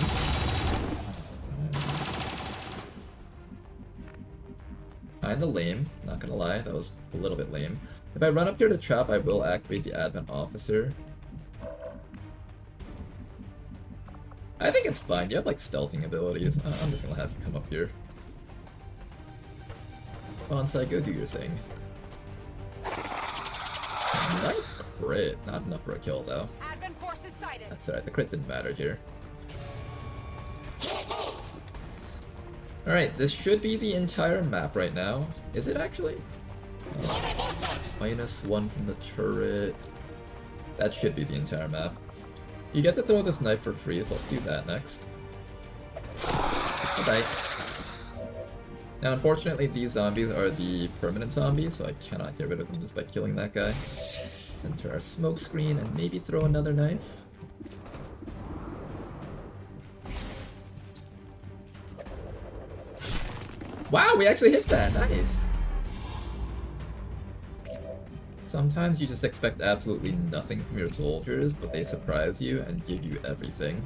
Kinda lame, not gonna lie, that was a little bit lame. If I run up here to trap, I will activate the Advent Officer. I think it's fine, you have like stealthing abilities. I'm just gonna have you come up here. Bonsai, go do your thing. Nice crit, not enough for a kill though. That's alright, the crit didn't matter here. Alright, this should be the entire map right now. Is it actually? -1 from the turret. That should be the entire map. You get to throw this knife for free, so I'll do that next. Bye-bye. Now, unfortunately, these zombies are the permanent zombies, so I cannot get rid of them just by killing that guy. Enter our smoke screen and maybe throw another knife. Wow, we actually hit that! Nice! Sometimes you just expect absolutely nothing from your soldiers, but they surprise you and give you everything.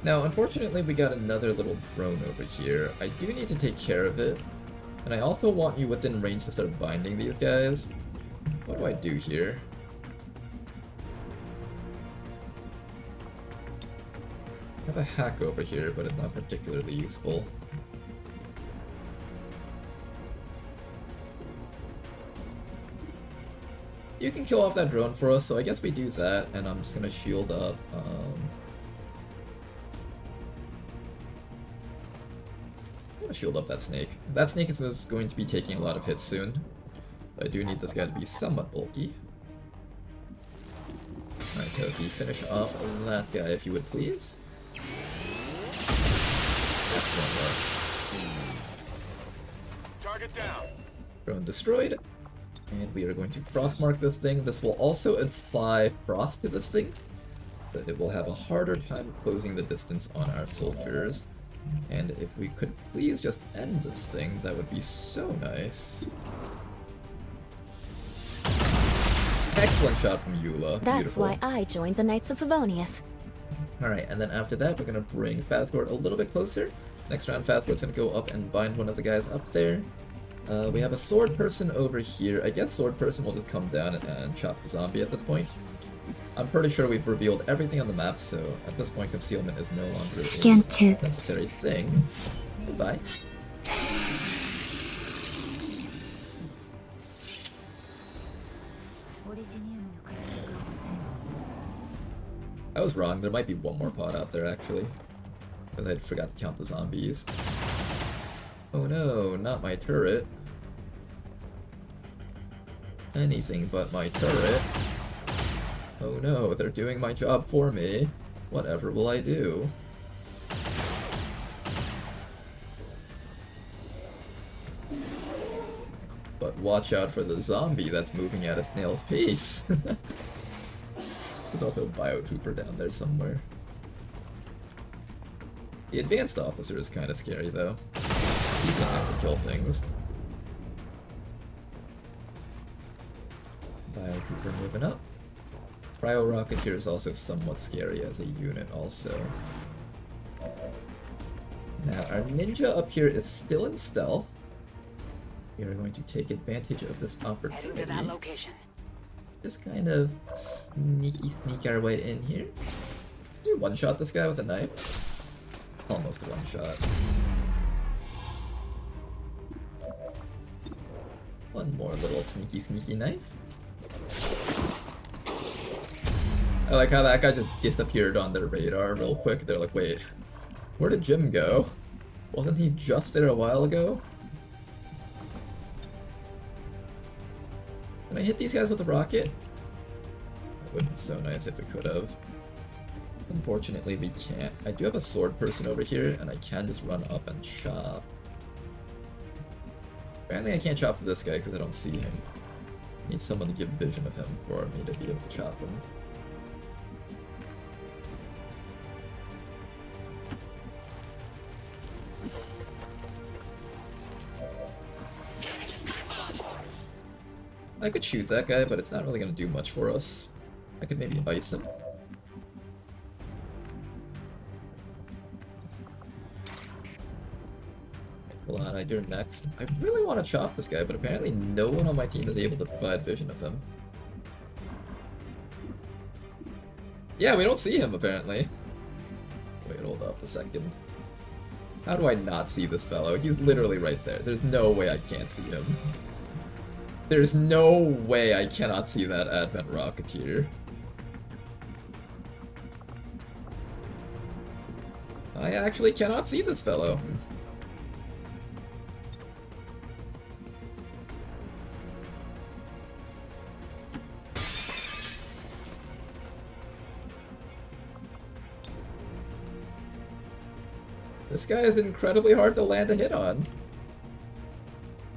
Now, unfortunately, we got another little drone over here. I do need to take care of it, and I also want you within range to start binding these guys. What do I do here? I have a hack over here, but it's not particularly useful. You can kill off that drone for us, so I guess we do that, and I'm just gonna shield up. I'm gonna shield up that snake. That snake is going to be taking a lot of hits soon. But I do need this guy to be somewhat bulky. Alright, Toki, finish off that guy if you would please. Excellent work.
Target down.
Drone destroyed. And we are going to frost mark this thing. This will also apply frost to this thing, but it will have a harder time closing the distance on our soldiers. And if we could please just end this thing, that would be so nice. Excellent shot from Eula.
That's
Beautiful.
why I joined the Knights of Favonius.
Alright, and then after that, we're going to bring Fazgord a little bit closer. Next round, Fazgord's going to go up and bind one of the guys up there. We have a sword person over here. I guess sword person will just come down and chop the zombie at this point. I'm pretty sure we've revealed everything on the map, so at this point concealment is no longer a necessary thing. Goodbye. I was wrong, there might be one more pod out there actually, because I forgot to count the zombies. Oh no, not my turret. Anything but my turret. Oh no, they're doing my job for me. Whatever will I do? But watch out for the zombie that's moving at a snail's pace. There's also a biotrooper down there somewhere. The advanced officer is kind of scary though. He can actually kill things. Biotrooper moving up. Cryo Rocketeer is also somewhat scary as a unit also. Now our ninja up here is still in stealth. We are going to take advantage of this opportunity.
Heading to that location.
Just kind of sneak our way in here. Can we one-shot this guy with a knife? Almost a one-shot. One more little sneaky knife. I like how that guy just disappeared on their radar real quick. They're like, wait, Where did Jim go? Wasn't he just there a while ago? Can I hit these guys with a rocket? It would be so nice if it could have. Unfortunately, we can't. I do have a sword person over here, and I can just run up and chop. Apparently I can't chop this guy because I don't see him. I need someone to give vision of him for me to be able to chop him. I could shoot that guy, but it's not really going to do much for us. I could maybe ice him. Lana, you're next. I really want to chop this guy, but apparently no one on my team is able to provide vision of him. Yeah, we don't see him, apparently. Wait, hold up a second. How do I not see this fellow? He's literally right there. There's no way I can't see him. There's no way I cannot see that Advent Rocketeer. I actually cannot see this fellow. This guy is incredibly hard to land a hit on.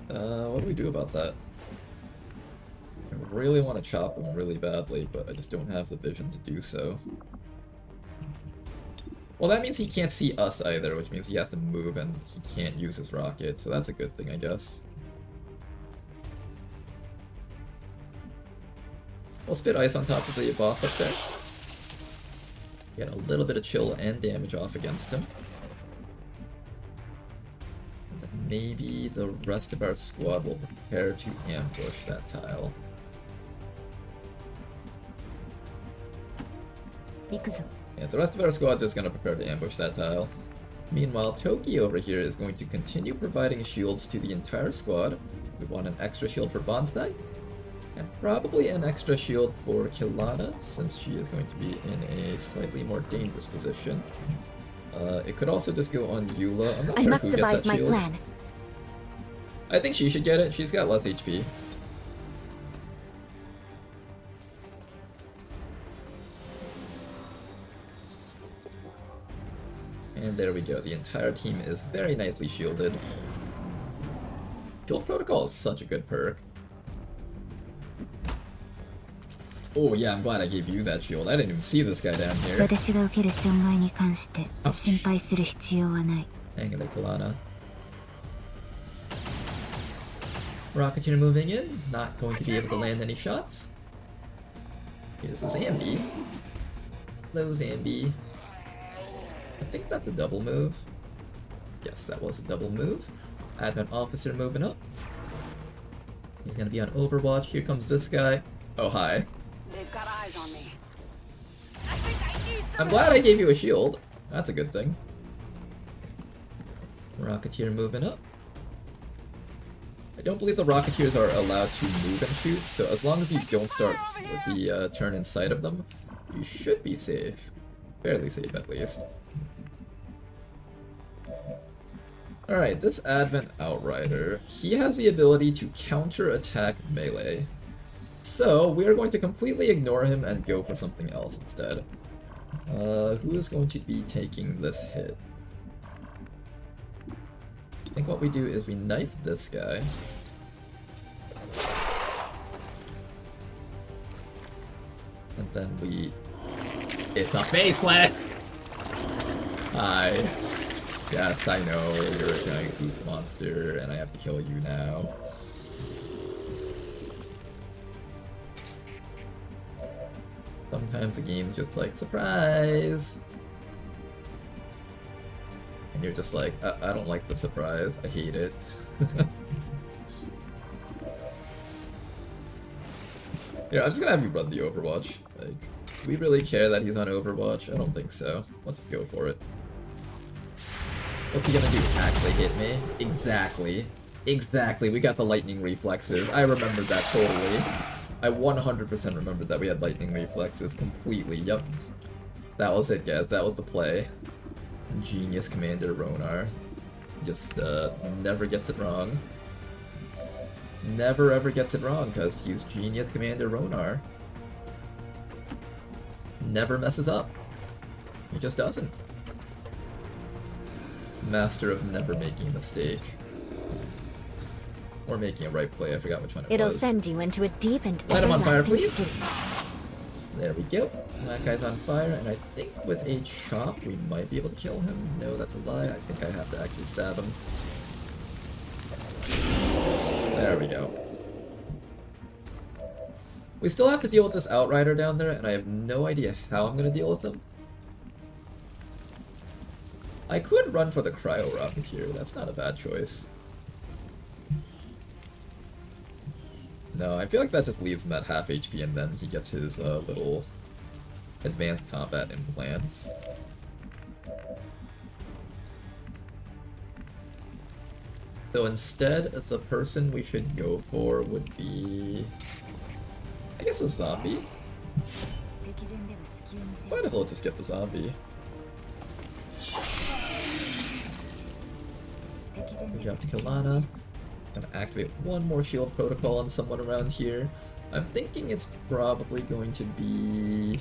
What do we do about that? I really want to chop him really badly, but I just don't have the vision to do so. Well, that means he can't see us either, which means he has to move and he can't use his rocket, so that's a good thing, I guess. We'll spit ice on top of the boss up there. Get a little bit of chill and damage off against him. And then maybe the rest of our squad will prepare to ambush that tile. Yeah, the rest of our squad is going to prepare to ambush that tile. Meanwhile, Toki over here is going to continue providing shields to the entire squad. We want an extra shield for Bonsai, and probably an extra shield for Kilana, since she is going to be in a slightly more dangerous position. It could also just go on Eula. I'm not sure who gets that shield. Plan. I think she should get it. She's got less HP. And there we go, the entire team is very nicely shielded. Shield Protocol is such a good perk. Oh yeah, I'm glad I gave you that shield. I didn't even see this guy down here. Hang in there, Kalana. Rocketeer moving in, not going to be able to land any shots. Here's the Zambi. Hello, Zambi. I think that's a double move. Yes, that was a double move. Advent Officer moving up. He's gonna be on Overwatch. Here comes this guy. Oh, hi.
They've got eyes on me.
I'm glad I gave you a shield. That's a good thing. Rocketeer moving up. I don't believe the Rocketeers are allowed to move and shoot, so as long as you don't start with the turn in sight of them, you should be safe. Fairly safe, at least. Alright, this Advent Outrider, he has the ability to counter-attack melee. So, we are going to completely ignore him and go for something else instead. Who is going to be taking this hit? I think what we do is we knife this guy. And then we... It's a facelift! Hi. Yes, I know, you're a giant goop monster, and I have to kill you now. Sometimes the game's just like, surprise! And you're just like, I don't like the surprise, I hate it. Yeah, I'm just gonna have you run the Overwatch. Like, do we really care that he's on Overwatch? I don't think so. Let's just go for it. What's he gonna do? Actually hit me? Exactly. Exactly, we got the lightning reflexes. I remembered that totally. I 100% remembered that we had lightning reflexes completely. Yep. That was it, guys. That was the play. Genius Commander Ronar. Just never gets it wrong. Never ever gets it wrong, because he's Genius Commander Ronar. Never messes up. He just doesn't. Master of never making a mistake. Or making a right play, I forgot which one it
It'll
was.
send you into a deep and
Light him on fire,
everlasting
please.
sleep.
There we go. That guy's on fire, and I think with a chop we might be able to kill him. No, that's a lie. I think I have to actually stab him. There we go. We still have to deal with this Outrider down there, and I have no idea how I'm going to deal with him. I could run for the Cryo Rocket here. That's not a bad choice. No, I feel like that just leaves him at half HP, and then he gets his little advanced combat implants. So instead, the person we should go for would be, I guess, a zombie. Might as well just get the zombie. Good job to Kilana. Gonna activate one more shield protocol on someone around here. I'm thinking it's probably going to be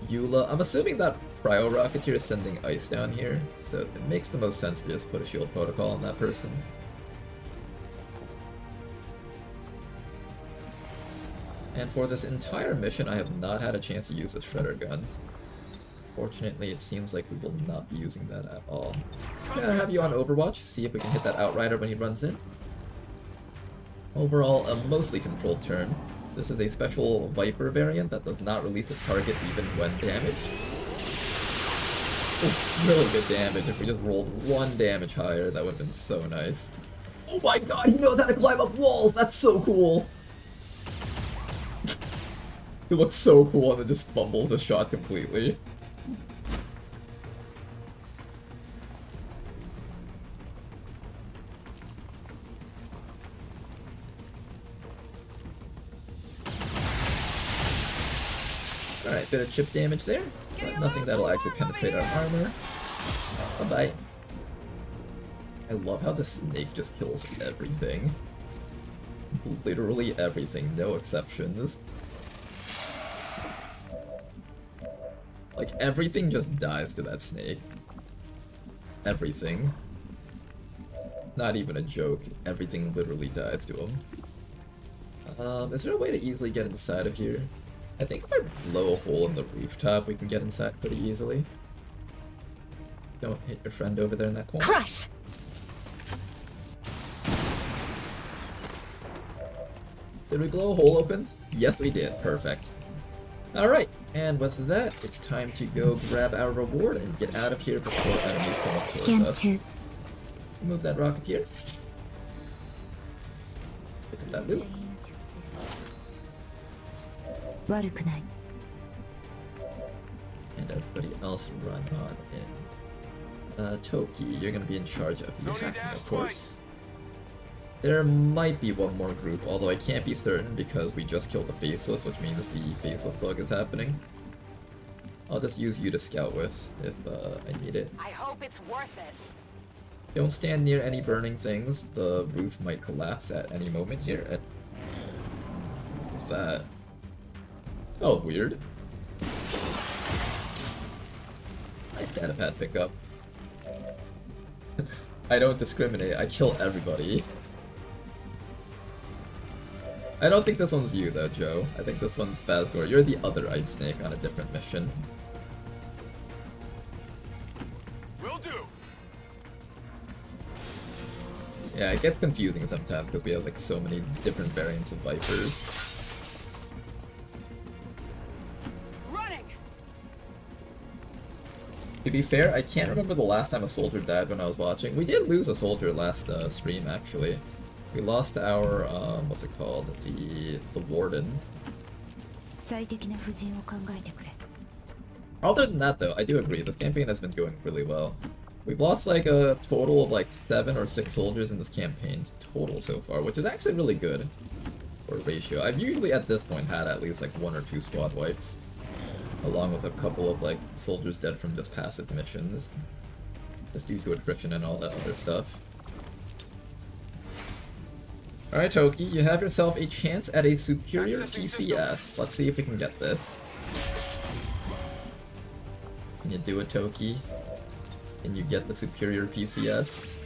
Eula. I'm assuming that Cryo Rocketeer is sending ice down here, so it makes the most sense to just put a shield protocol on that person. And for this entire mission, I have not had a chance to use the Shredder gun. Fortunately, it seems like we will not be using that at all. So I'm gonna have you on Overwatch, see if we can hit that Outrider when he runs in. Overall, a mostly controlled turn. This is a special Viper variant that does not release its target even when damaged. Ooh, really good damage. If we just rolled one damage higher, that would have been so nice. Oh my god, he knows how to climb up walls! That's so cool! He looks so cool and then just fumbles the shot completely. Alright, bit of chip damage there, but nothing that'll actually penetrate our armor. Bye-bye. I love how the snake just kills everything. Literally everything, no exceptions. Like, everything just dies to that snake. Everything. Not even a joke, everything literally dies to him. Is there a way to easily get inside of here? I think if I blow a hole in the rooftop, we can get inside pretty easily. Don't hit your friend over there in that corner.
Crush!
Did we blow a hole open? Yes, we did. Perfect. Alright, and with that, it's time to go grab our reward and get out of here before enemies come up towards us. Move that Rocketeer. Pick up that loot. And everybody else run on in. Toki, you're gonna be in charge of the hacking, of course. There might be one more group, although I can't be certain because we just killed the Faceless, which means the Faceless bug is happening. I'll just use you to scout with if I need it.
I hope it's worth it.
Don't stand near any burning things. The roof might collapse at any moment here. What's that? That was weird. Nice datapad pickup. I don't discriminate, I kill everybody. I don't think this one's you though, Joe. I think this one's Phasgor. You're the other Ice Snake on a different mission.
Will do.
Yeah, it gets confusing sometimes because we have like so many different variants of Vipers.
Running.
To be fair, I can't remember the last time a soldier died when I was watching. We did lose a soldier last stream, actually. We lost our, what's it called? The Warden. Other than that, though, I do agree. This campaign has been going really well. We've lost like a total of like 7 or 6 soldiers in this campaign total so far, which is actually really good for ratio. I've usually at this point had at least like 1 or 2 squad wipes. along with a couple of like soldiers dead from just passive missions, just due to attrition and all that other stuff. Alright, Toki, you have yourself a chance at a superior PCS. Let's see if we can get this. Can you do it, Toki? Can you get the superior PCS?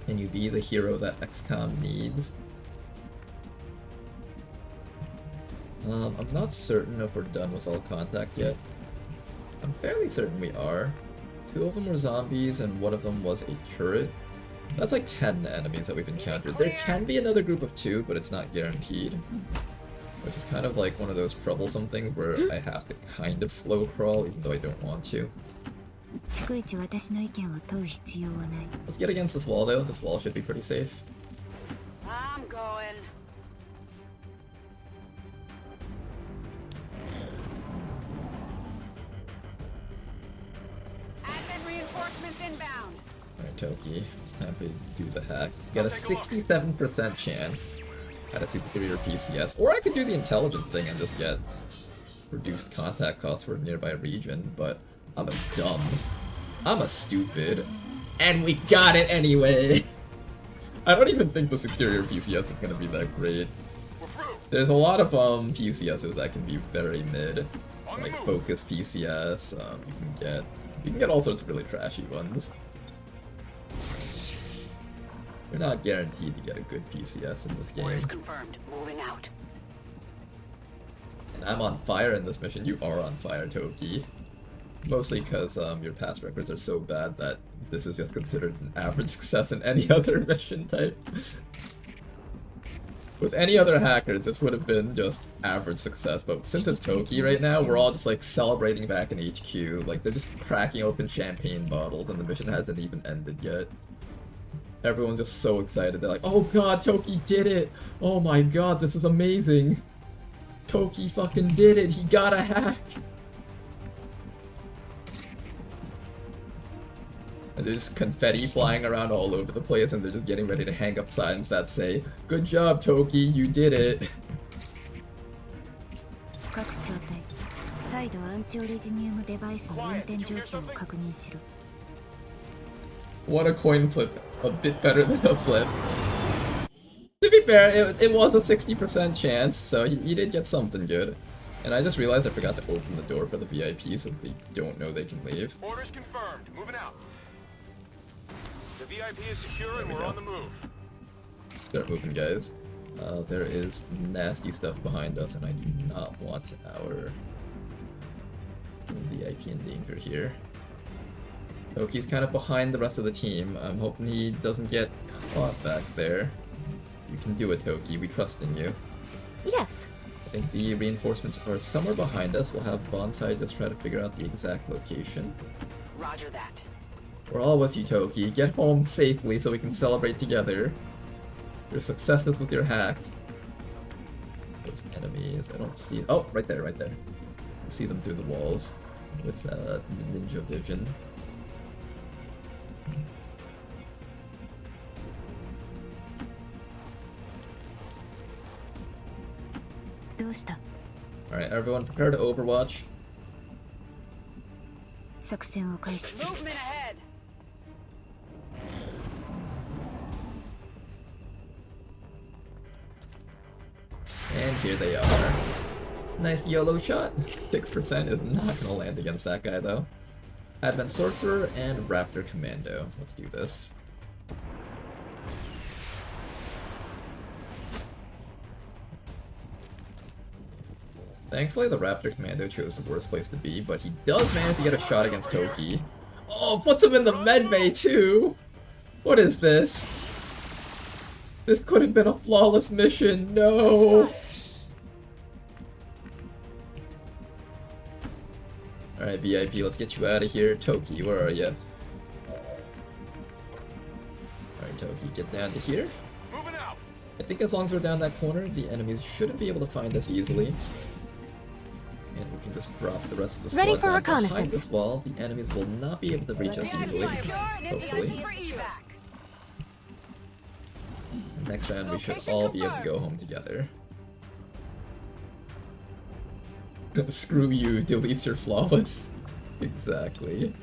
Can you be the hero that XCOM needs? I'm not certain if we're done with all contact yet. I'm fairly certain we are. 2 of them were zombies and 1 of them was a turret. That's like 10 enemies that we've encountered. There can be another group of 2, but it's not guaranteed. Which is kind of like one of those troublesome things where I have to kind of slow crawl even though I don't want to. Let's get against this wall though. This wall should be pretty safe.
I'm going. Advent reinforcements inbound.
Alright, Toki, it's time to do the hack. You got a 67% chance at a superior PCS. Or I could do the intelligence thing and just get reduced contact costs for a nearby region, but I'm a dumb. I'm a stupid. And we got it anyway! I don't even think the superior PCS is gonna be that great. There's a lot of PCSs that can be very mid. Like focus PCS, you can get all sorts of really trashy ones. You're not guaranteed to get a good PCS in this game.
Orders confirmed. Moving out.
And I'm on fire in this mission. You are on fire, Toki. Mostly because your past records are so bad that this is just considered an average success in any other mission type. With any other hacker, this would have been just average success, but since it's Toki right now, we're all just like celebrating back in HQ. Like they're just cracking open champagne bottles and the mission hasn't even ended yet. Everyone's just so excited. They're like, oh god, Toki did it! Oh my god, this is amazing! Toki fucking did it! He got a hack! And there's confetti flying around all over the place and they're just getting ready to hang up signs that say, good job, Toki, you did it! What a coin flip. A bit better than a flip. To be fair, it was a 60% chance, so you did get something good. And I just realized I forgot to open the door for the VIP so they don't know they can leave.
Orders confirmed. Moving out. The VIP is secure and we're on the move.
Start moving, guys. There is nasty stuff behind us and I do not want our VIP in danger here. Toki's kind of behind the rest of the team. I'm hoping he doesn't get caught back there. You can do it, Toki. We trust in you.
Yes.
I think the reinforcements are somewhere behind us. We'll have Bonsai just try to figure out the exact location.
Roger that.
We're all with you, Toki. Get home safely so we can celebrate together. Your successes with your hacks. Those enemies, I don't see... Oh, right there, right there. I see them through the walls with ninja vision. Alright, everyone prepare to Overwatch.
Movement ahead.
And here they are. Nice YOLO shot. 6% is not gonna land against that guy though. Advent Sorcerer and Raptor Commando. Let's do this. Thankfully, the Raptor Commando chose the worst place to be, but he does manage to get a shot against Toki. Oh, puts him in the medbay too! What is this? This could have been a flawless mission, no! Alright, VIP, let's get you out of here. Toki, where are you? Alright, Toki, get down to here. I think as long as we're down that corner, the enemies shouldn't be able to find us easily. And we can just drop the rest of the squad
ready for
down
reconnaissance.
behind this wall. The enemies will not be able to reach us easily, hopefully. Next round we should all be able to go home together. Screw you, deletes your flawless. Exactly.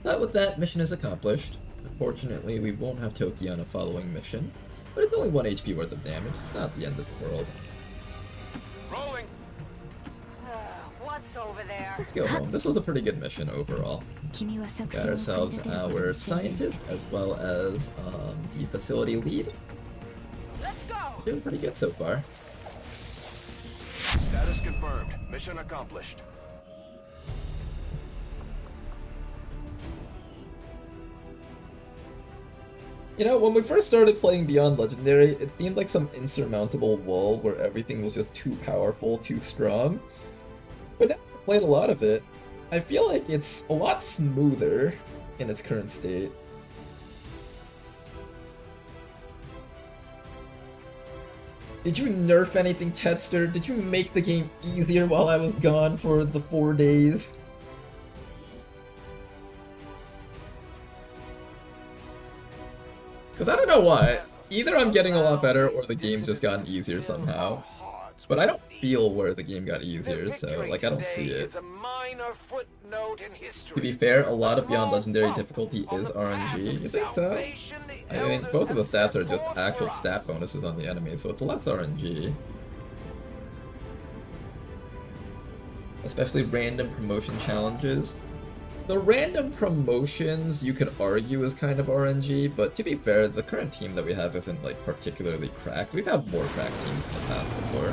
But with that, mission is accomplished. Unfortunately, we won't have Toki on a following mission, but it's only 1 HP worth of damage. It's not the end of the world.
Rolling.
What's over there?
Let's go home. This was a pretty good mission overall. Got ourselves our scientist as well as the facility lead.
Let's go.
Doing pretty good so far.
Status confirmed. Mission accomplished.
You know, when we first started playing Beyond Legendary, it seemed like some insurmountable wall where everything was just too powerful, too strong. But now I've played a lot of it, I feel like it's a lot smoother in its current state. Did you nerf anything, Tedster? Did you make the game easier while I was gone for the 4 days? Because I don't know why. Either I'm getting a lot better or the game's just gotten easier somehow. But I don't feel where the game got easier, so like I don't see it. To be fair, a lot of Beyond Legendary difficulty is RNG. You think so? I mean, most of the stats are just actual stat bonuses on the enemy, so it's less RNG. Especially random promotion challenges. The random promotions you could argue is kind of RNG, but to be fair, the current team that we have isn't like particularly cracked. We've had more cracked teams in the past before.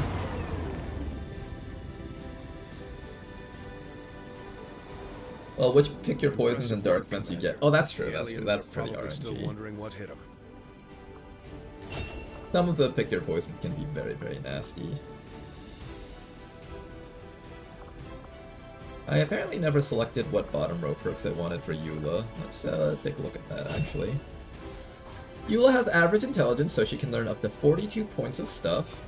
Well, which pick your poisons and dark vents you get? Oh, that's true. That's pretty RNG.
Still wondering what hit 'em.
Some of the pick your poisons can be very, very nasty. I apparently never selected what bottom row perks I wanted for Eula. Let's take a look at that, actually. Eula has average intelligence, so she can learn up to 42 points of stuff.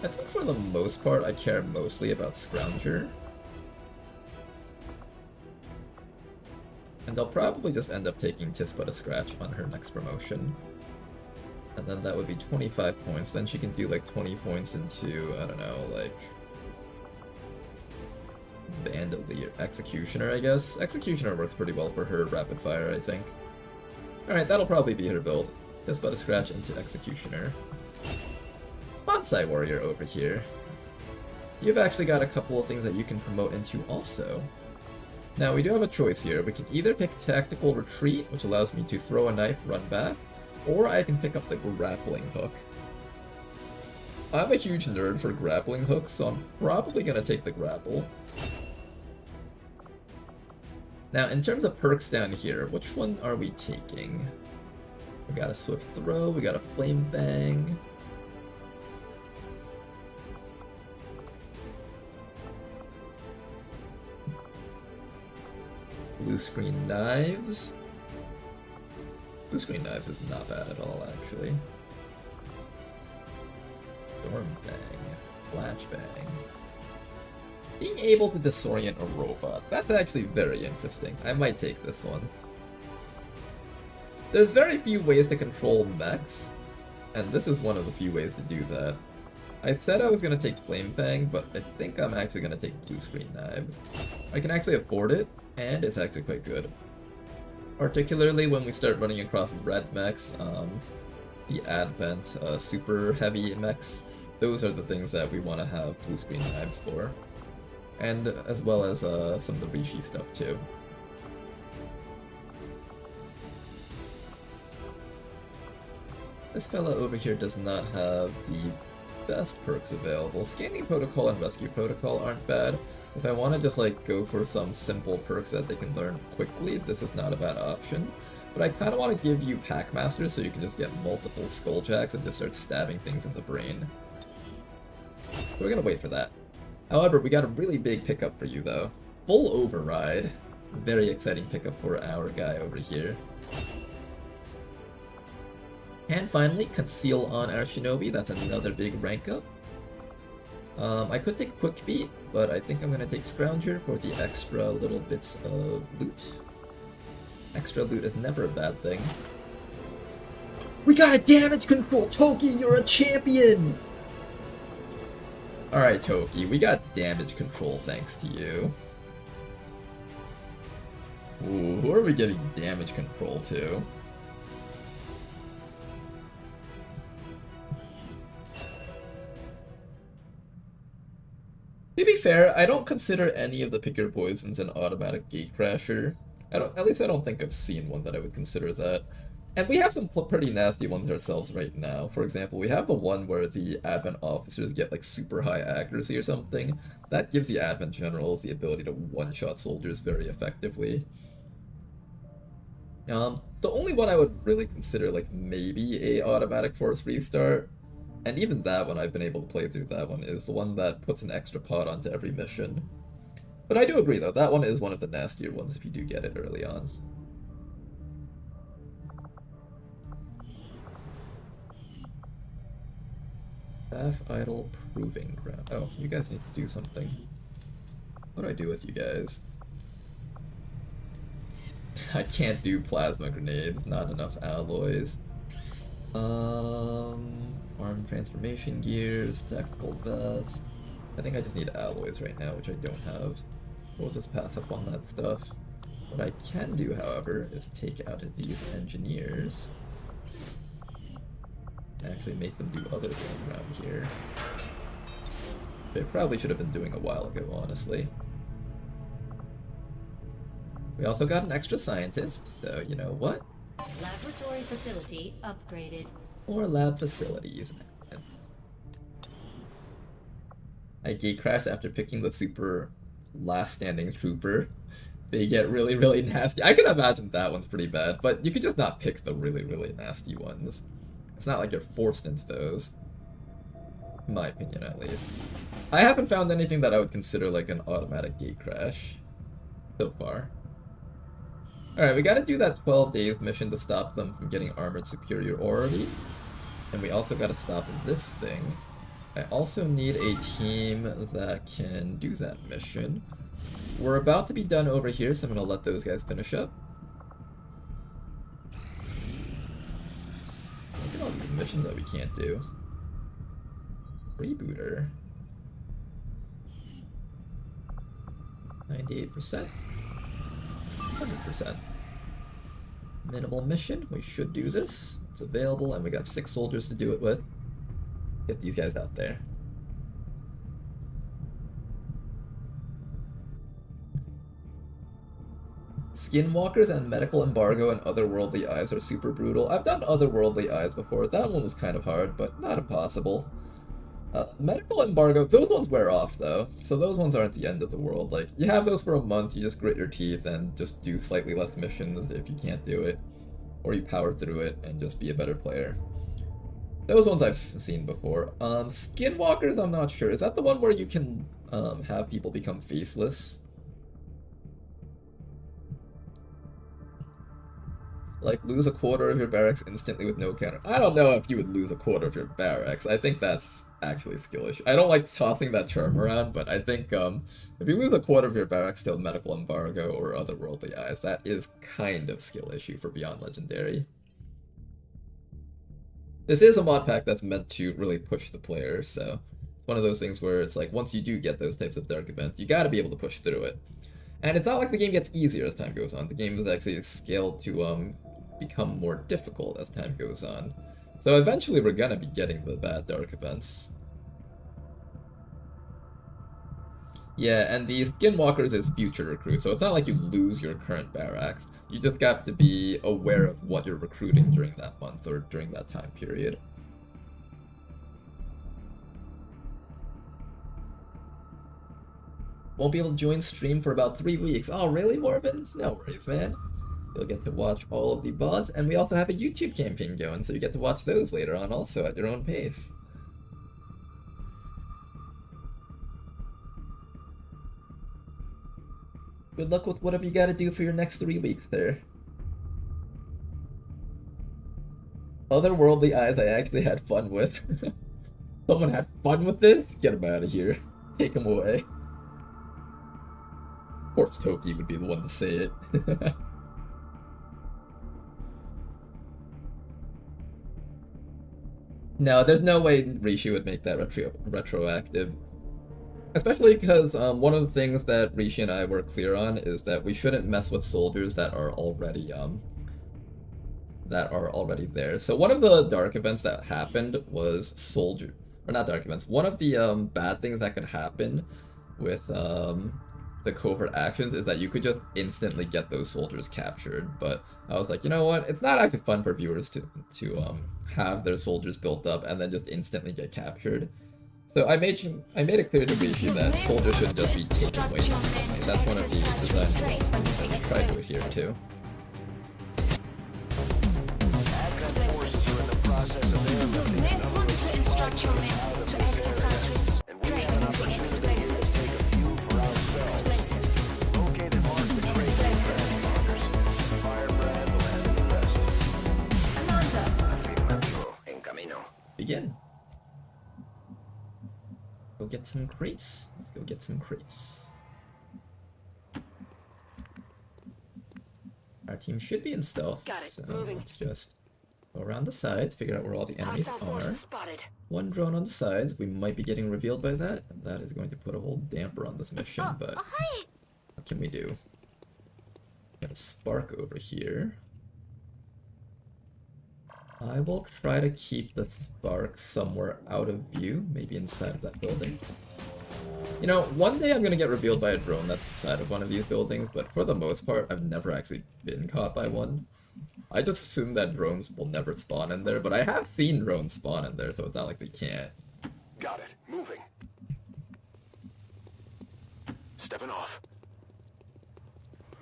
I think for the most part, I care mostly about Scrounger. And I'll probably just end up taking Tis But a Scratch on her next promotion. And then that would be 25 points. Then she can do like 20 points into, I don't know, like... Bandolier, Executioner, I guess. Executioner works pretty well for her rapid fire, I think. Alright, that'll probably be her build. Tis But a Scratch into Executioner. Bonsai Warrior over here. You've actually got a couple of things that you can promote into also. Now, we do have a choice here. We can either pick Tactical Retreat, which allows me to throw a knife, run back, or I can pick up the Grappling Hook. I'm a huge nerd for Grappling Hooks, so I'm probably going to take the Grapple. Now, in terms of perks down here, which one are we taking? We got a Swift Throw, we got a Flame Fang. Blue Screen Knives. Blue Screen Knives is not bad at all, actually. Storm Bang. Flashbang. Being able to disorient a robot. That's actually very interesting. I might take this one. There's very few ways to control mechs, and this is one of the few ways to do that. I said I was going to take Flame Fang, but I think I'm actually going to take Blue Screen Knives. I can actually afford it, and it's actually quite good. Particularly when we start running across red mechs, the Advent super heavy mechs, those are the things that we want to have Blue Screen Knives for. And as well as some of the Rishi stuff too. This fella over here does not have the best perks available. Scanning Protocol and Rescue Protocol aren't bad. If I want to just like go for some simple perks that they can learn quickly, this is not a bad option. But I kind of want to give you Packmasters so you can just get multiple Skulljacks and just start stabbing things in the brain. So we're gonna wait for that. However, we got a really big pickup for you though. Full Override. Very exciting pickup for our guy over here. And finally, Conceal on our Shinobi. That's another big rank up. I could take Quick Beat, but I think I'm going to take Scrounger for the extra little bits of loot. Extra loot is never a bad thing. We got a damage control! Toki, you're a champion! Alright, Toki, we got damage control thanks to you. Ooh, who are we giving damage control to? To be fair, I don't consider any of the pick your poisons an automatic gatecrasher. At least I don't think I've seen one that I would consider that. And we have some pretty nasty ones ourselves right now. For example, we have the one where the Advent officers get like super high accuracy or something. That gives the Advent generals the ability to one-shot soldiers very effectively. The only one I would really consider like maybe a automatic force restart, and even that one I've been able to play through that one, is the one that puts an extra pod onto every mission. But I do agree though, that one is one of the nastier ones if you do get it early on. Staff Idle Proving Ground. Oh, you guys need to do something. What do I do with you guys? I can't do plasma grenades, not enough alloys. Arm transformation gears, tactical vest. I think I just need alloys right now, which I don't have. We'll just pass up on that stuff. What I can do, however, is take out these engineers. Actually make them do other things around here. They probably should have been doing a while ago, honestly. We also got an extra scientist, so you know what?
Laboratory facility upgraded.
More lab facilities. I gatecrashed after picking the super last standing trooper. They get really, really nasty. I can imagine that one's pretty bad, but you could just not pick the really, really nasty ones. It's not like you're forced into those. In my opinion, at least. I haven't found anything that I would consider like an automatic gate crash so far. Alright, we gotta do that 12 days mission to stop them from getting armored superiority. And we also gotta stop this thing. I also need a team that can do that mission. We're about to be done over here, so I'm gonna let those guys finish up. Look at all these missions that we can't do. Rebooter. 98%. 100%. Minimal mission. We should do this. It's available, and we got 6 soldiers to do it with. Get these guys out there. Skinwalkers and Medical Embargo and Otherworldly Eyes are super brutal. I've done Otherworldly Eyes before. That one was kind of hard, but not impossible. Medical Embargo, those ones wear off though, so those ones aren't the end of the world. Like, you have those for a month, you just grit your teeth and just do slightly less missions if you can't do it. Or you power through it and just be a better player. Those ones I've seen before. Skinwalkers, I'm not sure. Is that the one where you can have people become faceless? Like, lose a quarter of your barracks instantly with no counter. I don't know if you would lose a quarter of your barracks. I think that's actually skill issue. I don't like tossing that term around, but I think if you lose a quarter of your barracks to Medical Embargo or Otherworldly Eyes, that is kind of skill issue for Beyond Legendary. This is a mod pack that's meant to really push the player, so it's one of those things where it's like, once you do get those types of dark events, you gotta be able to push through it. And it's not like the game gets easier as time goes on. The game is actually scaled to become more difficult as time goes on. So eventually we're gonna be getting the bad dark events. Yeah, and the Skinwalkers is future recruit, so it's not like you lose your current barracks. You just got to be aware of what you're recruiting during that month or during that time period. Won't be able to join stream for about 3 weeks. Oh, really, Morbin? No worries, man. You'll get to watch all of the VODs, and we also have a YouTube campaign going, so you get to watch those later on also at your own pace. Good luck with whatever you gotta do for your next 3 weeks there. Otherworldly Eyes I actually had fun with. Someone had fun with this? Get him out of here. Take him away. Of course Toki would be the one to say it. No, there's no way Rishi would make that retroactive. Especially because one of the things that Rishi and I were clear on is that we shouldn't mess with soldiers that are already there. So one of the dark events that happened was soldier, or not dark events. One of the bad things that could happen with the covert actions is that you could just instantly get those soldiers captured. But I was like, you know what? It's not actually fun for viewers to have their soldiers built up and then just instantly get captured. So I made it clear to Rishi that soldiers should just be taken away instantly. That's one of the design flaws. I tried to do it here too.
Instruct your men to exercise restraint using explosives. Explosives. Explosives. Amanda.
Begin. Go get some crates. Let's go get some crates. Our team should be in stealth, so let's just go around the sides, figure out where all the enemies are. One drone on the sides. We might be getting revealed by that. That is going to put a whole damper on this mission, but what can we do? Got a spark over here. I will try to keep the spark somewhere out of view, maybe inside of that building. You know, one day I'm gonna get revealed by a drone that's inside of one of these buildings, but for the most part, I've never actually been caught by one. I just assume that drones will never spawn in there, but I have seen drones spawn in there, so it's not like they can't.
Got it. Moving. Stepping off.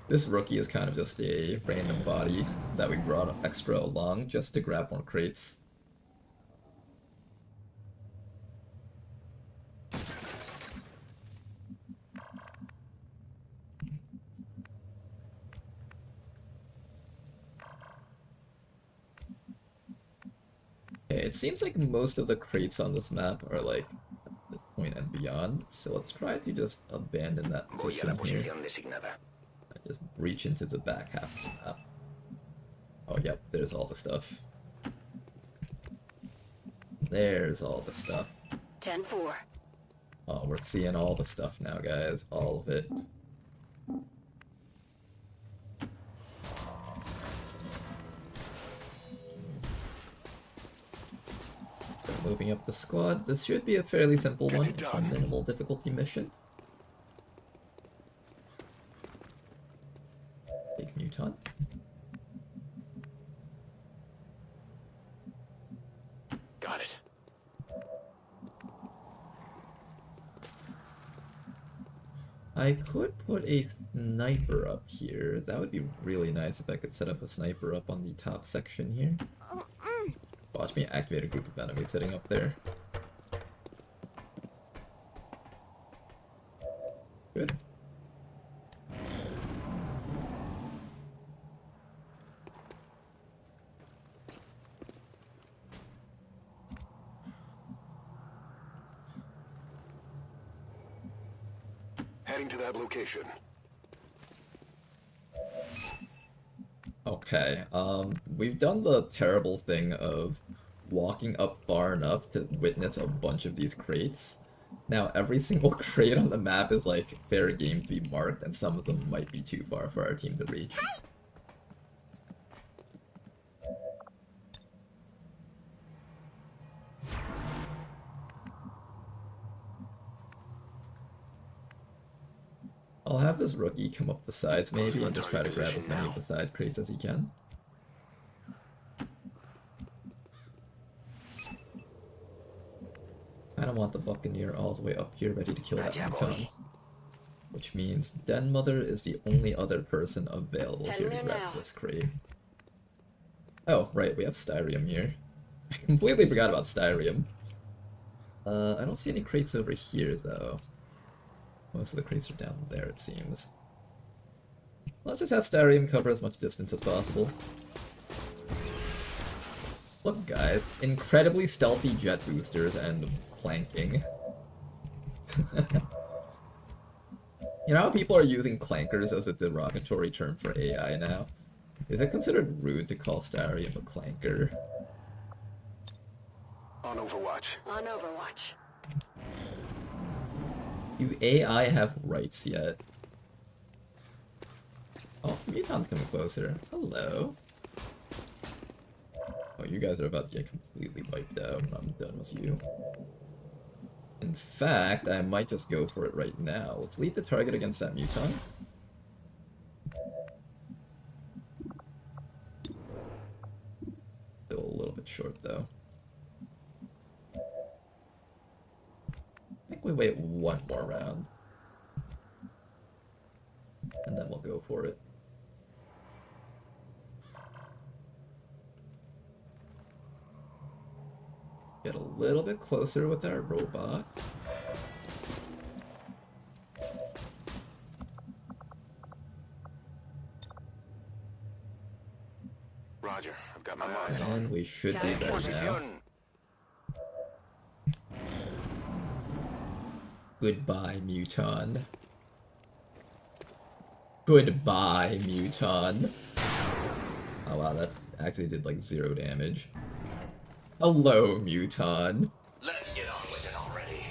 This rookie is kind of just a random body that we brought extra along just to grab more crates. Okay, it seems like most of the crates on this map are like at this point and beyond, so let's try to just abandon that position here. Just breach into the back half of the map. Oh, yep, there's all the stuff. There's all the stuff.
10-4.
Oh, we're seeing all the stuff now, guys. All of it. Moving up the squad. This should be a fairly simple one. A minimal difficulty mission. Big mutant.
Got it.
I could put a sniper up here. That would be really nice if I could set up a sniper up on the top section here. Watch me activate a group of enemies sitting up there. Good.
Heading to that location.
Okay, we've done the terrible thing of walking up far enough to witness a bunch of these crates. Now, every single crate on the map is like fair game to be marked, and some of them might be too far for our team to reach. I'll have this rookie come up the sides maybe and just try to grab as many of the side crates as he can. I don't want the Buccaneer all the way up here ready to kill that muton. Which means Den Mother is the only other person available here to grab this crate. Oh, right, we have Styrium here. I completely forgot about Styrium. I don't see any crates over here though. Most of the crates are down there, it seems. Let's just have Styrium cover as much distance as possible. Look, guys, incredibly stealthy jet boosters and clanking. You know how people are using clankers as a derogatory term for AI now? Is it considered rude to call Styrium a clanker?
On Overwatch.
On Overwatch.
Do AI have rights yet? Oh, Muton's coming closer. Hello. Oh, you guys are about to get completely wiped out when I'm done with you. In fact, I might just go for it right now. Let's lead the target against that Muton. Still a little bit short, though. I think we wait one more round. And then we'll go for it. Get a little bit closer with our robot.
Roger, I've got my eyes on.
And we should be there now. Goodbye, Muton. Goodbye, Muton. Oh wow, that actually did like 0 damage. Hello, Muton.
Let's get on with it already.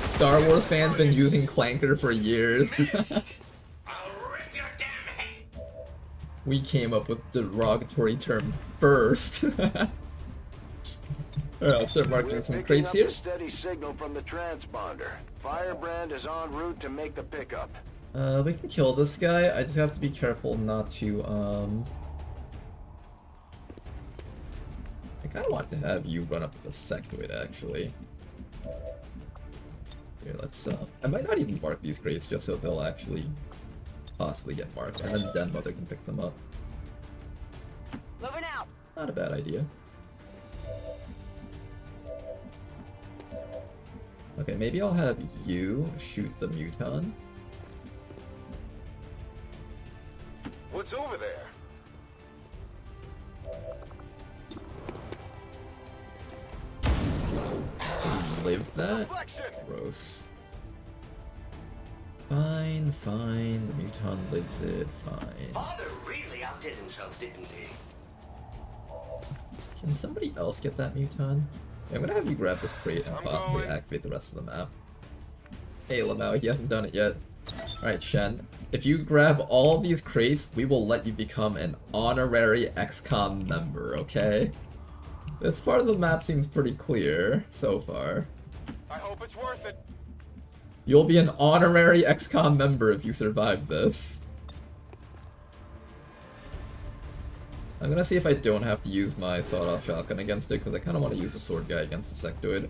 Star Wars fans been using Clanker for years. We came up with the derogatory term first. Alright, let's start marking some crates here.
A steady signal from the transponder. Firebrand is en route to make the pickup.
We can kill this guy. I just have to be careful not to, I kinda want to have you run up to the sectoid, actually. Here, let's, I might not even mark these crates just so they'll actually possibly get marked, and then Den Mother can pick them up.
Moving out.
Not a bad idea. Okay, maybe I'll have you shoot the Muton.
What's over there?
Live that? Gross. Fine, fine. The Muton lives it. Fine.
Father really outdid himself, didn't he?
Can somebody else get that Muton? Yeah, I'm gonna have you grab this crate and possibly activate the rest of the map. Hey, Lamau, he hasn't done it yet. Alright, Shen. If you grab all of these crates, we will let you become an honorary XCOM member, okay? This part of the map seems pretty clear so far.
I hope it's worth it.
You'll be an honorary XCOM member if you survive this. I'm gonna see if I don't have to use my sawed-off shotgun against it, because I kind of want to use the sword guy against the sectoid.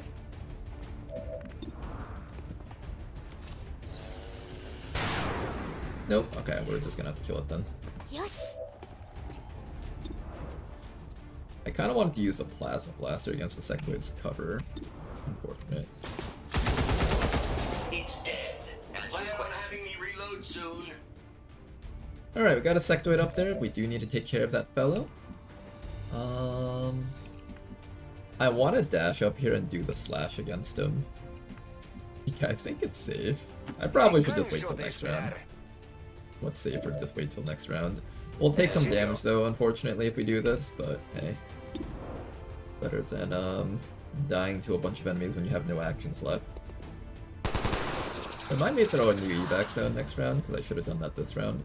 Nope, okay, we're just gonna have to kill it then.
Yes.
I kind of wanted to use the plasma blaster against the sectoid's cover. Unfortunate.
It's dead. Plan on having me reload soon.
Alright, we got a sectoid up there. We do need to take care of that fellow. I want to dash up here and do the slash against him. You guys think it's safe? I probably should just wait till next round. What's safer? Just wait till next round. We'll take some damage though, unfortunately, if we do this, but hey. Better than dying to a bunch of enemies when you have no actions left. Remind me to throw a new evac zone next round, because I should have done that this round.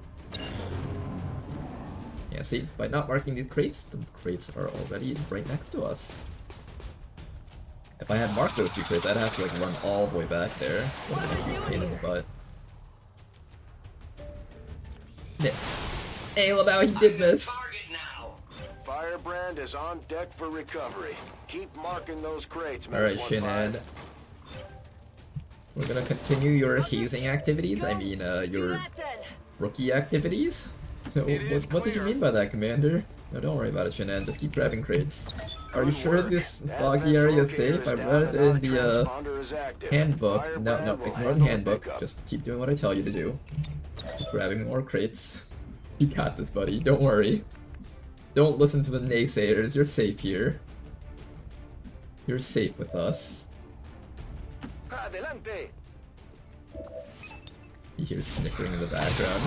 Yeah, see, by not marking these crates, the crates are already right next to us. If I had marked those 2 crates, I'd have to like run all the way back there. Would have been a huge pain in the butt. Miss. Hey, Labao, he did miss.
Firebrand is on deck for recovery. Keep marking those crates, man.
Alright, Shinad. We're gonna continue your hazing activities. I mean, your rookie activities. What did you mean by that, Commander? No, don't worry about it, Shinad. Just keep grabbing crates. Are you sure this boggy area is safe? I read it in the handbook. No, ignore the handbook. Just keep doing what I tell you to do. Keep grabbing more crates. You got this, buddy. Don't worry. Don't listen to the naysayers. You're safe here. You're safe with us. You hear snickering in the background.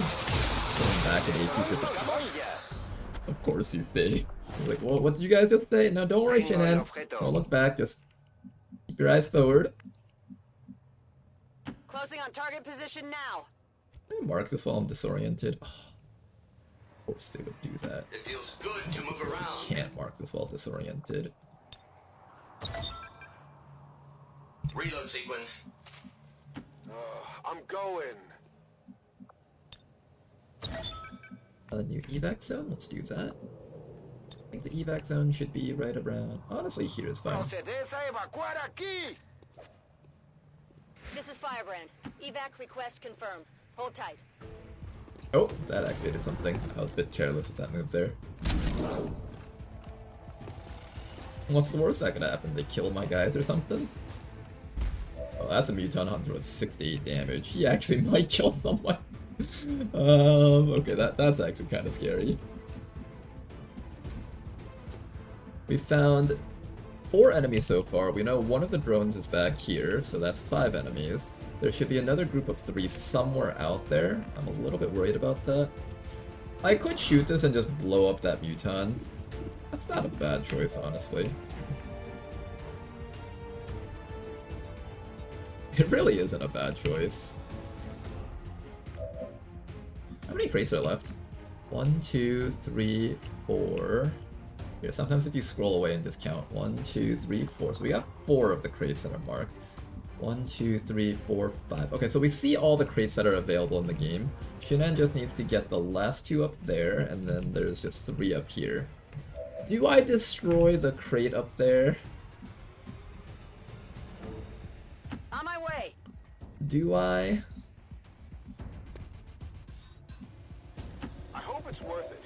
Going back at AP just of course you say. He's like, well, what did you guys just say? No, don't worry, Shannon. Don't look back, just keep your eyes forward.
Closing on target position now.
Mark this while I'm disoriented. Oh, of course they would do that.
It feels good to move around.
Can't mark this while disoriented.
Reload sequence.
I'm going.
A new evac zone? Let's do that. I think the evac zone should be right around... Honestly, here is fine.
This is Firebrand. Evac request confirmed. Hold tight.
Oh, that activated something. I was a bit careless with that move there. What's the worst that could happen? They kill my guys or something? Oh, that's a Muton Hunter with 68 damage. He actually might kill someone. Okay, that's actually kind of scary. We found 4 enemies so far. We know one of the drones is back here, so that's 5 enemies. There should be another group of 3 somewhere out there. I'm a little bit worried about that. I could shoot this and just blow up that Muton. That's not a bad choice, honestly. It really isn't a bad choice. How many crates are left? 1, 2, 3, 4. Here, sometimes if you scroll away and discount. 1, 2, 3, 4. So we got 4 of the crates that are marked. 1, 2, 3, 4, 5. Okay, so we see all the crates that are available in the game. Shinan just needs to get the last 2 up there, and then there's just 3 up here. Do I destroy the crate up there?
On my way.
Do I?
I hope it's worth it.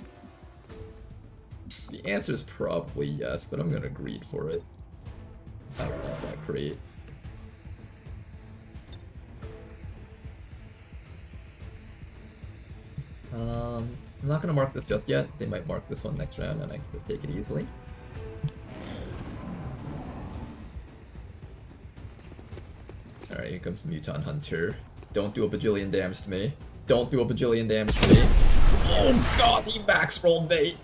The answer is probably yes, but I'm gonna greed for it. I don't want that crate. I'm not gonna mark this just yet. They might mark this one next round, and I can just take it easily. Alright, here comes the Muton Hunter. Don't do a bajillion damage to me. Don't do a bajillion damage to me. Oh god, he max rolled me!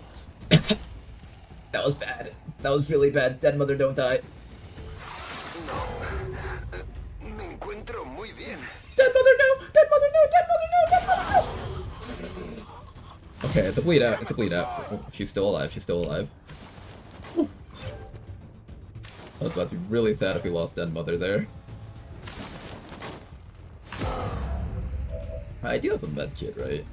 That was bad. That was really bad. Dead mother, don't die.
Me encuentro muy bien.
Dead mother, no! Dead mother, no! Dead mother, no! Dead mother, no! Okay, it's a bleed out. It's a bleed out. Oh, she's still alive. She's still alive. Whew. I was about to be really sad if we lost Dead Mother there. I do have a medkit, right?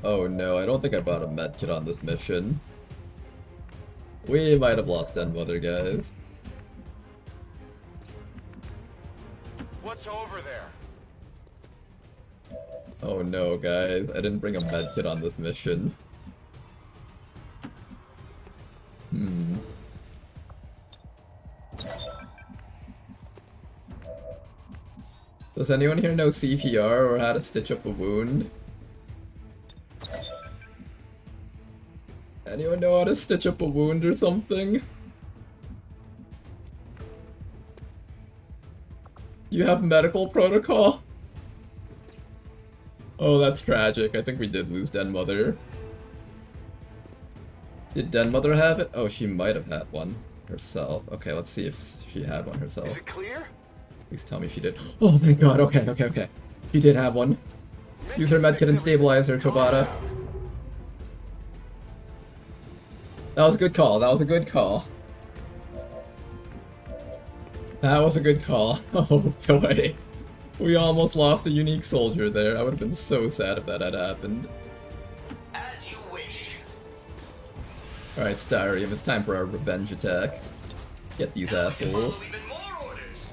Oh no, I don't think I brought a medkit on this mission. We might have lost Dead Mother, guys.
What's over there?
Oh no, guys. I didn't bring a medkit on this mission. Does anyone here know CPR or how to stitch up a wound? Anyone know how to stitch up a wound or something? You have medical protocol? Oh, that's tragic. I think we did lose Den Mother. Did Den Mother have it? Oh, she might have had one herself. Okay, let's see if she had one herself.
Is it clear?
Please tell me she did. Oh, thank god. Okay, okay, okay. She did have one. Use her medkit and stabilize her, Tobata. That was a good call. That was a good call. That was a good call. Oh boy. We almost lost a unique soldier there. I would have been so sad if that had happened.
As you wish.
Alright, Styrium, it's time for our revenge attack. Get these assholes.
Even more orders.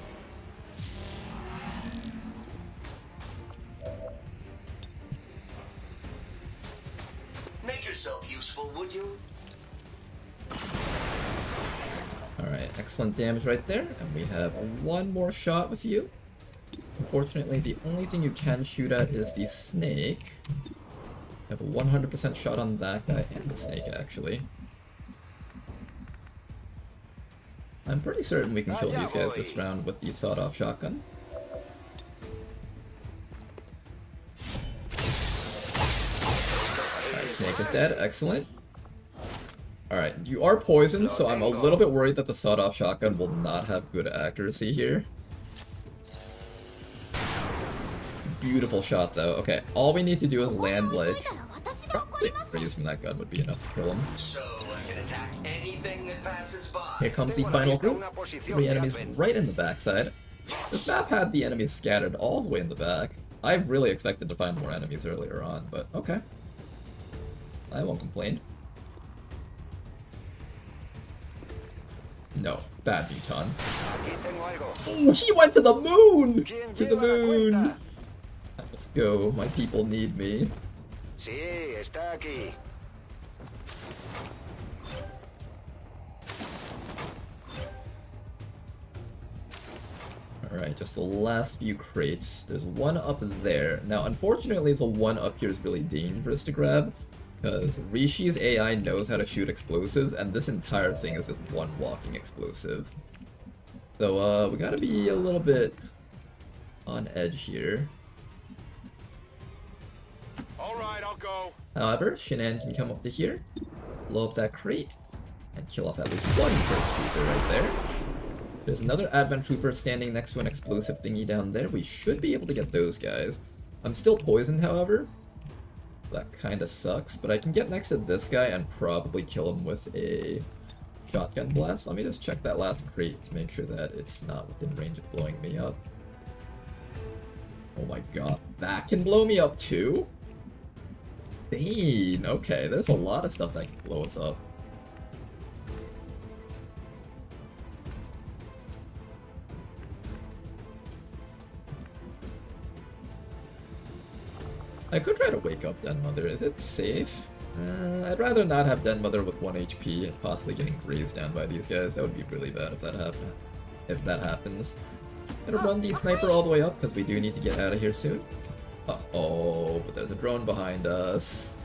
Make yourself useful, would you?
Alright, excellent damage right there. And we have one more shot with you. Unfortunately, the only thing you can shoot at is the snake. I have a 100% shot on that guy and the snake, actually. I'm pretty certain we can kill these guys this round with the sawed-off shotgun. snake is dead. Excellent. Alright, you are poisoned, so I'm a little bit worried that the sawed-off shotgun will not have good accuracy here. Beautiful shot, though. Okay, all we need to do is land, like... Probably a freeze from that gun would be enough to kill him.
So I can attack anything that passes by.
Here comes the final group. 3 enemies right in the backside. This map had the enemies scattered all the way in the back. I really expected to find more enemies earlier on, but okay. I won't complain. No, bad Muton. Oh, he went to the moon! To the moon! Let's go, my people need me.
Sí, está aquí.
Alright, just the last few crates. There's one up there. Now, unfortunately, the one up here is really dangerous to grab, because Rishi's AI knows how to shoot explosives, and this entire thing is just one walking explosive. So, we gotta be a little bit on edge here.
Alright, I'll go.
However, Shinan can come up to here, blow up that crate, and kill off at least one first trooper right there. There's another Advent Trooper standing next to an explosive thingy down there. We should be able to get those guys. I'm still poisoned, however. That kinda sucks, but I can get next to this guy and probably kill him with a shotgun blast. Let me just check that last crate to make sure that it's not within range of blowing me up. Oh my god, that can blow me up too? Dang, okay, there's a lot of stuff that can blow us up. I could try to wake up Den Mother. Is it safe? I'd rather not have Den Mother with 1 HP and possibly getting grazed down by these guys. That would be really bad if that happened. If that happens. Gonna run the sniper all the way up because we do need to get out of here soon. Uh-oh, but there's a drone behind us.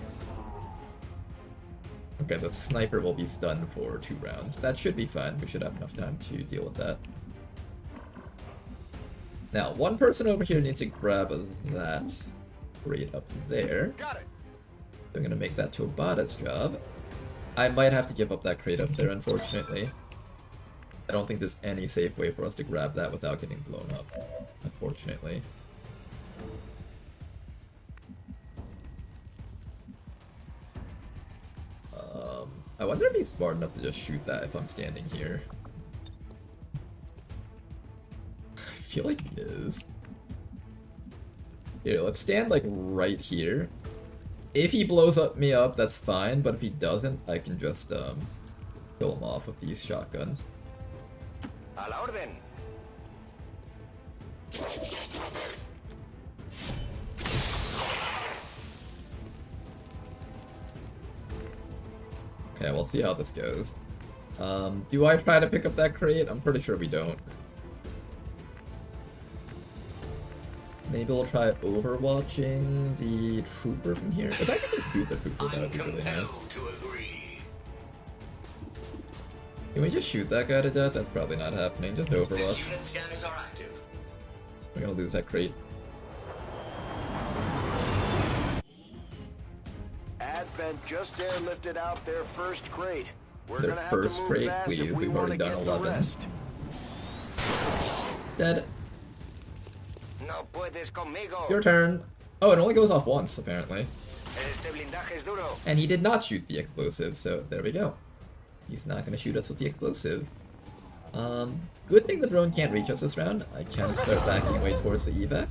Okay, the sniper will be stunned for 2 rounds. That should be fine. We should have enough time to deal with that. Now, one person over here needs to grab that crate up there.
Got it.
So I'm gonna make that Tobata's job. I might have to give up that crate up there, unfortunately. I don't think there's any safe way for us to grab that without getting blown up, unfortunately. I wonder if he's smart enough to just shoot that if I'm standing here. I feel like he is. Here, let's stand like right here. If he blows me up, that's fine, but if he doesn't, I can just kill him off with the shotgun.
A la orden.
Okay, we'll see how this goes. Do I try to pick up that crate? I'm pretty sure we don't. Maybe we'll try overwatching the trooper from here. If I can just shoot the trooper, that would be really nice. Can we just shoot that guy to death? That's probably not happening. Just overwatch. We're gonna lose that crate.
Advent just airlifted out their first crate. We're
Their
gonna have
first
to move
crate,
fast
please.
if we
We've
wanna
already done
get the
11.
rest.
Dead.
No puedes conmigo.
Your turn. Oh, it only goes off once, apparently.
Este blindaje es duro.
And he did not shoot the explosive, so there we go. He's not gonna shoot us with the explosive. Good thing the drone can't reach us this round. I can start backing away towards the evac.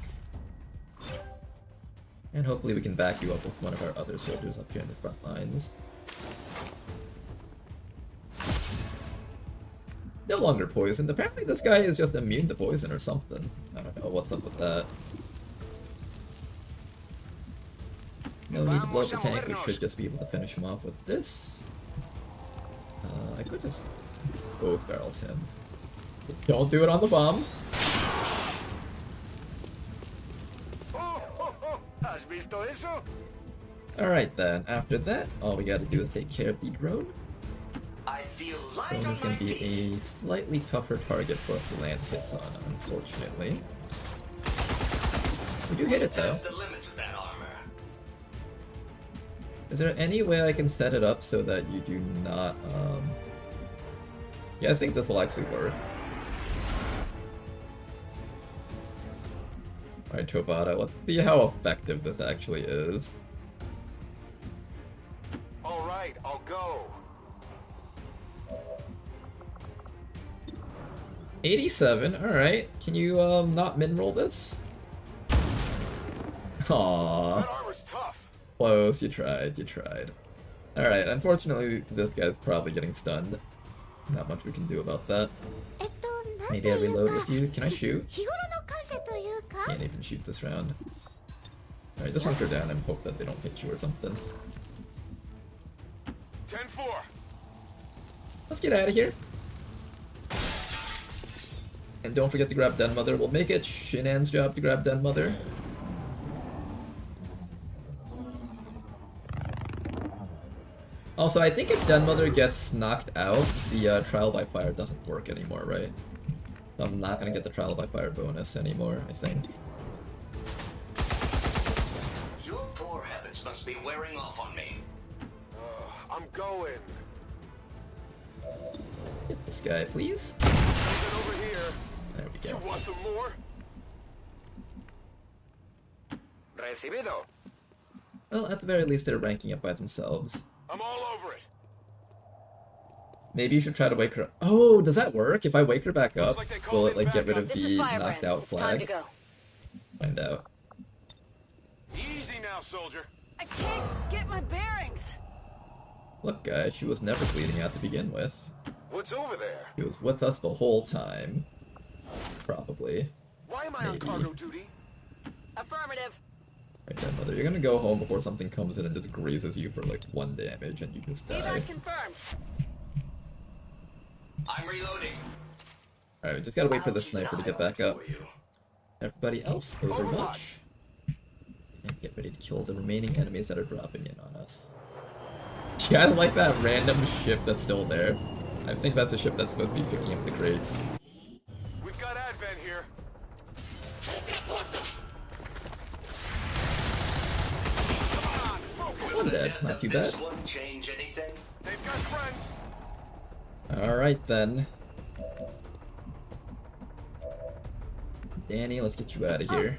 And hopefully we can back you up with one of our other soldiers up here in the front lines. No longer poisoned. Apparently this guy is just immune to poison or something. I don't know what's up with that. No need to blow up the tank. We should just be able to finish him off with this. I could just both barrels him. Don't do it on the bomb.
¿Has visto eso?
Alright then, after that, all we gotta do is take care of the drone.
I feel light
Drone
on
is gonna
my
be
feet.
a slightly tougher target for us to land hits on, unfortunately. We do hit it though.
Test the limits of that armor.
Is there any way I can set it up so that you do not, Yeah, I think this will actually work. Alright, Tobata, let's see how effective this actually is.
Alright, I'll go.
87, alright. Can you, not min-roll this? Aww.
That armor's tough.
Close, you tried. Alright, unfortunately, this guy's probably getting stunned. Not much we can do about that. Maybe I reload with you. Can I shoot? Can't even shoot this round. Alright, just hunker down and hope that they don't hit you or something.
10-4.
Let's get out of here. And don't forget to grab Den Mother. We'll make it Shinan's job to grab Den Mother. Also, I think if Den Mother gets knocked out, the Trial by Fire doesn't work anymore, right? So I'm not gonna get the Trial by Fire bonus anymore, I think.
Your poor habits must be wearing off on me.
I'm going.
Hit this guy, please.
Over here.
There we go.
You want some more?
Recibido.
Well, at the very least, they're ranking up by themselves.
I'm all over it.
Maybe you should try to wake her up. Oh, does that work? If I wake her back up, will it like get rid of the knocked out flag? Find out.
Easy now, soldier.
I can't get my bearings.
Look, guys, she was never bleeding out to begin with.
What's over there?
She was with us the whole time. Probably.
Why am I on cargo duty?
Affirmative.
Right, Den Mother, you're gonna go home before something comes in and just grazes you for like 1 damage and you just die.
Evac confirmed.
I'm reloading.
Alright, we just gotta wait for the sniper to get back up. Everybody else, Overwatch. And get ready to kill the remaining enemies that are dropping in on us. Yeah, I like that random ship that's still there. I think that's a ship that's supposed to be picking up the crates.
We've got Advent here.
I'm dead, not too bad.
Change anything?
They've got friends.
Alright then. Danny, let's get you out of here.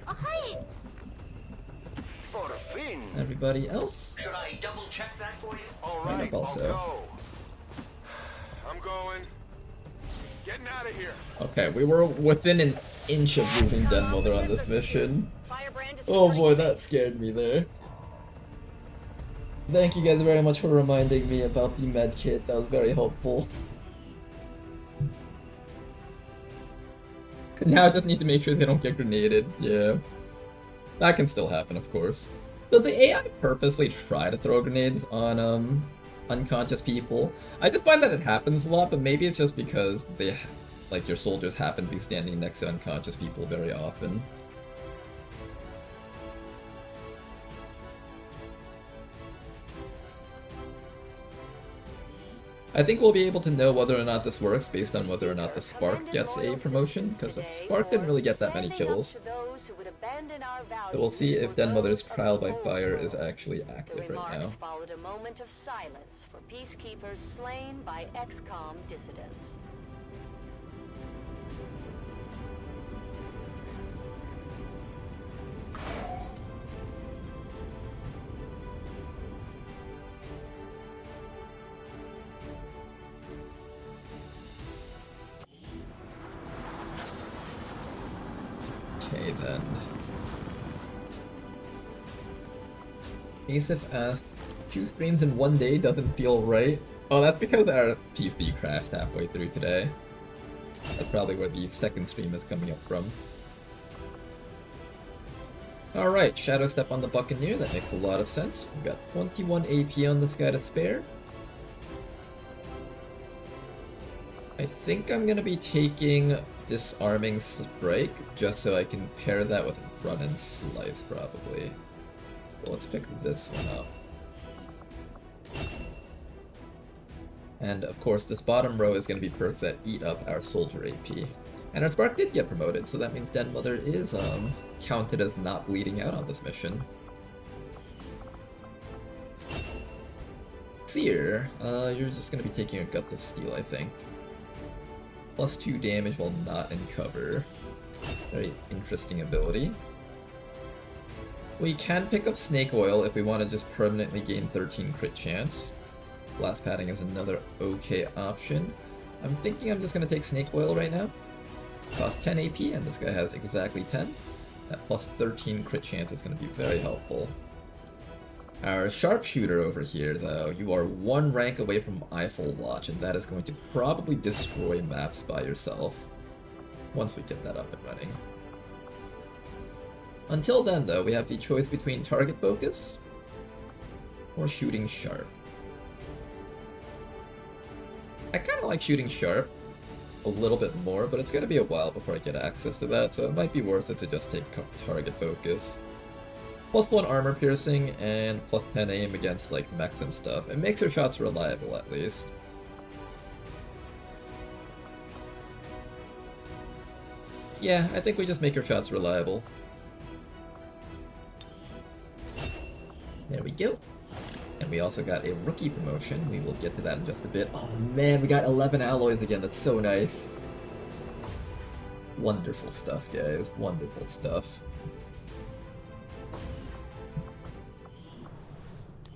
Everybody else?
Should I double check that for you?
All
Line
right,
up also.
I'll go. I'm going. Getting out of here.
Okay, we were within an inch of losing Den Mother on this mission. Oh boy, that scared me there. Thank you guys very much for reminding me about the med kit. That was very helpful. Now I just need to make sure they don't get grenaded. Yeah. That can still happen, of course. Does the AI purposely try to throw grenades on unconscious people? I just find that it happens a lot, but maybe it's just because they, like, your soldiers happen to be standing next to unconscious people very often. I think we'll be able to know whether or not this works based on whether or not the Spark gets a promotion, because the Spark didn't really get that many kills. So we'll see if Den Mother's Trial by Fire is actually active right now.
Followed a moment of silence for peacekeepers slain by XCOM dissidents.
Okay then. Asif asked, 2 streams in 1 day doesn't feel right. Oh, that's because our PC crashed halfway through today. That's probably where the second stream is coming up from. Alright, Shadow Step on the Buccaneer, that makes a lot of sense. We've got 21 AP on this guy to spare. I think I'm gonna be taking Disarming Strike, just so I can pair that with Run and Slice, probably. Well, let's pick this one up. And of course, this bottom row is going to be perks that eat up our soldier AP. And our Spark did get promoted, so that means Den Mother is counted as not bleeding out on this mission. Seer, you're just gonna be taking your gut to steal, I think. +2 damage while not in cover. Very interesting ability. We can pick up Snake Oil if we want to just permanently gain 13 crit chance. Blast Padding is another okay option. I'm thinking I'm just gonna take Snake Oil right now. Cost 10 AP, and this guy has exactly 10. That plus 13 crit chance is going to be very helpful. Our Sharpshooter over here, though, you are 1 rank away from Eiffel Watch, and that is going to probably destroy maps by yourself once we get that up and running. Until then, though, we have the choice between Target Focus or Shooting Sharp. I kind of like Shooting Sharp a little bit more, but it's going to be a while before I get access to that, so it might be worth it to just take Target Focus. +1 armor piercing and +10 aim against like mechs and stuff. It makes your shots reliable at least. Yeah, I think we just make your shots reliable. There we go. And we also got a rookie promotion. We will get to that in just a bit. Oh man, we got 11 alloys again. That's so nice. Wonderful stuff, guys. Wonderful stuff.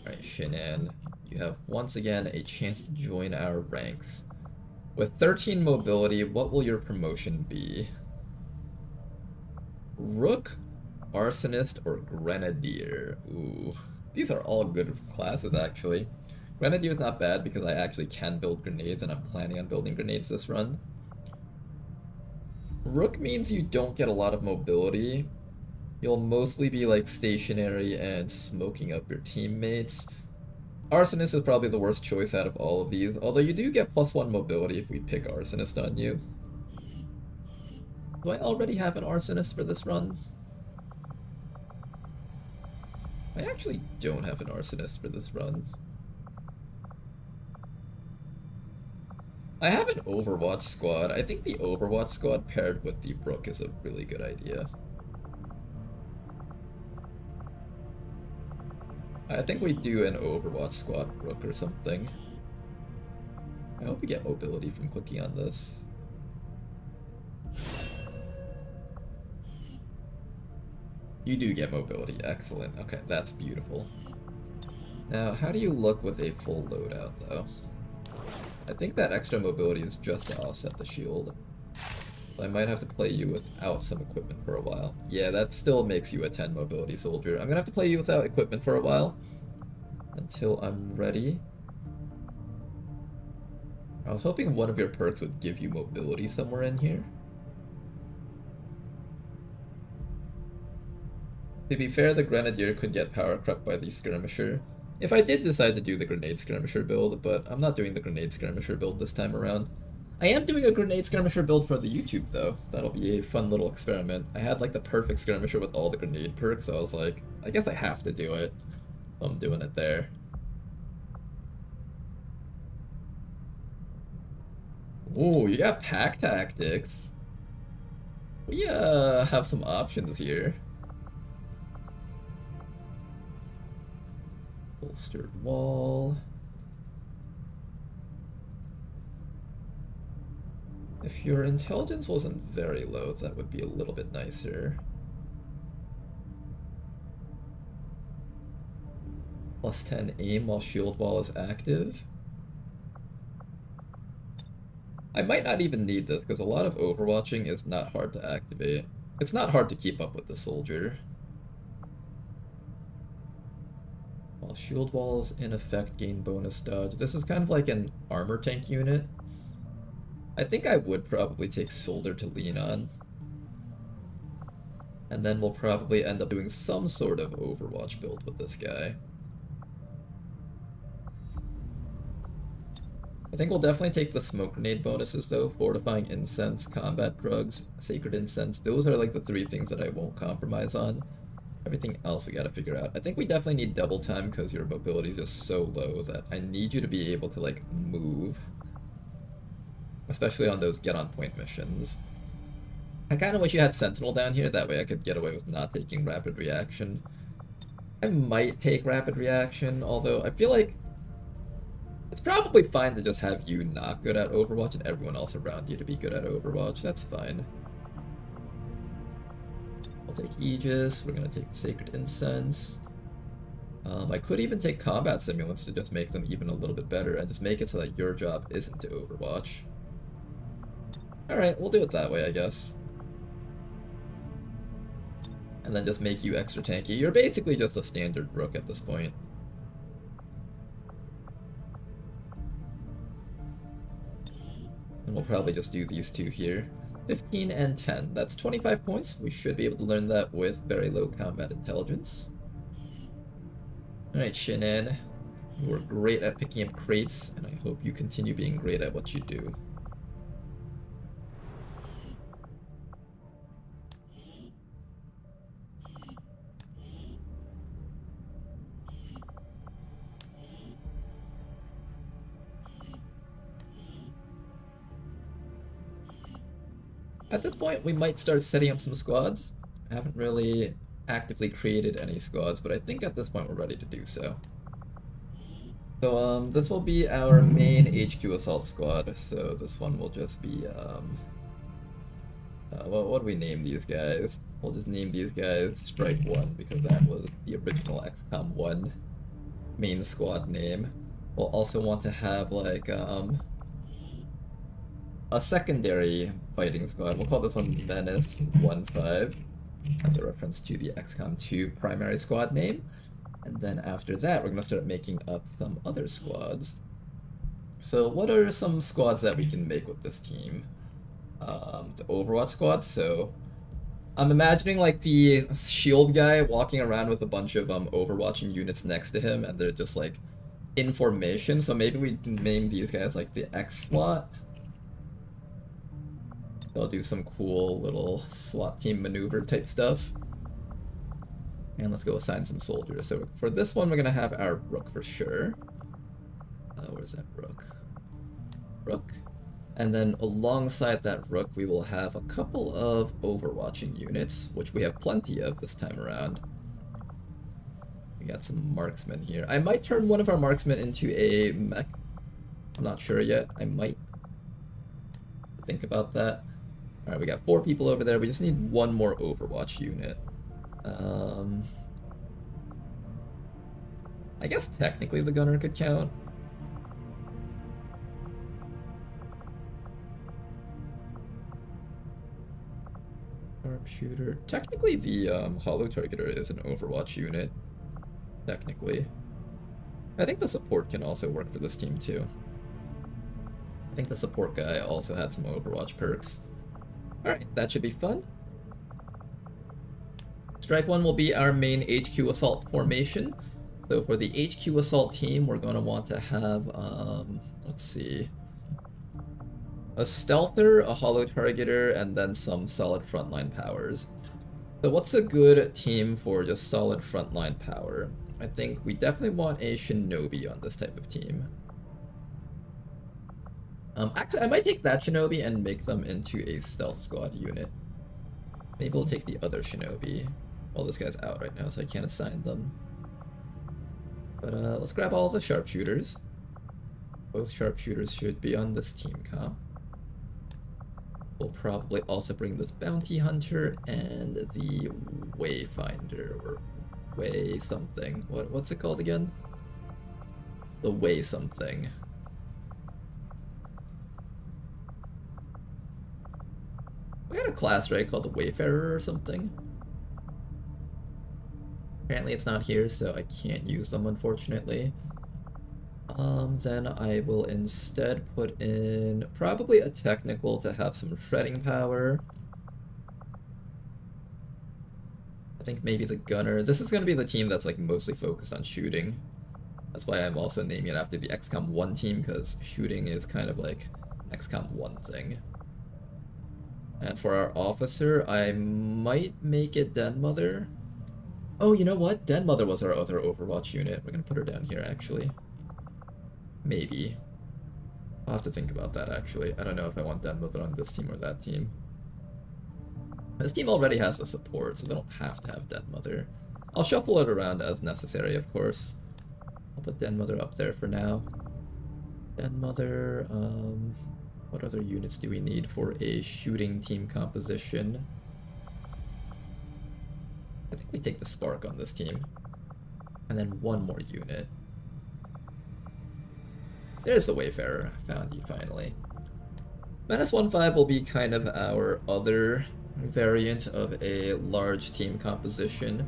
Alright, Shinan. You have once again a chance to join our ranks. With 13 mobility, what will your promotion be? Rook, Arsonist, or Grenadier? Ooh. These are all good classes, actually. Grenadier is not bad because I actually can build grenades, and I'm planning on building grenades this run. Rook means you don't get a lot of mobility. You'll mostly be like stationary and smoking up your teammates. Arsonist is probably the worst choice out of all of these, although you do get +1 mobility if we pick Arsonist on you. Do I already have an Arsonist for this run? I actually don't have an Arsonist for this run. I have an Overwatch squad. I think the Overwatch squad paired with the Rook is a really good idea. I think we do an Overwatch squad Rook or something. I hope we get mobility from clicking on this. You do get mobility, excellent. Okay, that's beautiful. Now, how do you look with a full loadout, though? I think that extra mobility is just to offset the shield. So I might have to play you without some equipment for a while. Yeah, that still makes you a 10 mobility soldier. I'm gonna have to play you without equipment for a while. Until I'm ready. I was hoping one of your perks would give you mobility somewhere in here. To be fair, the Grenadier could get power crept by the Skirmisher. If I did decide to do the Grenade Skirmisher build, but I'm not doing the Grenade Skirmisher build this time around. I am doing a Grenade Skirmisher build for the YouTube though. That'll be a fun little experiment. I had like the perfect Skirmisher with all the grenade perks, so I was like, I guess I have to do it. So I'm doing it there. Ooh, you got pack tactics. We have some options here. Bolstered wall. If your intelligence wasn't very low, that would be a little bit nicer. +10 aim while shield wall is active. I might not even need this because a lot of overwatching is not hard to activate. It's not hard to keep up with the soldier. While shield walls in effect gain bonus dodge. This is kind of like an armor tank unit. I think I would probably take Soldier to lean on. And then we'll probably end up doing some sort of Overwatch build with this guy. I think we'll definitely take the smoke grenade bonuses though. Fortifying Incense, Combat Drugs, Sacred Incense. Those are like the 3 things that I won't compromise on. Everything else we gotta figure out. I think we definitely need double time because your mobility is just so low that I need you to be able to like move. Especially on those get on point missions. I kinda wish you had Sentinel down here, that way I could get away with not taking Rapid Reaction. I might take Rapid Reaction, although I feel like It's probably fine to just have you not good at Overwatch and everyone else around you to be good at Overwatch. That's fine. I'll take Aegis. We're gonna take Sacred Incense. I could even take combat simulants to just make them even a little bit better and just make it so that your job isn't to Overwatch. Alright, we'll do it that way, I guess. And then just make you extra tanky. You're basically just a standard Rook at this point. And we'll probably just do these two here. 15 and 10. That's 25 points. We should be able to learn that with very low combat intelligence. Alright, Shinan. You were great at picking up crates, and I hope you continue being great at what you do. At this point, we might start setting up some squads. I haven't really actively created any squads, but I think at this point we're ready to do so. So, this will be our main HQ assault squad, so this one will just be, what do we name these guys? We'll just name these guys Strike 1, because that was the original XCOM 1 main squad name. We'll also want to have, like, a secondary fighting squad. We'll call this one Menace 1-5, as a reference to the XCOM 2 primary squad name. And then after that, we're going to start making up some other squads. So what are some squads that we can make with this team? The Overwatch squad. So I'm imagining like the shield guy walking around with a bunch of Overwatching units next to him, and they're just like in formation. So maybe we can name these guys like the X-SWAT. They'll do some cool little SWAT team maneuver type stuff. And let's go assign some soldiers. So for this one, we're going to have our Rook for sure. Where's that Rook? Rook. And then alongside that Rook, we will have a couple of Overwatching units, which we have plenty of this time around. We got some marksmen here. I might turn one of our marksmen into a mech. I'm not sure yet. I might think about that. Alright, we got 4 people over there. We just need one more Overwatch unit. I guess technically the gunner could count. Sharpshooter. Technically the hollow targeter is an Overwatch unit. Technically. I think the support can also work for this team too. I think the support guy also had some Overwatch perks. Alright, that should be fun. Strike 1 will be our main HQ assault formation. So for the HQ assault team, we're going to want to have, let's see, a stealther, a hollow targeter, and then some solid frontline powers. So what's a good team for just solid frontline power? I think we definitely want a shinobi on this type of team. Actually, I might take that shinobi and make them into a stealth squad unit. Maybe we'll take the other shinobi. Well, this guy's out right now, so I can't assign them. But let's grab all the sharpshooters. Both sharpshooters should be on this team comp. We'll probably also bring this bounty hunter and the wayfinder, or way something. What's it called again? The way something. We had a class, right, called the Wayfarer or something? Apparently it's not here, so I can't use them, unfortunately. Then I will instead put in probably a technical to have some shredding power. I think maybe the gunner. This is going to be the team that's like mostly focused on shooting. That's why I'm also naming it after the XCOM 1 team, because shooting is kind of like an XCOM 1 thing. And for our officer, I might make it Den Mother. Oh, you know what? Den Mother was our other Overwatch unit. We're gonna put her down here, actually. Maybe. I'll have to think about that, actually. I don't know if I want Den Mother on this team or that team. This team already has the support, so they don't have to have Den Mother. I'll shuffle it around as necessary, of course. I'll put Den Mother up there for now. Mother, what other units do we need for a shooting team composition? I think we take the Spark on this team. And then one more unit. There's the Wayfarer. Found you finally. Menace 1-5 will be kind of our other variant of a large team composition.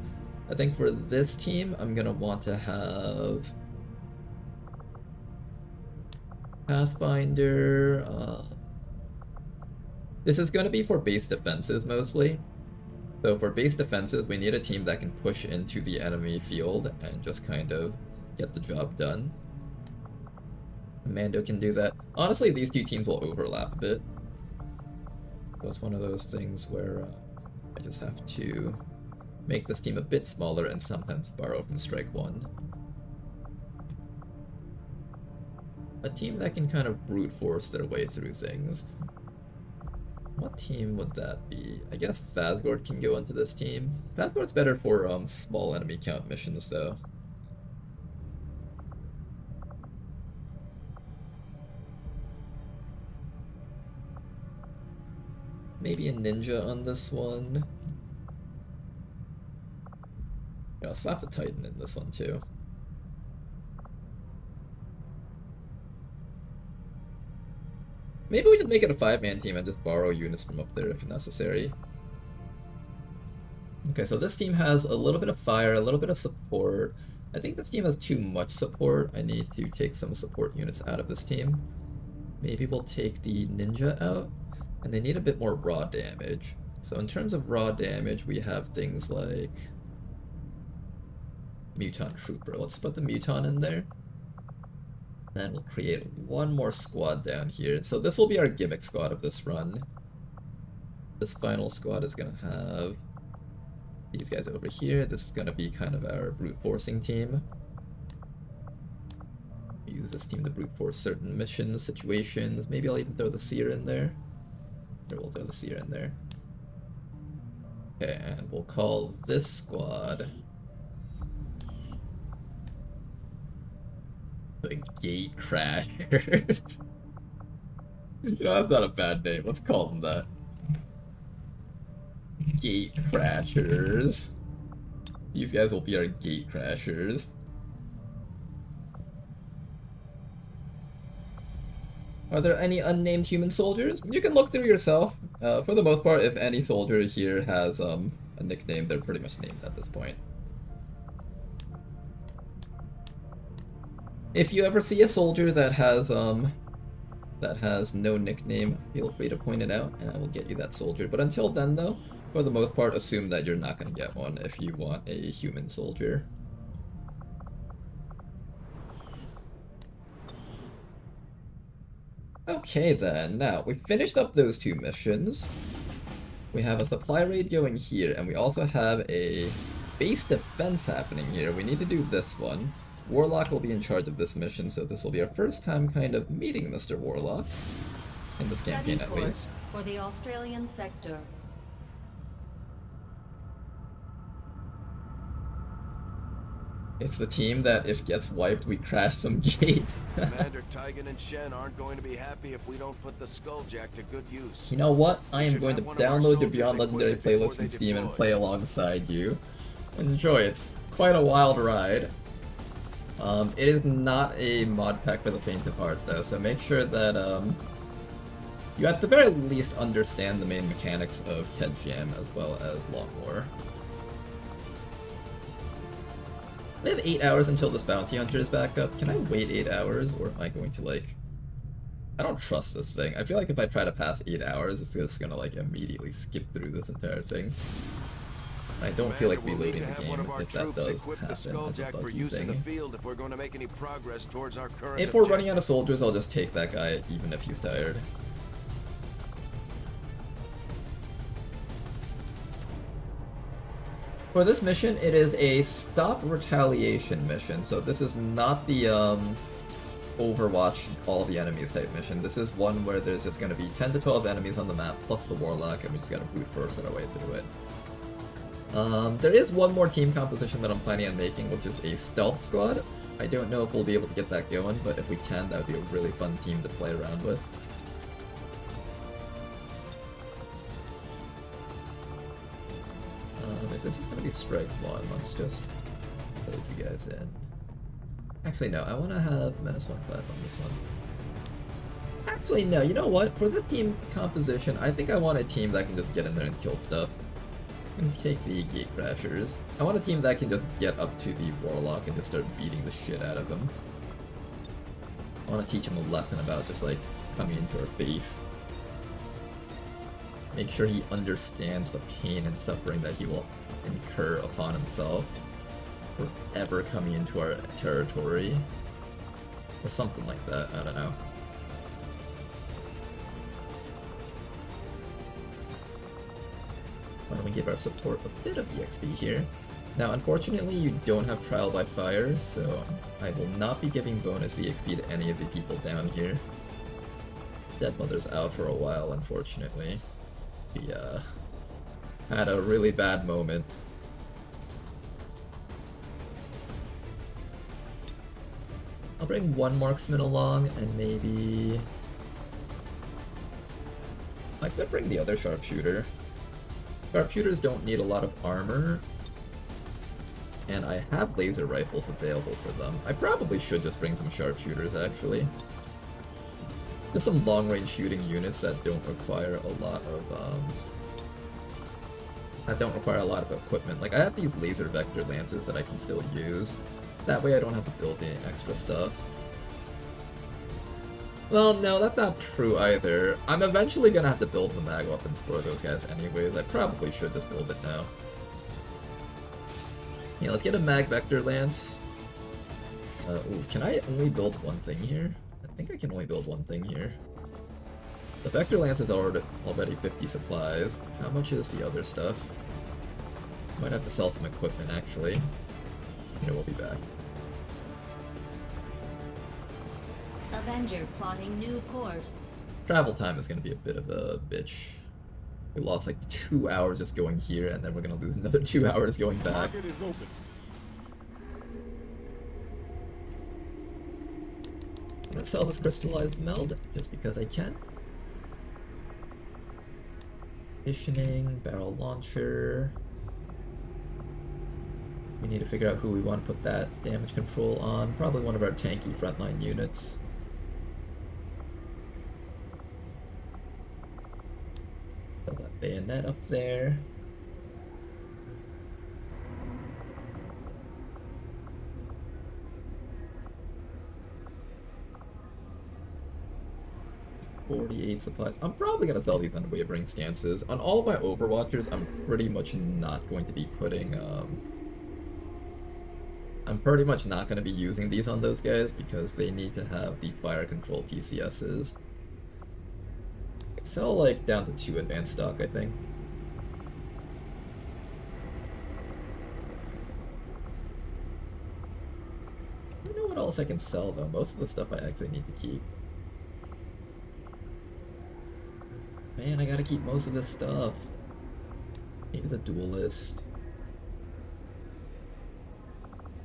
I think for this team, I'm gonna want to have Pathfinder. This is gonna be for base defenses mostly. So for base defenses, we need a team that can push into the enemy field and just kind of get the job done. Mando can do that. Honestly, these two teams will overlap a bit. So it's one of those things where I just have to make this team a bit smaller and sometimes borrow from Strike 1. A team that can kind of brute force their way through things. What team would that be? I guess Phasgord can go into this team. Phasgord's better for small enemy count missions though. Maybe a ninja on this one. Yeah, I'll slap the Titan in this one too. Maybe we just make it a 5-man team and just borrow units from up there if necessary. Okay, so this team has a little bit of fire, a little bit of support. I think this team has too much support. I need to take some support units out of this team. Maybe we'll take the ninja out. And they need a bit more raw damage. So in terms of raw damage, we have things like Muton Trooper. Let's put the Muton in there. Then we'll create one more squad down here. So this will be our gimmick squad of this run. This final squad is going to have these guys over here. This is going to be kind of our brute forcing team. Use this team to brute force certain missions, situations. Maybe I'll even throw the Seer in there. Or we'll throw the Seer in there. Okay, and we'll call this squad the Gate Crashers. You know, that's not a bad name. Let's call them that. Gate Crashers. These guys will be our Gate Crashers. Are there any unnamed human soldiers? You can look through yourself. For the most part, if any soldier here has a nickname, they're pretty much named at this point. If you ever see a soldier that has no nickname, feel free to point it out and I will get you that soldier. But until then though, for the most part, assume that you're not going to get one if you want a human soldier. Okay then, now we finished up those two missions. We have a supply raid going here, and we also have a base defense happening here. We need to do this one. Warlock will be in charge of this mission, so this will be our first time kind of meeting Mr. Warlock. In this campaign at least.
For the Australian sector.
It's the team that, if gets wiped, we crash some gates. Commander Tygan and Shen aren't going to be happy if we don't put the Skulljack to good use.
You know what? I am going to download the Beyond Legendary playlist from Steam and play alongside you. Enjoy, it's quite a wild ride. It is not a mod pack for the faint of heart though, so make sure that you at the very least understand the main mechanics of Ted Jam as well as Long War. We have 8 hours until this bounty hunter is back up. Can I wait 8 hours, or am I going to, like... I don't trust this thing. I feel like if I try to pass 8 hours, it's just gonna, like, immediately skip through this entire thing. I don't feel like reloading the game if that does happen as a buggy thing. If we're running out of soldiers, I'll just take that guy, even if he's tired. For this mission, it is a stop retaliation mission, so this is not the Overwatch all the enemies type mission. This is one where there's just going to be 10 to 12 enemies on the map, plus the Warlock, and we just got to brute force our way through it. There is one more team composition that I'm planning on making, which is a stealth squad. I don't know if we'll be able to get that going, but if we can, that would be a really fun team to play around with. If this is going to be strike 1, let's just load you guys in. Actually, no, I want to have Menace 1-5 on this one. Actually, no, you know what? For this team composition, I think I want a team that can just get in there and kill stuff. I'm gonna take the Gate Crashers. I want a team that can just get up to the Warlock and just start beating the shit out of him. I want to teach him a lesson about just like coming into our base. Make sure he understands the pain and suffering that he will incur upon himself for ever coming into our territory. Or something like that, I don't know. Why don't we give our support a bit of EXP here? Now, unfortunately, you don't have Trial by Fire, so I will not be giving bonus EXP to any of the people down here. Dead Mother's out for a while, unfortunately. He, had a really bad moment. I'll bring one Marksman along, and maybe... I could bring the other Sharpshooter. Sharpshooters don't need a lot of armor, and I have laser rifles available for them. I probably should just bring some Sharpshooters, actually. Just some long-range shooting units that don't require a lot of equipment. Like, I have these laser vector lances that I can still use. That way I don't have to build any extra stuff. Well, no, that's not true either. I'm eventually gonna have to build the mag weapons for those guys anyways. I probably should just build it now. Yeah, let's get a mag vector lance. Ooh, can I only build one thing here? I think I can only build one thing here. The vector lance is already 50 supplies. How much is the other stuff? Might have to sell some equipment, actually. Here, we'll be back.
Avenger plotting new course.
Travel time is going to be a bit of a bitch. We lost like 2 hours just going here, and then we're going to lose another 2 hours going back.
Target is open.
I'm going to sell this crystallized meld just because I can. Conditioning, barrel launcher. We need to figure out who we want to put that damage control on. Probably one of our tanky frontline units. Put that bayonet up there. $48 supplies. I'm probably going to sell these unwavering stances. On all of my Overwatchers, I'm pretty much not going to be putting, I'm pretty much not going to be using these on those guys because they need to have the fire control PCSs. I sell like down to 2 advanced stock, I think. I don't know what else I can sell though. Most of the stuff I actually need to keep. Man, I gotta keep most of this stuff. Maybe the duelist.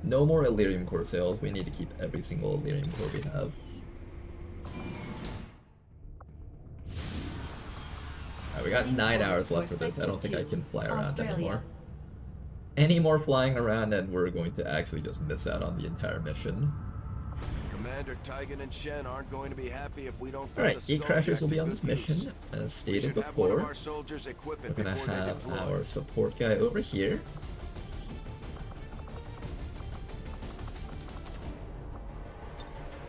No more Illyrium core sales. We need to keep every single Illyrium core we have. Alright, we got 9 hours left for this. I don't think I can fly around anymore. Any more flying around and we're going to actually just miss out on the entire mission.
Commander Tygan and Shen aren't going to be happy if we don't.
Alright, Gate Crashers will be on this mission. As stated before, we're gonna have our support guy over here.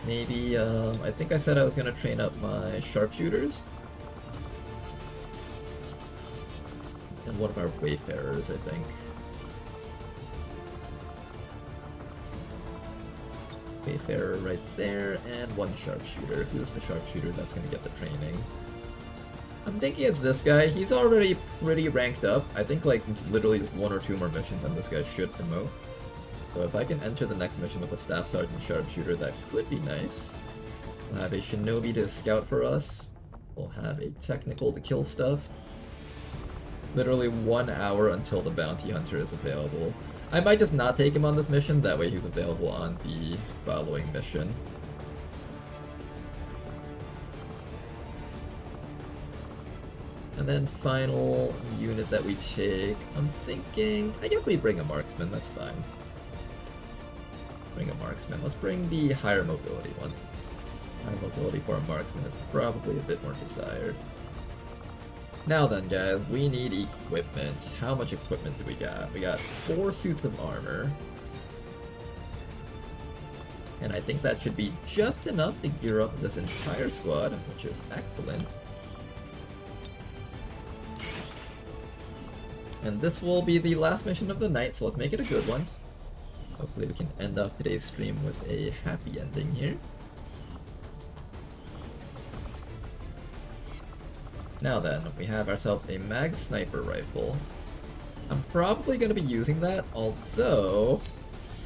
Maybe, I think I said I was gonna train up my sharpshooters. And one of our wayfarers, I think. Wayfarer right there, and one sharpshooter. Who's the sharpshooter that's gonna get the training? I'm thinking it's this guy. He's already pretty ranked up. I think like literally just 1 or 2 more missions and this guy should promote. So if I can enter the next mission with a Staff Sergeant Sharpshooter, that could be nice. We'll have a Shinobi to scout for us. We'll have a Technical to kill stuff. Literally 1 hour until the bounty hunter is available. I might just not take him on this mission, that way he's available on the following mission. And then final unit that we take, I'm thinking, I guess we bring a marksman, that's fine. Bring a marksman. Let's bring the higher mobility one. Higher mobility for a marksman is probably a bit more desired. Now then, guys, we need equipment. How much equipment do we got? We got 4 suits of armor. And I think that should be just enough to gear up this entire squad, which is excellent. And this will be the last mission of the night, so let's make it a good one. Hopefully we can end off today's stream with a happy ending here. Now then, we have ourselves a mag sniper rifle. I'm probably going to be using that, although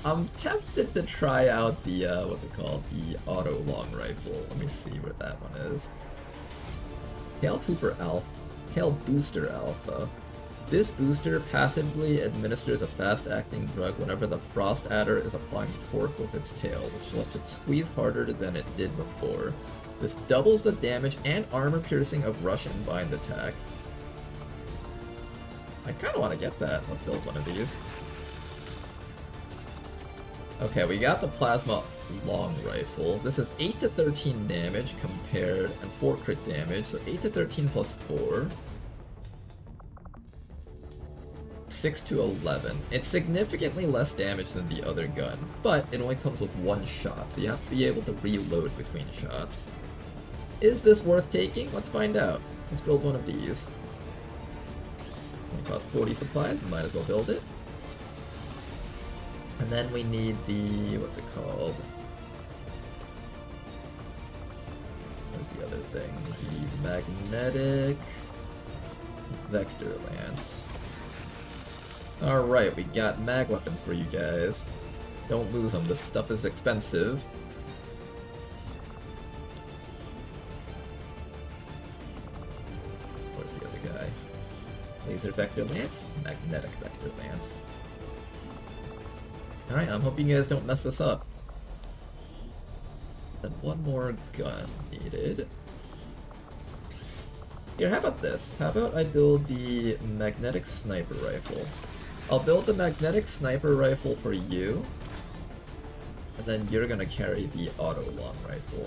I'm tempted to try out the, what's it called, the auto long rifle. Let me see where that one is. Tail Booster Alpha. This booster passively administers a fast-acting drug whenever the Frost Adder is applying torque with its tail, which lets it squeeze harder than it did before. This doubles the damage and armor piercing of rush and bind attack. I kinda wanna get that. Let's build one of these. Okay, we got the Plasma Long Rifle. This is 8 to 13 damage compared, and 4 crit damage, so 8 to 13 plus 4. 6 to 11. It's significantly less damage than the other gun, but it only comes with 1 shot, so you have to be able to reload between shots. Is this worth taking? Let's find out. Let's build one of these. It costs 40 supplies, we might as well build it. And then we need the, what's it called? What's the other thing? The magnetic vector lance. Alright, we got mag weapons for you guys. Don't lose them, this stuff is expensive. Where's the other guy? Laser vector lance? Magnetic vector lance. Alright, I'm hoping you guys don't mess this up. Then one more gun needed. Here, how about this? How about I build the magnetic sniper rifle? I'll build the magnetic sniper rifle for you, and then you're gonna carry the auto long rifle.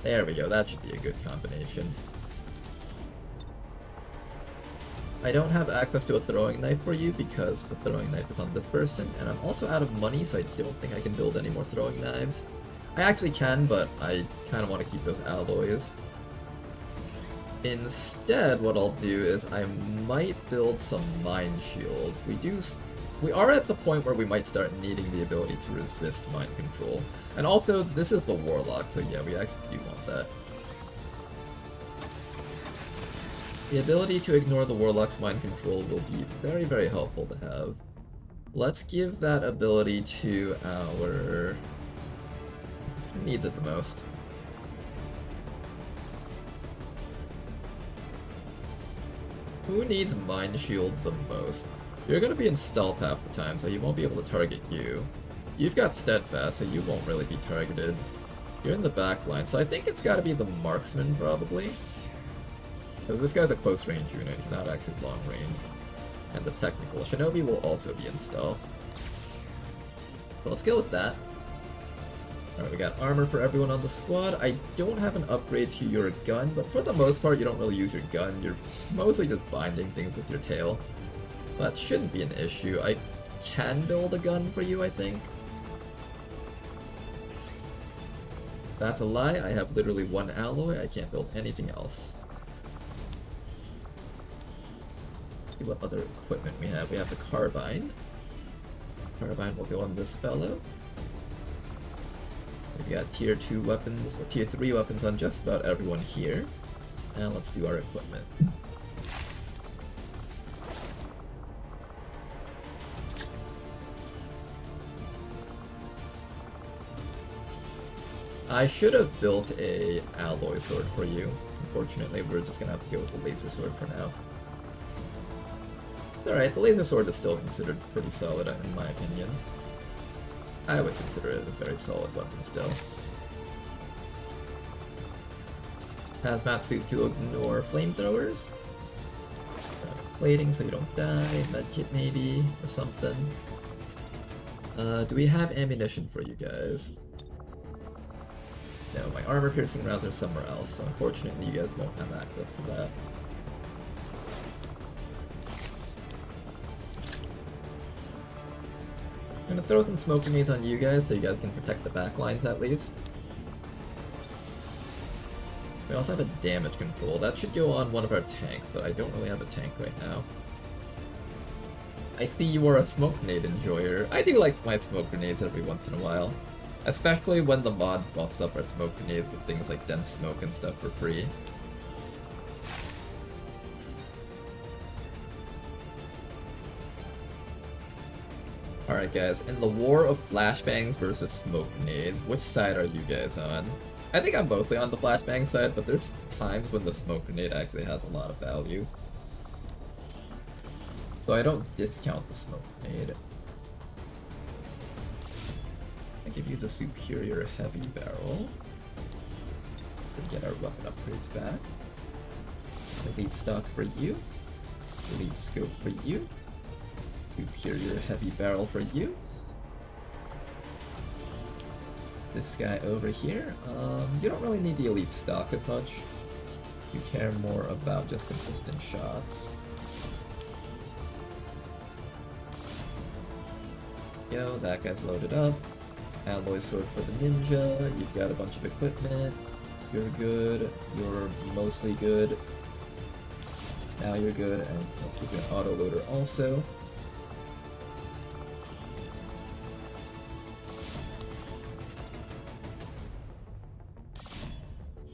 There we go, that should be a good combination. I don't have access to a throwing knife for you because the throwing knife is on this person, and I'm also out of money, so I don't think I can build any more throwing knives. I actually can, but I kind of want to keep those alloys. Instead, what I'll do is I might build some mind shields. We are at the point where we might start needing the ability to resist mind control. And also, this is the Warlock, so yeah, we actually do want that. The ability to ignore the Warlock's mind control will be very, very helpful to have. Let's give that ability to our... Who needs it the most? Who needs Mind Shield the most? You're gonna be in stealth half the time, so he won't be able to target you. You've got Steadfast, so you won't really be targeted. You're in the back line, so I think it's gotta be the Marksman, probably. Because this guy's a close range unit, he's not actually long range. And the Technical Shinobi will also be in stealth. So let's go with that. Alright, we got armor for everyone on the squad. I don't have an upgrade to your gun, but for the most part you don't really use your gun. You're mostly just binding things with your tail. That shouldn't be an issue. I can build a gun for you, I think. That's a lie. I have literally 1 alloy. I can't build anything else. Let's see what other equipment we have. We have the carbine. Carbine will go on this fellow. We got tier 2 weapons, or tier 3 weapons on just about everyone here. And let's do our equipment. I should have built a alloy sword for you. Unfortunately, we're just gonna have to go with the laser sword for now. alright, the laser sword is still considered pretty solid in my opinion. I would consider it a very solid weapon still. Hazmat suit to ignore flamethrowers. Plating so you don't die, medkit maybe, or something. Do we have ammunition for you guys? No, my armor piercing rounds are somewhere else, so unfortunately you guys won't have access to that. I'm gonna throw some smoke grenades on you guys so you guys can protect the back lines at least. We also have a damage control. That should go on one of our tanks, but I don't really have a tank right now. I see you are a smoke grenade enjoyer. I do like my smoke grenades every once in a while. Especially when the mod buffs up our smoke grenades with things like dense smoke and stuff for free. Alright guys, in the war of flashbangs versus smoke grenades, which side are you guys on? I think I'm mostly on the flashbang side, but there's times when the smoke grenade actually has a lot of value. So I don't discount the smoke grenade. I give you the superior heavy barrel. To get our weapon upgrades back. Elite stock for you. Elite scope for you. Superior heavy barrel for you. This guy over here, you don't really need the elite stock as much. You care more about just consistent shots. Yo, that guy's loaded up. Alloy sword for the ninja. You've got a bunch of equipment. You're good. You're mostly good. Now you're good, and let's give you an auto loader also.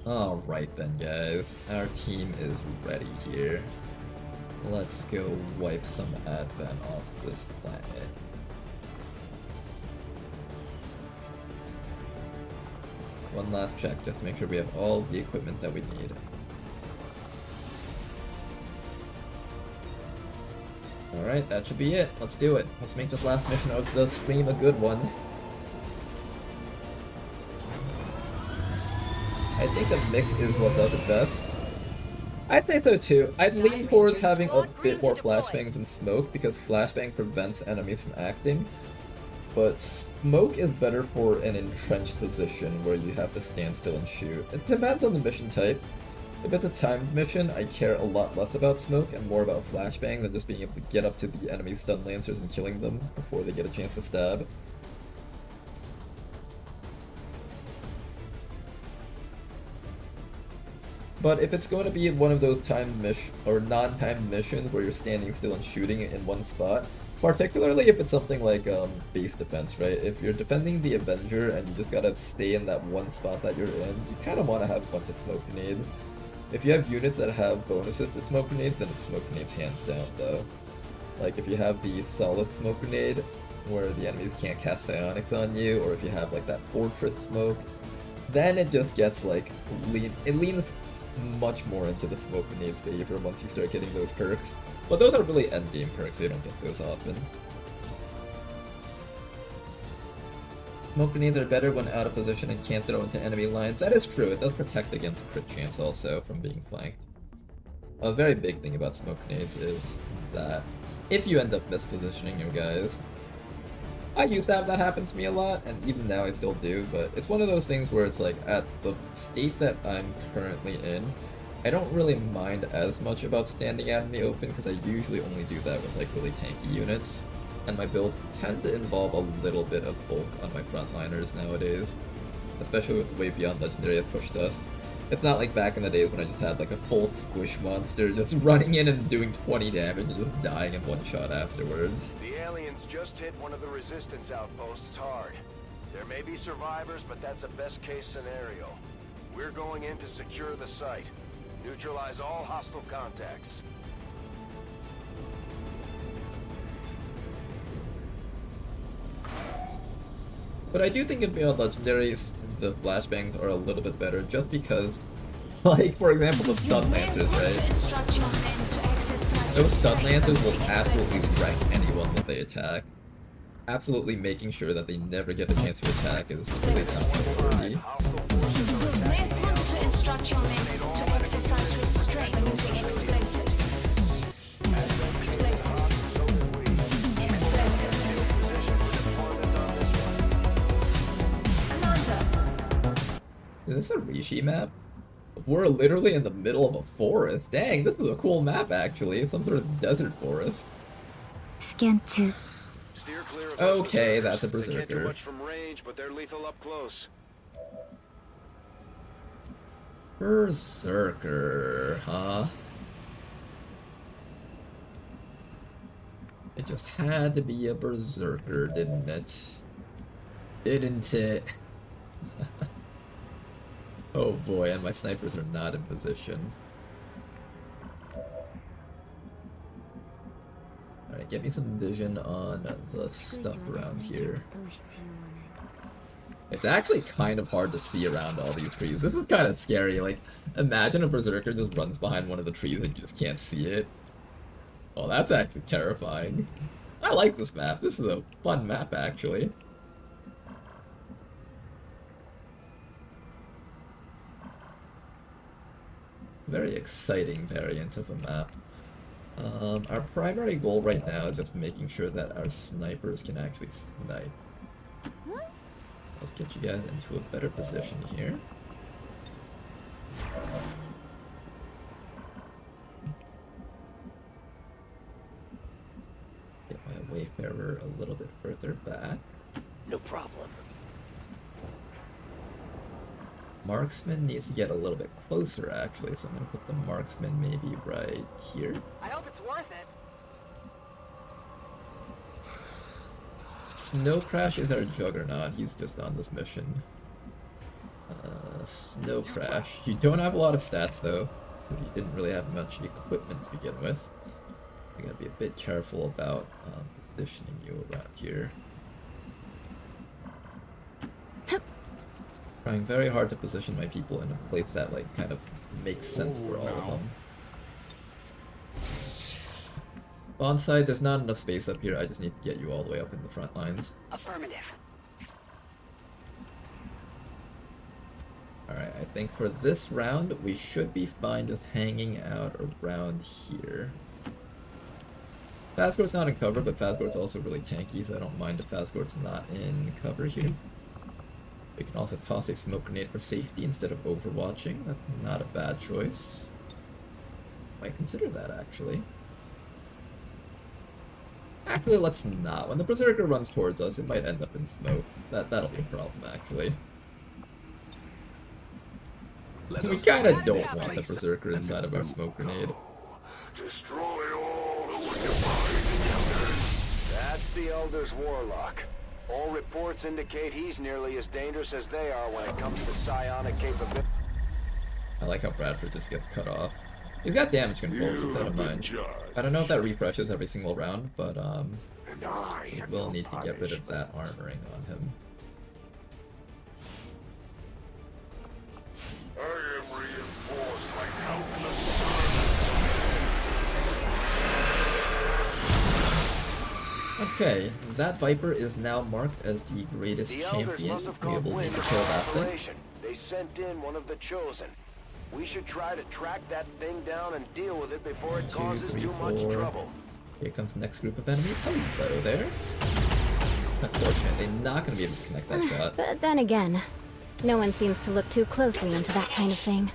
Alright then guys, our team is ready here. Let's go wipe some Advent off this planet. One last check, just to make sure we have all the equipment that we need. Alright, that should be it. Let's do it. Let's make this last mission of the stream a good one. I think a mix is what does it best. I'd say so too. I'd lean towards having a bit more flashbangs and smoke because flashbang prevents enemies from acting. But smoke is better for an entrenched position where you have to stand still and shoot. It depends on the mission type. If it's a timed mission, I care a lot less about smoke and more about flashbang than just being able to get up to the enemy stun lancers and killing them before they get a chance to stab. But if it's going to be one of those timed or non-timed missions where you're standing still and shooting in one spot, particularly if it's something like base defense, right? If you're defending the Avenger and you just gotta stay in that one spot that you're in, you kind of want to have a bunch of smoke grenades. If you have units that have bonuses to smoke grenades, then it's smoke grenades hands down though. Like if you have the solid smoke grenade, where the enemies can't cast psionics on you, or if you have like that fortress smoke, then it just gets like, it leans much more into the smoke grenade's favor once you start getting those perks. But those are really endgame perks, so you don't get those often. Smoke grenades are better when out of position and can't throw into enemy lines. That is true, it does protect against crit chance also from being flanked. A very big thing about smoke grenades is that if you end up mispositioning your guys, I used to have that happen to me a lot, and even now I still do, but it's one of those things where it's like, at the state that I'm currently in, I don't really mind as much about standing out in the open, because I usually only do that with like really tanky units, and my builds tend to involve a little bit of bulk on my frontliners nowadays, especially with the way Beyond Legendary has pushed us. It's not like back in the days when I just had like a full squish monster just running in and doing 20 damage and just dying in one shot afterwards.
The aliens just hit one of the resistance outposts hard. There may be survivors, but that's a best case scenario. We're going in to secure the site. Neutralize all hostile contacts.
But I do think in Beyond Legendaries, the flashbangs are a little bit better just because, like, for example, the stun lancers, right?
exercise
Those stun
restraint by
lancers will
using
absolutely
explosives.
wreck anyone that they attack. Absolutely making sure that they never get a chance to attack is really top priority.
You may want to instruct your men to exercise restraint by using explosives. Explosives. Explosives.
Is this a Rishi map? We're literally in the middle of a forest. Dang, this is a cool map actually. Some sort of desert forest.
Scan 2.
Steer clear of
Okay,
those
that's a
berserkers. They can't do
berserker.
much from range, but they're lethal up close.
Berserker, huh? It just had to be a berserker, didn't it? Didn't it? Oh boy, and my snipers are not in position. Alright, get me some vision on the stuff around here. It's actually kind of hard to see around all these trees. This is kind of scary. Like, imagine a berserker just runs behind one of the trees and you just can't see it. Oh, that's actually terrifying. I like this map. This is a fun map, actually. Very exciting variant of a map. Our primary goal right now is just making sure that our snipers can actually snipe. Let's get you guys into a better position here. Get my Wayfarer a little bit further back.
No problem.
Marksman needs to get a little bit closer, actually, so I'm going to put the marksman maybe right here.
I hope it's worth it.
Snow Crash is our juggernaut. He's just on this mission. Snow Crash. You don't have a lot of stats, though, because you didn't really have much equipment to begin with. I gotta be a bit careful about positioning you around here. Trying very hard to position my people in a place that, like, kind of makes sense for all of them. Bonsai, there's not enough space up here. I just need to get you all the way up in the front lines.
Affirmative.
Alright, I think for this round, we should be fine just hanging out around here. Fazgor's not in cover, but Fazgor's also really tanky, so I don't mind if Fazgor's not in cover here. We can also toss a smoke grenade for safety instead of overwatching. That's not a bad choice. Might consider that, actually. Actually, let's not. When the Berserker runs towards us, it might end up in smoke. That'll be a problem, actually. We kind of don't want the Berserker inside of our smoke grenade.
Destroy all who would defy the Elders. That's the Elders' warlock. All reports indicate he's nearly as dangerous as they are when it comes to psionic capability.
I like how Bradford just gets cut off. He's got damage control, keep that in mind. I don't know if that refreshes every single round, but we will need to get rid of that armoring on him.
I am reinforced by countless
Okay, that Viper is now marked as the greatest champion. We will need to kill that thing.
They sent in one of the chosen. We should try to track that thing down and deal with it before it causes too much trouble.
Here comes the next group of enemies. Hello there. Unfortunately, not going to be able to connect that shot.
But then again, no one seems to look too closely into that kind of thing.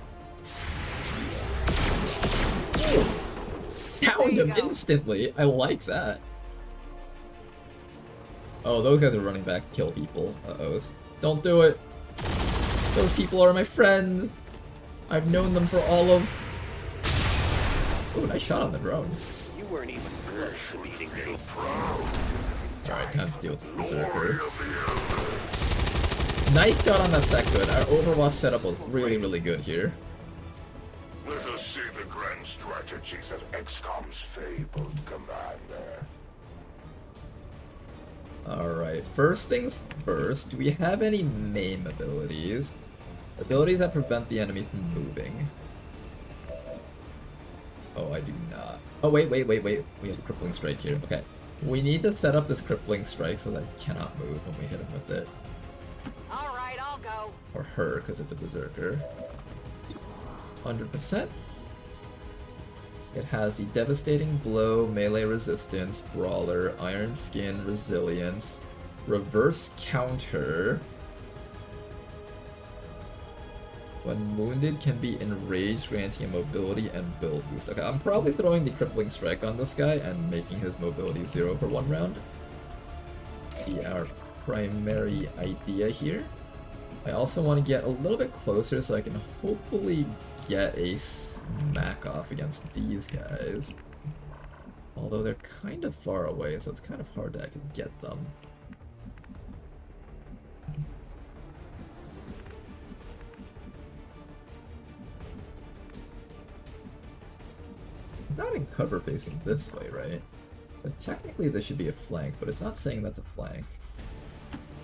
Downed him instantly. I like that. Oh, those guys are running back to kill people. Uh-ohs. Don't do it. Those people are my friends. I've known them for all of... Ooh, nice shot on the drone.
You weren't even close to beating me.
Alright, time to deal with this Berserker. Nice shot on that Sekbud. Our Overwatch setup was really, really good here.
Let us see the grand strategies of XCOM's fabled commander.
Alright, first things first, do we have any MAME abilities? Abilities that prevent the enemy from moving. Oh, I do not. Oh, wait. We have a crippling strike here. Okay. We need to set up this crippling strike so that he cannot move when we hit him with it.
Alright, I'll go.
Or her, because it's a berserker. 100%. It has the devastating blow, melee resistance, brawler, iron skin, resilience, reverse counter. When wounded, can be enraged, granting him mobility and build boost. Okay, I'm probably throwing the crippling strike on this guy and making his mobility 0 for 1 round. Be our primary idea here. I also want to get a little bit closer so I can hopefully get a smack off against these guys. Although they're kind of far away, so it's kind of hard to actually get them. Not in cover facing this way, right? But technically this should be a flank, but it's not saying that's a flank.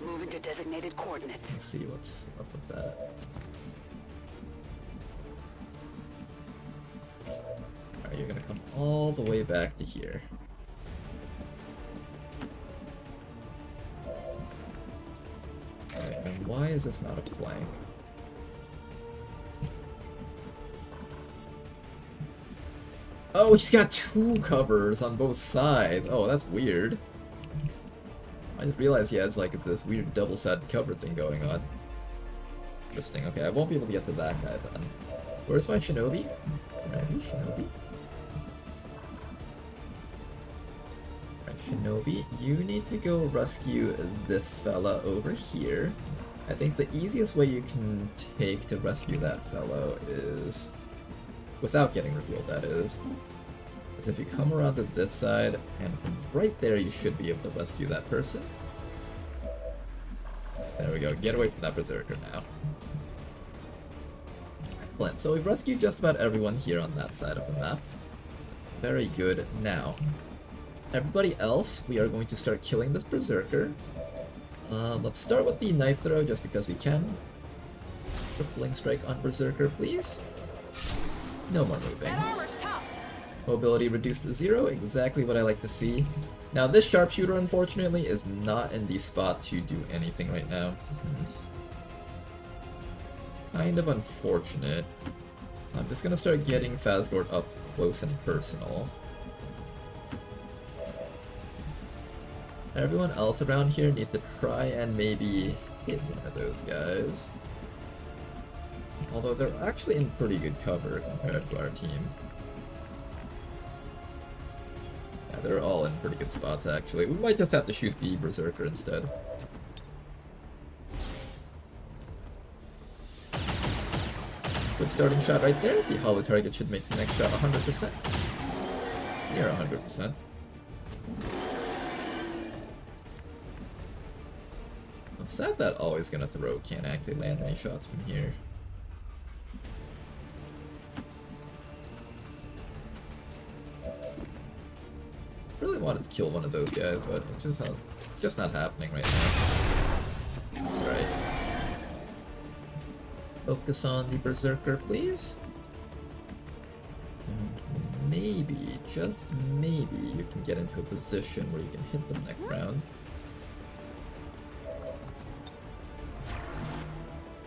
Moving to designated coordinates.
Let's see what's up with that. Alright, you're gonna come all the way back to here. Alright, and why is this not a flank? Oh, he's got 2 covers on both sides. Oh, that's weird. I just realized he has like this weird double-sided cover thing going on. Interesting. Okay, I won't be able to get to that guy then. Where's my shinobi? Shinobi? Alright, shinobi, you need to go rescue this fella over here. I think the easiest way you can take to rescue that fellow is... without getting revealed, that is if you come around to this side, and from right there you should be able to rescue that person. There we go, get away from that berserker now. Excellent, so we've rescued just about everyone here on that side of the map. Very good. Now, everybody else, we are going to start killing this berserker. Let's start with the knife throw just because we can. Crippling strike on berserker, please. No more moving. Mobility reduced to 0, exactly what I like to see. Now this sharpshooter, unfortunately, is not in the spot to do anything right now. Kind of unfortunate. I'm just gonna start getting Fazgord up close and personal. Everyone else around here needs to try and maybe hit one of those guys. Although they're actually in pretty good cover compared to our team. Yeah, they're all in pretty good spots actually. We might just have to shoot the berserker instead. Good starting shot right there. The hollow target should make the next shot 100%. Near 100%. I'm sad that always gonna throw can't actually land any shots from here. Really wanted to kill one of those guys, but it's just not happening right now. That's right. Focus on the berserker, please. And maybe, just maybe, you can get into a position where you can hit them next round.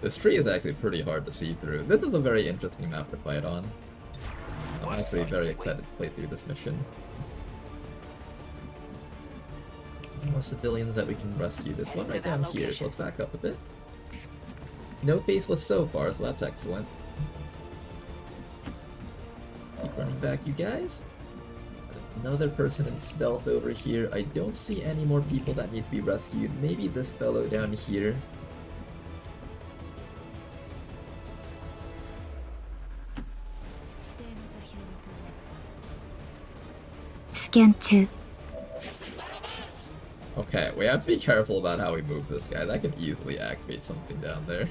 This tree is actually pretty hard to see through. This is a very interesting map to fight on. I'm actually very excited to play through this mission. More civilians that we can rescue. There's one right down here, so let's back up a bit. No faceless so far, so that's excellent. Keep running back, you guys. Another person in stealth over here. I don't see any more people that need to be rescued. Maybe this fellow down here.
Scan 2.
Okay, we have to be careful about how we move this guy. That can easily activate something down there.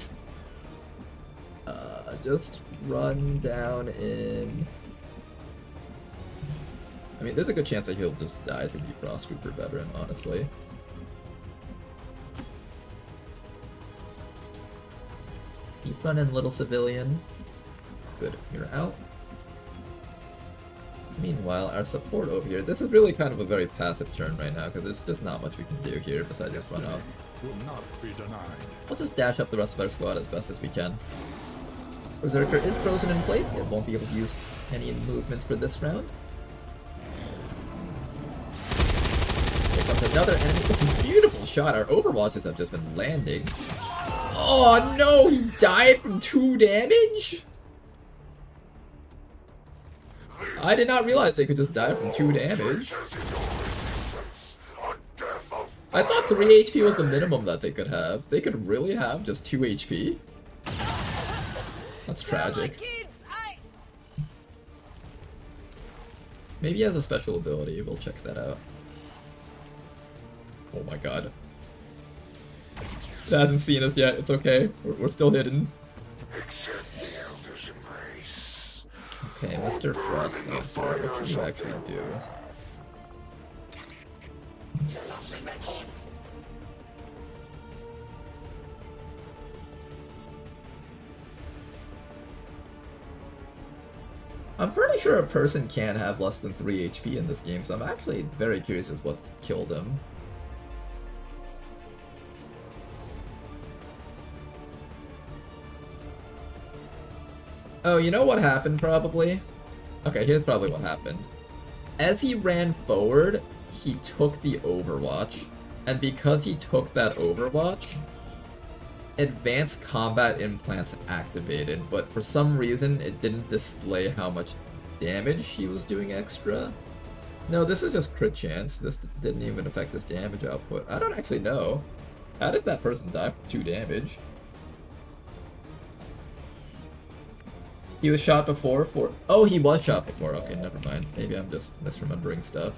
Just run down in... I mean, there's a good chance that he'll just die to the Frost Trooper veteran, honestly. Keep running, little civilian. Good, you're out. Meanwhile, our support over here, this is really kind of a very passive turn right now, because there's just not much we can do here besides just run off.
Will not be denied.
We'll just dash up the rest of our squad as best as we can. Berserker is frozen in place. It won't be able to use any movements for this round. Here comes another enemy. Beautiful shot. Our overwatches have just been landing. Oh no, he died from 2 damage? I did not realize they could just die from 2 damage. I thought 3 HP was the minimum that they could have. They could really have just 2 HP? That's tragic. Maybe he has a special ability. We'll check that out. Oh my god. It hasn't seen us yet. It's okay. We're still hidden. Okay, Mr. Frost Lancer, what can you actually do? I'm pretty sure a person can have less than 3 HP in this game, so I'm actually very curious as what killed him. Oh, you know what happened probably? Okay, here's probably what happened. As he ran forward, he took the Overwatch, and because he took that Overwatch, advanced combat implants activated, but for some reason it didn't display how much damage he was doing extra. No, this is just crit chance. This didn't even affect his damage output. I don't actually know. How did that person die from 2 damage? He was shot before for... Oh, he was shot before. Okay, never mind. Maybe I'm just misremembering stuff.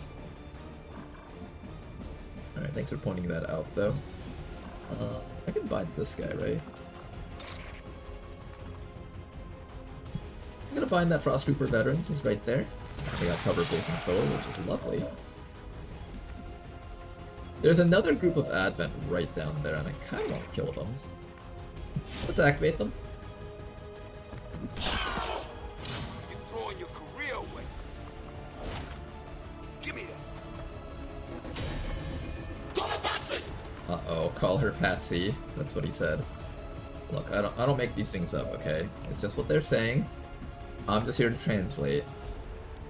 Alright, thanks for pointing that out, though. I can bind this guy, right? I'm gonna bind that Frost Trooper veteran. He's right there. I got cover facing forward, which is lovely. There's another group of Advent right down there, and I kind of want to kill them. Let's activate them.
You're throwing your career away. Give me that.
Uh-oh, call her Patsy. That's what he said. Look, I don't make these things up, okay? It's just what they're saying. I'm just here to translate.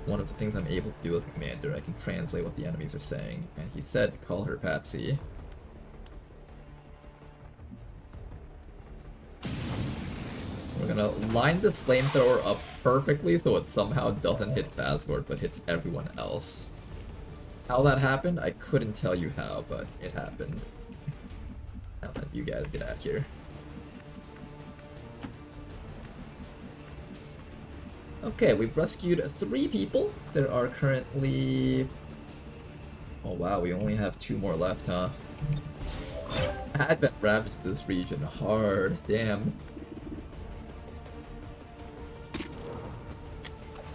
One of the things I'm able to do as commander, I can translate what the enemies are saying. And he said, call her Patsy. We're gonna line this flamethrower up perfectly so it somehow doesn't hit Fazgord, but hits everyone else. How that happened, I couldn't tell you how, but it happened. Now let you guys get out of here. Okay, we've rescued 3 people. There are currently... Oh wow, we only have 2 more left, huh? Advent ravaged this region hard, damn.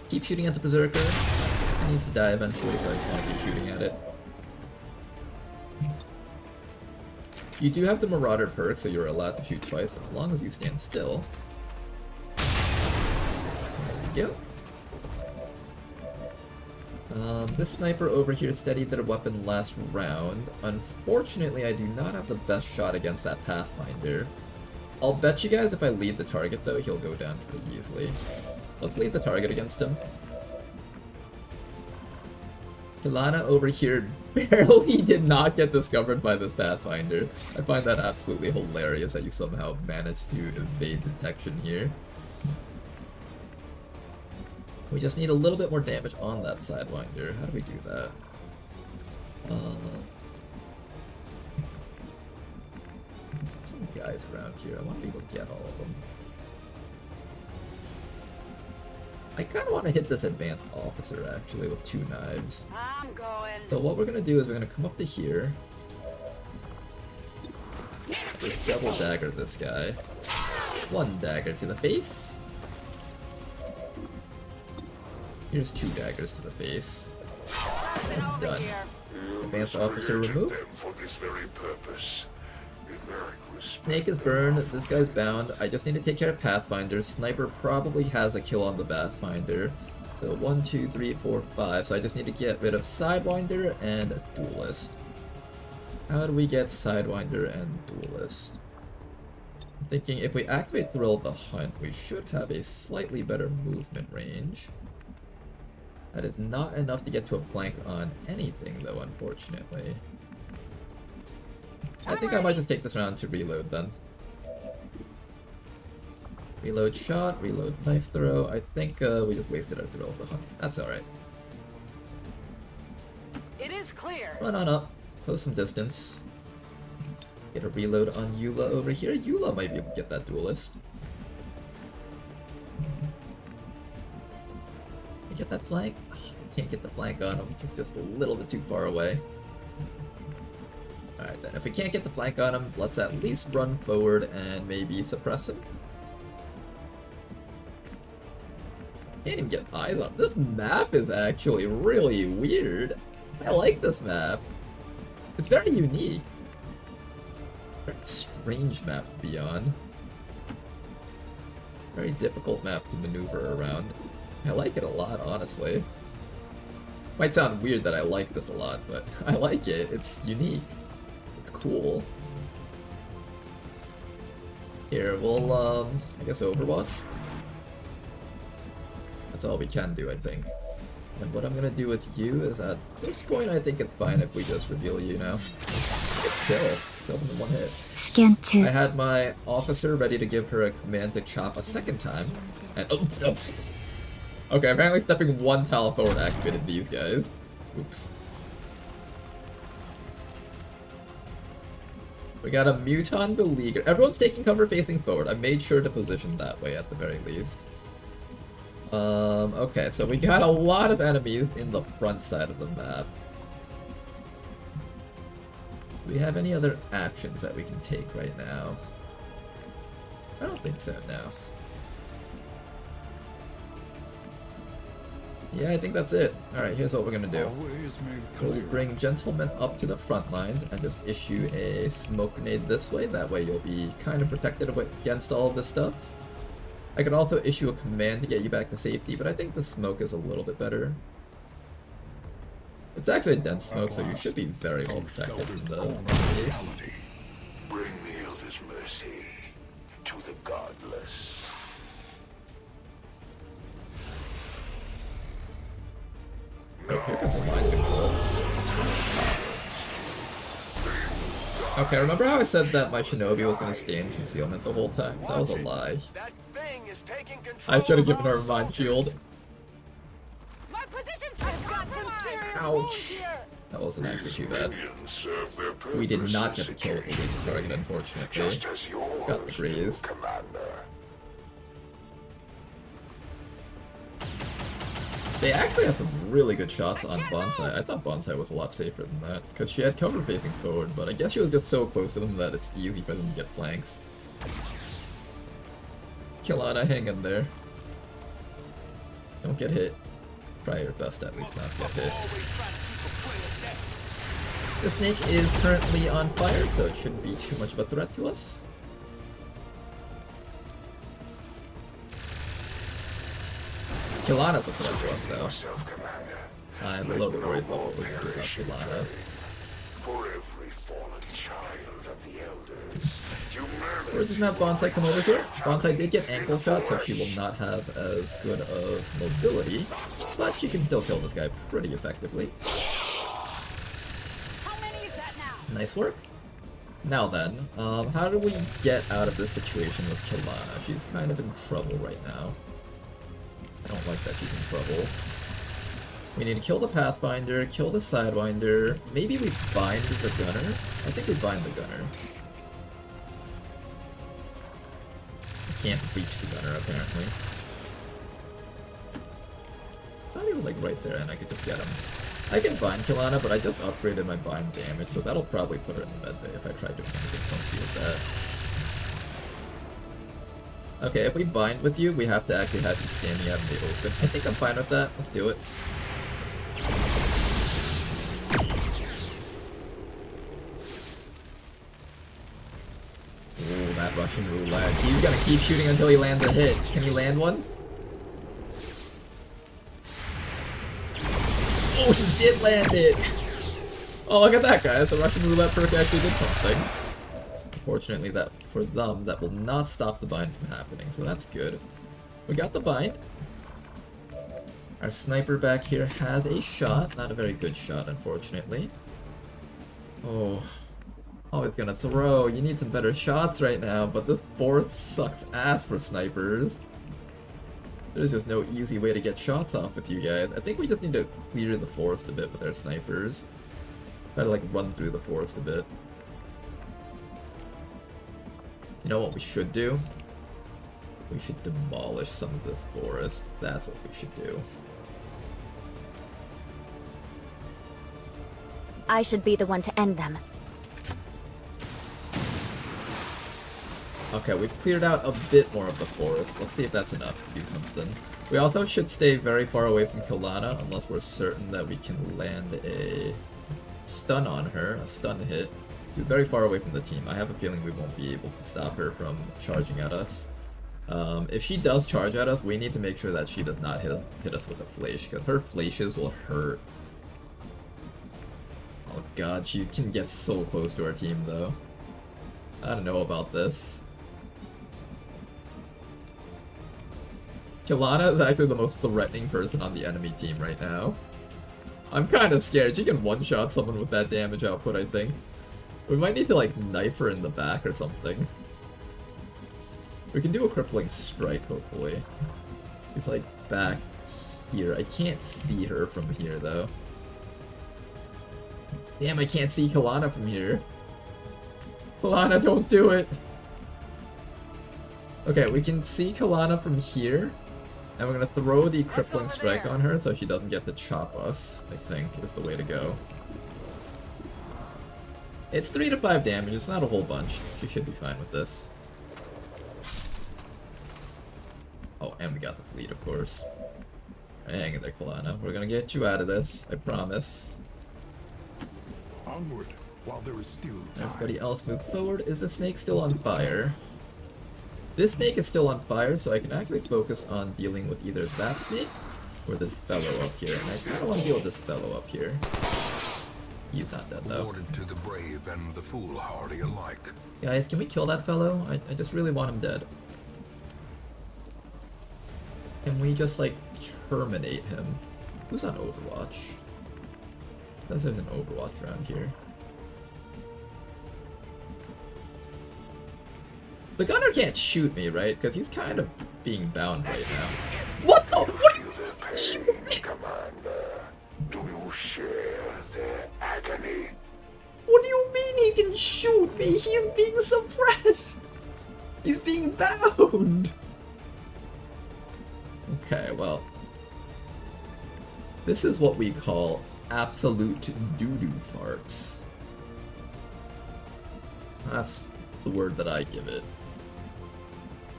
Keep shooting at the Berserker. It needs to die eventually, so I just want to keep shooting at it. You do have the Marauder perk, so you're allowed to shoot twice as long as you stand still. There we go. This sniper over here steadied their weapon last round. Unfortunately, I do not have the best shot against that Pathfinder. I'll bet you guys if I lead the target, though, he'll go down pretty easily. Let's lead the target against him. Kilana over here barely did not get discovered by this Pathfinder. I find that absolutely hilarious that you somehow managed to evade detection here. We just need a little bit more damage on that Sidewinder. How do we do that? Some guys around here. I want to be able to get all of them. I kind of want to hit this advanced officer, actually, with 2 knives.
I'm going.
So what we're going to do is we're going to come up to here. Just double dagger this guy. 1 dagger to the face. Here's 2 daggers to the face. And done. Advanced officer removed. Snake is burned, this guy's bound. I just need to take care of Pathfinder. Sniper probably has a kill on the Pathfinder. So 1, 2, 3, 4, 5. So I just need to get rid of Sidewinder and Duelist. How do we get Sidewinder and Duelist? I'm thinking if we activate Thrill of the Hunt, we should have a slightly better movement range. That is not enough to get to a flank on anything though, unfortunately. I think I might just take this round to reload then. Reload shot, reload knife throw. I think we just wasted our Thrill of the Hunt. That's alright.
It is clear.
Run on up, close some distance. Get a reload on Eula over here. Eula might be able to get that Duelist. Get that flank? Ugh, can't get the flank on him. It's just a little bit too far away. Alright then, if we can't get the flank on him, let's at least run forward and maybe suppress him. Can't even get eyes on him. This map is actually really weird. I like this map. It's very unique. Very strange map to be on. Very difficult map to maneuver around. I like it a lot, honestly. Might sound weird that I like this a lot, but I like it. It's unique. It's cool. Here, we'll, I guess Overwatch. That's all we can do, I think. And what I'm gonna do with you is at this point, I think it's fine if we just reveal you now. Kill. Kill them in one hit. I had my officer ready to give her a command to chop a second time, and oh. Okay, apparently stepping one tile forward activated these guys. Oops. We got a Muton Beleaguer. Everyone's taking cover facing forward. I made sure to position that way at the very least. Okay, so we got a lot of enemies in the front side of the map. Do we have any other actions that we can take right now? I don't think so, no. Yeah, I think that's it. Alright, here's what we're gonna do. We'll bring Gentleman up to the front lines and just issue a smoke grenade this way. That way you'll be kind of protected against all of this stuff. I could also issue a command to get you back to safety, but I think the smoke is a little bit better. It's actually a dense smoke, so you should be very well protected from the enemies.
Bring the Elder's mercy to the godless.
Oh, here comes the mind control. Okay, remember how I said that my Shinobi was going to stay in concealment the whole time? That was a lie. I should have given her a mind shield. Ouch. That wasn't actually too bad. We did not get the kill with the lead target, unfortunately. Got the graze. They actually have some really good shots on Bonsai. I thought Bonsai was a lot safer than that, because she had cover facing forward, but I guess she was just so close to them that it's easy for them to get flanks. Kilana, hang in there. Don't get hit. Try your best at least not to get hit. The snake is currently on fire, so it shouldn't be too much of a threat to us. Kilana's a threat to us, though. I'm a little bit worried about what we're going to do about Kilana.
For every fallen child of the Elders,
We're just gonna have Bonsai come over here. Bonsai did get ankle shot, so she will not have as good of mobility, but she can still kill this guy pretty effectively. Nice work. Now then, how do we get out of this situation with Kilana? She's kind of in trouble right now. I don't like that she's in trouble. We need to kill the Pathfinder, kill the Sidewinder. Maybe we bind the Gunner? I think we bind the Gunner. I can't reach the Gunner, apparently. I thought he was like right there and I could just get him. I can bind Kilana, but I just upgraded my bind damage, so that'll probably put her in the med bay if I try doing anything funky with that. Okay, if we bind with you, we have to actually have you standing out in the open. I think I'm fine with that. Let's do it. Ooh, that Russian roulette. He's gonna keep shooting until he lands a hit. Can he land one? Oh, he did land it! Oh, look at that, guys. The Russian roulette perk actually did something. Unfortunately, that for them, that will not stop the bind from happening, so that's good. We got the bind. Our sniper back here has a shot. Not a very good shot, unfortunately. Oh, it's gonna throw. You need some better shots right now, but this forest sucks ass for snipers. There's just no easy way to get shots off with you guys. I think we just need to clear the forest a bit with our snipers. Try to like run through the forest a bit. You know what we should do? We should demolish some of this forest. That's what we should do.
I should be the one to end them.
Okay, we've cleared out a bit more of the forest. Let's see if that's enough to do something. We also should stay very far away from Kilana unless we're certain that we can land a stun on her, a stun hit. She's very far away from the team. I have a feeling we won't be able to stop her from charging at us. If she does charge at us, we need to make sure that she does not hit us with a flash, because her flashes will hurt. Oh god, she can get so close to our team though. I don't know about this. Kilana is actually the most threatening person on the enemy team right now. I'm kind of scared. She can one-shot someone with that damage output, I think. We might need to like knife her in the back or something. We can do a crippling strike, hopefully. She's like back here. I can't see her from here though. Damn, I can't see Kilana from here. Kilana, don't do it! Okay, we can see Kilana from here. And we're gonna throw the crippling strike on her so she doesn't get to chop us, I think, is the way to go. It's 3 to 5 damage, it's not a whole bunch. She should be fine with this. Oh, and we got the bleed, of course. Hang in there, Kilana. We're gonna get you out of this, I promise.
Onward, while there is still time.
Everybody else move forward. Is the snake still on fire? This snake is still on fire, so I can actually focus on dealing with either that snake or this fellow up here. And I kind of want to deal with this fellow up here. He's not dead though.
Awarded to the brave and the foolhardy alike.
Guys, can we kill that fellow? I just really want him dead. Can we just like terminate him? Who's on Overwatch? There's an Overwatch around here. The gunner can't shoot me, right? Because he's kind of being bound right now. What the? What?
Commander, do you share their agony?
What do you mean he can shoot me? He's being suppressed. He's being bound. Okay, well, this is what we call absolute doo-doo farts. That's the word that I give it.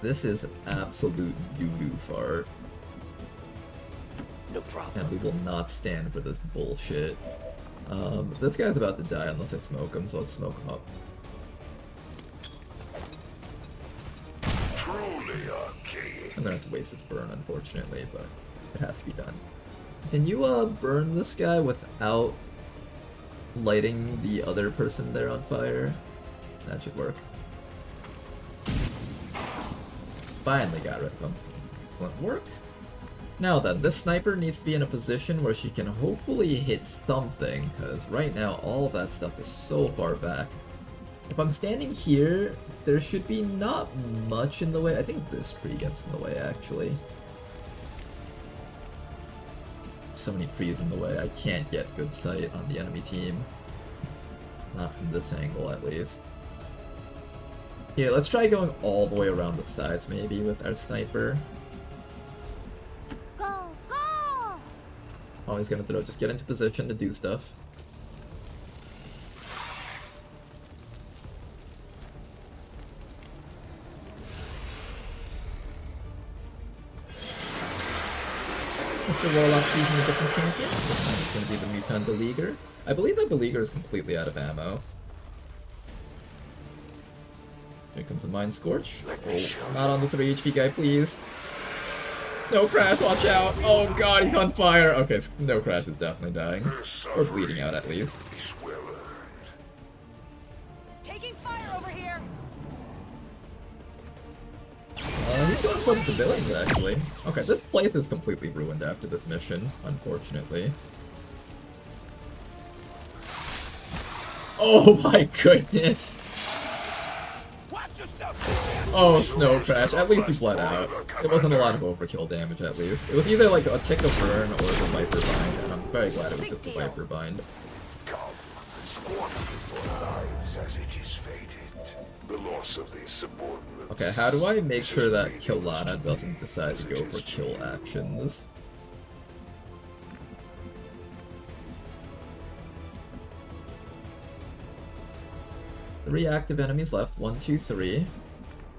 This is absolute doo-doo fart.
No problem.
And we will not stand for this bullshit. This guy's about to die unless I smoke him, so let's smoke him up. I'm gonna have to waste this burn, unfortunately, but it has to be done. Can you, burn this guy without lighting the other person there on fire? That should work. Finally got rid of him. Excellent work. Now then, this sniper needs to be in a position where she can hopefully hit something, because right now all of that stuff is so far back. If I'm standing here, there should be not much in the way. I think this tree gets in the way, actually. So many trees in the way, I can't get good sight on the enemy team. Not from this angle, at least. Here, let's try going all the way around the sides, maybe, with our sniper.
Go, go!
Oh, he's gonna throw. Just get into position to do stuff. Mr. Warlock's using a different champion. This time it's gonna be the Mutant Beleaguer. I believe that Beleaguer is completely out of ammo. Here comes the Mind Scorch. Oh, not on the 3 HP guy, please. No Crash, watch out! Oh god, he's on fire! Okay, No Crash is definitely dying. Or bleeding out, at least.
Taking fire over here.
He's doing some civilians, actually. Okay, this place is completely ruined after this mission, unfortunately. Oh my goodness! Oh, Snow Crash. At least he bled out. It wasn't a lot of overkill damage, at least. It was either like a tick of burn or the Viper Bind, and I'm very glad it was just the Viper Bind. Okay, how do I make sure that Kilana doesn't decide to go for kill actions? Three active enemies left. 1, 2, 3.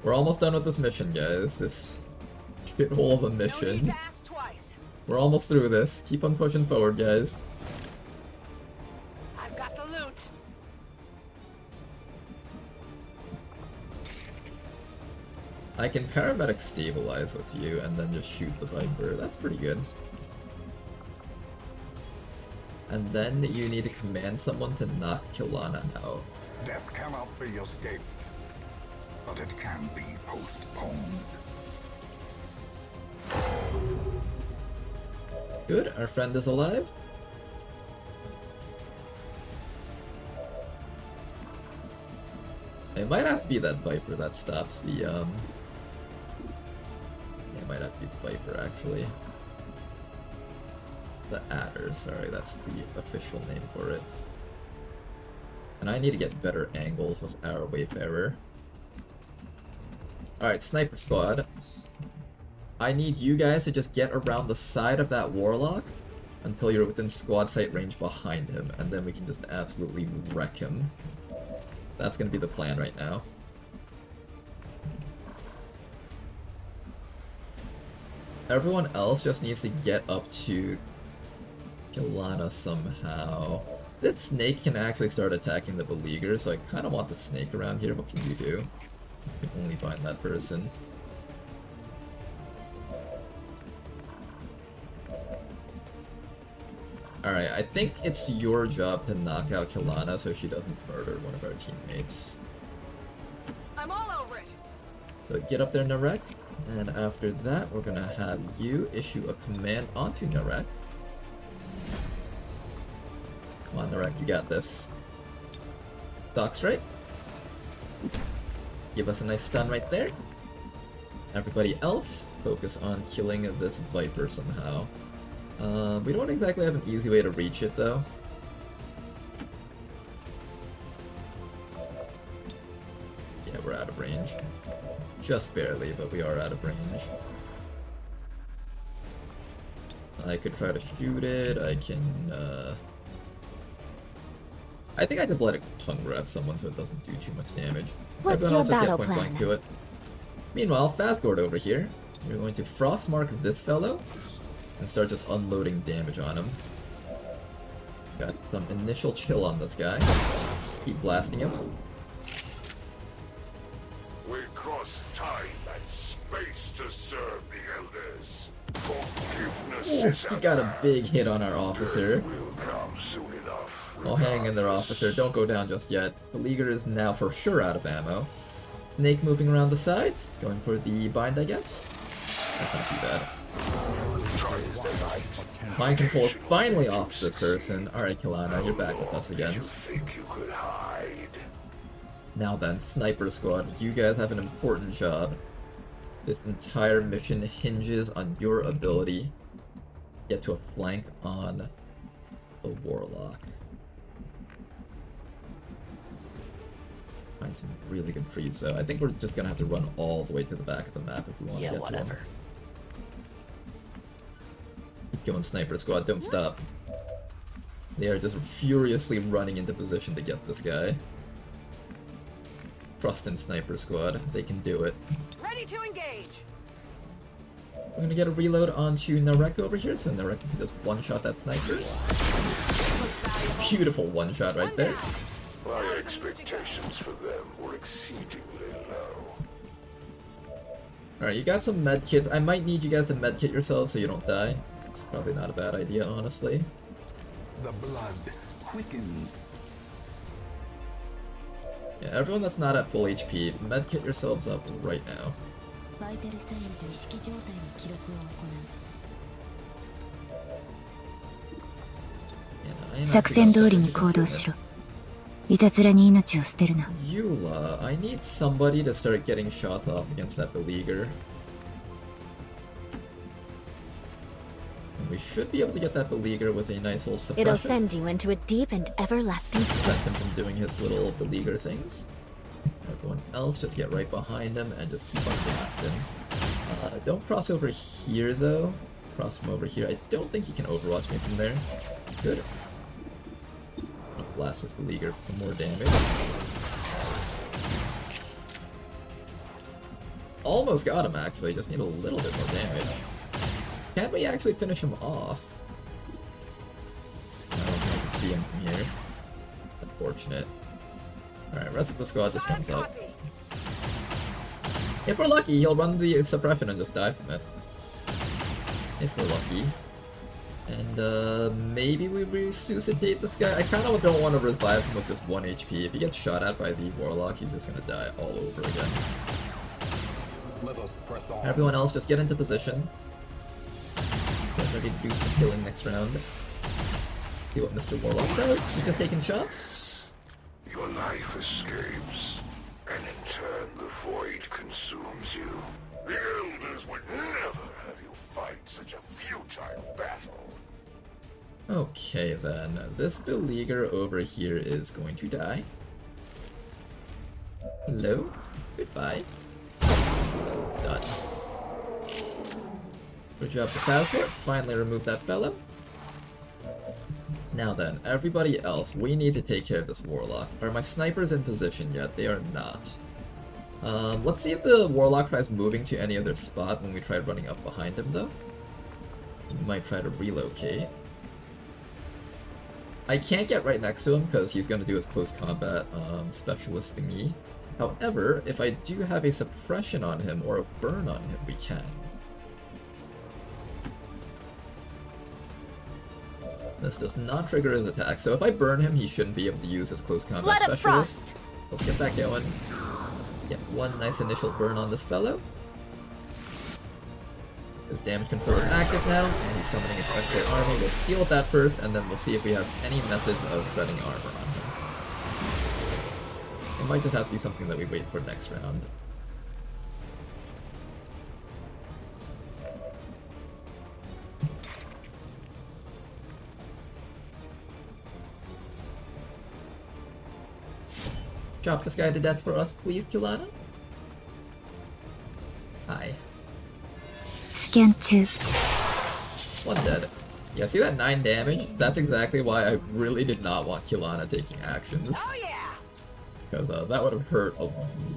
We're almost done with this mission, guys. This shithole of a mission. We're almost through this. Keep on pushing forward, guys.
I've got the loot.
I can paramedic stabilize with you and then just shoot the Viper. That's pretty good. And then you need to command someone to knock Kilana out.
Death cannot be escaped, but it can be postponed.
Good, our friend is alive. It might have to be that Viper that stops the, Yeah, it might have to be the Viper, actually. The Adder, sorry, that's the official name for it. And I need to get better angles with our Wayfarer. Alright, Sniper Squad. I need you guys to just get around the side of that Warlock until you're within squad sight range behind him, and then we can just absolutely wreck him. That's gonna be the plan right now. Everyone else just needs to get up to Kilana somehow. This snake can actually start attacking the beleaguer, so I kind of want the snake around here. What can you do? You can only bind that person. Alright, I think it's your job to knock out Kilana so she doesn't murder one of our teammates.
I'm all over it.
So get up there, Narek, and after that we're gonna have you issue a command onto Narek. Come on, Narek, you got this. Dock strike. Give us a nice stun right there. Everybody else, focus on killing this Viper somehow. We don't exactly have an easy way to reach it, though. Yeah, we're out of range. Just barely, but we are out of range. I could try to shoot it, I can, I think I could let it tongue grab someone so it doesn't do too much damage.
What's
Everyone
your
else
battle
just get point
plan?
blank to it. Meanwhile, Fazgord over here, we're going to Frostmark this fellow and start just unloading damage on him. Got some initial chill on this guy. Keep blasting him.
We cross time and space to serve the elders. Forgiveness
Ooh, he got a big hit on our officer.
will come soon enough.
Oh, hang in there, officer. Don't go down just yet. The Beleaguer is now for sure out of ammo. Snake moving around the sides. Going for the bind, I guess. That's not too bad. Mind control is finally off this person. Alright, Kilana, you're back with us again. Now then, Sniper Squad, you guys have an important job. This entire mission hinges on your ability to get to a flank on the Warlock. Find some really good trees, though. I think we're just gonna have to run all the way to the back of the map if we want to get to them. Keep going, Sniper Squad, don't stop. They are just furiously running into position to get this guy. Trust in Sniper Squad, they can do it.
Ready to engage.
We're gonna get a reload onto Narek over here, so Narek can just one-shot that sniper. Beautiful one-shot right there.
My expectations for them were exceedingly low.
Alright, you got some med kits. I might need you guys to med kit yourselves so you don't die. It's probably not a bad idea, honestly.
The blood quickens.
Yeah, everyone that's not at full HP, med kit yourselves up right now. Eula, I need somebody to start getting shots off against that beleaguer. And we should be able to get that beleaguer with a nice little suppression.
It'll send you into a deep and everlasting sleep.
Prevent him from doing his little beleaguer things. Everyone else just get right behind him and just keep on blasting. Don't cross over here though. Cross from over here. I don't think he can overwatch me from there. Good. I'll blast this beleaguer for some more damage. Almost got him actually, just need a little bit more damage. Can we actually finish him off? I don't think I can see him from here. Unfortunate. Alright, rest of the squad just comes up. If we're lucky, he'll run the suppression and just die from it. If we're lucky. And maybe we resuscitate this guy. I kind of don't want to revive him with just 1 HP. If he gets shot at by the Warlock, he's just going to die all over again.
Let us press on.
Everyone else, just get into position. Get ready to do some killing next round. See what Mr. Warlock does. He's just taking shots.
Your life escapes, and in turn the void consumes you. The elders would never have you fight such a futile battle.
Okay then, this beleaguer over here is going to die. Hello? Goodbye. Done. Good job, Professor. Finally removed that fellow. Now then, everybody else, we need to take care of this Warlock. Are my snipers in position yet? They are not. Let's see if the Warlock tries moving to any other spot when we try running up behind him, though. He might try to relocate. I can't get right next to him because he's going to do his close combat specialist thingy. However, if I do have a suppression on him or a burn on him, we can. This does not trigger his attack, so if I burn him, he shouldn't be able to use his close combat specialist. Let's get that going. Get one nice initial burn on this fellow. His damage control is active now, and he's summoning a spectral army. We'll deal with that first, and then we'll see if we have any methods of shredding armor on him. It might just have to be something that we wait for next round. Chop this guy to death for us, please, Kilana. Hi.
Scan 2.
One dead. Yeah, see that 9 damage? That's exactly why I really did not want Kilana taking actions.
Oh yeah!
Because that would have hurt a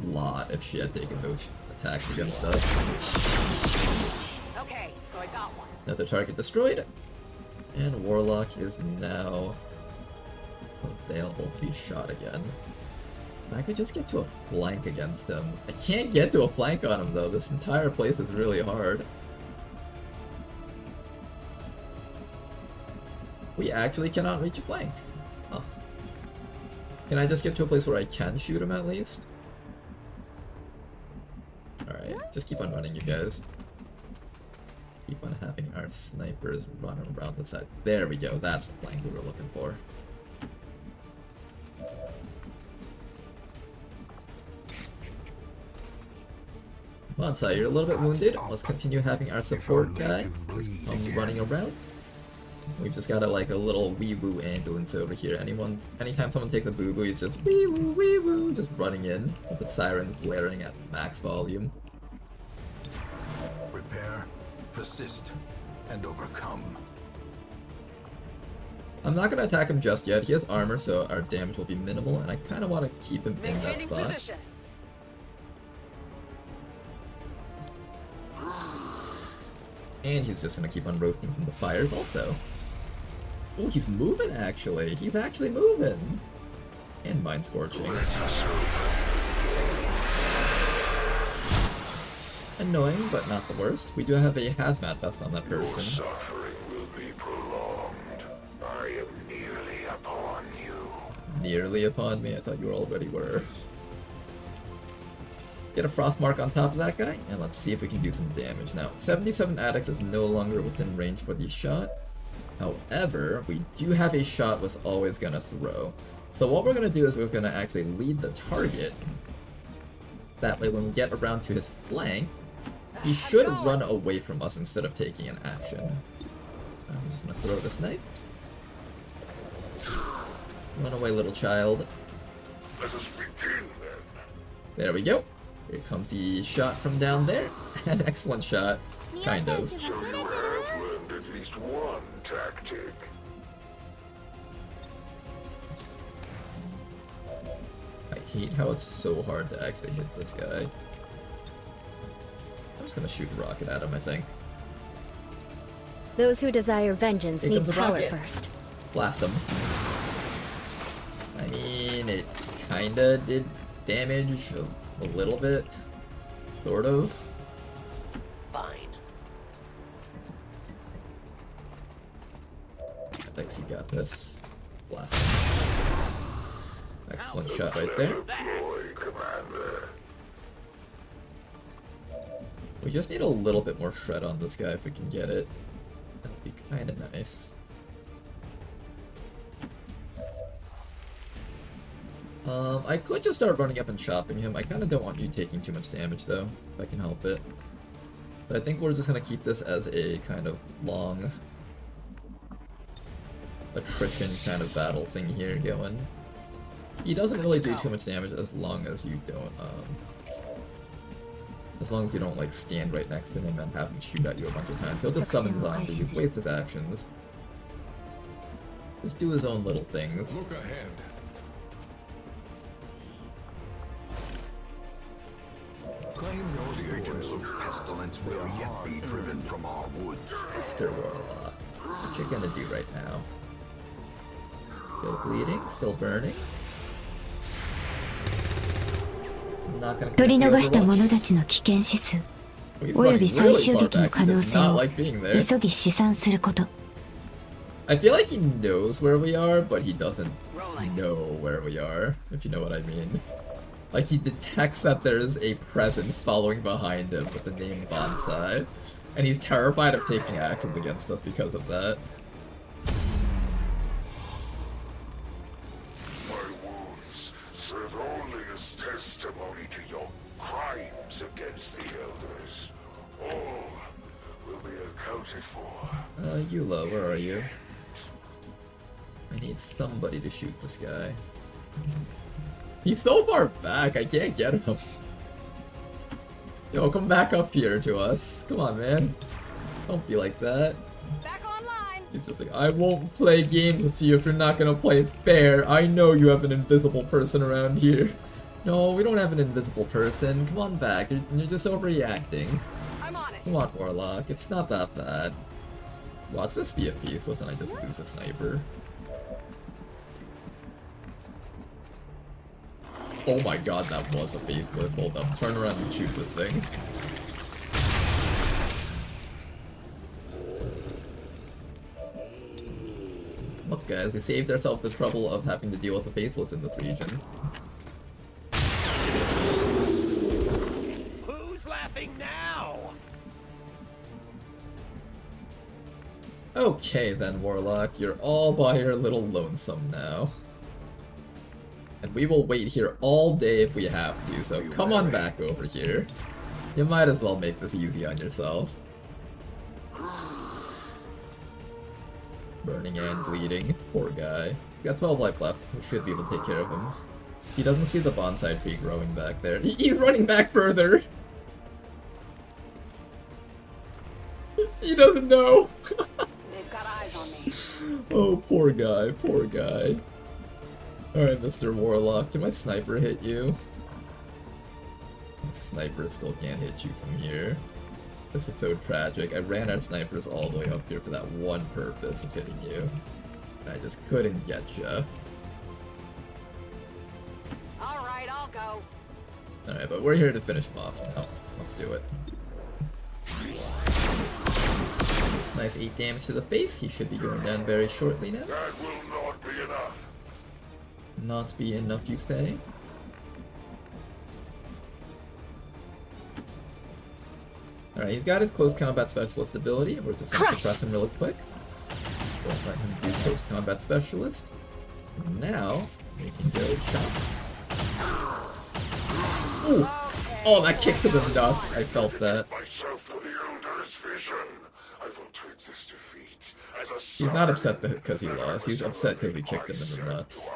lot if she had taken those attacks against us.
Okay, so I got one.
Another target destroyed. And Warlock is now available to be shot again. I could just get to a flank against him. I can't get to a flank on him though. This entire place is really hard. We actually cannot reach a flank. Huh. Can I just get to a place where I can shoot him at least? Alright, just keep on running, you guys. Keep on having our snipers run around the side. There we go, that's the flank we were looking for. Come on, Sai, you're a little bit wounded. Let's continue having our support guy running around. We've just got a little wee-woo ambulance over here. Anytime someone takes a boo-boo, he's just wee-woo, wee-woo, just running in with the sirens blaring at max volume.
Prepare, persist, and overcome.
I'm not gonna attack him just yet. He has armor, so our damage will be minimal, and I kind of want to keep him in that spot.
Position.
And he's just gonna keep on roasting from the fires also. Oh, he's moving actually. He's actually moving. And mind scorching. Annoying, but not the worst. We do have a hazmat vest on that person.
Your suffering will be prolonged. I am nearly upon you.
Nearly upon me? I thought you already were. Get a frost mark on top of that guy, and let's see if we can do some damage. Now, 77 addicts is no longer within range for the shot. However, we do have a shot was always gonna throw. So what we're gonna do is we're gonna actually lead the target. That way when we get around to his flank, he should run away from us instead of taking an action. I'm just gonna throw this knife. Run away, little child.
Let us begin then.
There we go. Here comes the shot from down there. An excellent shot. Kind of.
So you have learned at least one tactic.
I hate how it's so hard to actually hit this guy. I'm just gonna shoot a rocket at him, I think.
Those who desire vengeance
Here
need
comes a
power
rocket.
first.
Blast him. I mean, it kinda did damage a little bit. Sort of.
Fine.
Thanks, you got this. Blast him. Excellent shot right there. We just need a little bit more shred on this guy if we can get it. That would be kind of nice. I could just start running up and chopping him. I kind of don't want you taking too much damage though, if I can help it. But I think we're just going to keep this as a kind of long attrition kind of battle thing here going. He doesn't really do too much damage as long as you don't, as long as you don't like stand right next to him and have him shoot at you a bunch of times. He'll just summon zombies, you waste his actions. Just do his own little things.
Look ahead. The agents of pestilence will yet be driven from our woods.
Mr. Warlock, what you gonna do right now? Still bleeding? Still burning? I'm not gonna
取り逃した者たちの危険指数および最終撃の可能性を急ぎ試算すること。
I feel like he knows where we are, but he doesn't know where we are, if you know what I mean. Like, he detects that there's a presence following behind him with the name Bonsai, and he's terrified of taking actions against us because of that.
My wounds serve only as testimony to your crimes against the elders. All will be accounted for.
Eula, where are you? I need somebody to shoot this guy. He's so far back, I can't get him. Yo, come back up here to us. Come on, man. Don't be like that.
Back online.
He's just like, I won't play games with you if you're not gonna play fair. I know you have an invisible person around here. No, we don't have an invisible person. Come on back. You're just overreacting.
I'm on it.
Come on, Warlock. It's not that bad. Watch this be a piece. Listen, I just lose a sniper. Oh my god, that was a facelift. Hold up, turn around and shoot this thing. Look guys, we saved ourselves the trouble of having to deal with the faceless in this region.
Who's laughing now?
Okay then, Warlock, you're all by your little lonesome now. And we will wait here all day if we have to, so come on back over here. You might as well make this easy on yourself. Burning and bleeding. Poor guy. We got 12 life left. We should be able to take care of him. He doesn't see the bonsai tree growing back there. He's running back further! He doesn't know!
They've got eyes on me.
Oh, poor guy, poor guy. Alright, Mr. Warlock, can my sniper hit you? Sniper still can't hit you from here. This is so tragic. I ran our snipers all the way up here for that one purpose of hitting you. And I just couldn't get ya.
All right, I'll go.
Alright, but we're here to finish him off now. Let's do it. Nice 8 damage to the face. He should be going down very shortly now.
That will not be enough.
Not be enough, you say? Alright, he's got his close combat specialist ability. We're just going to suppress him really quick. Don't let him do close combat specialist. Now, we can go chop. Ooh! Oh, that kick to the nuts. I felt that. He's not upset because he lost. He's upset because we kicked him in the nuts.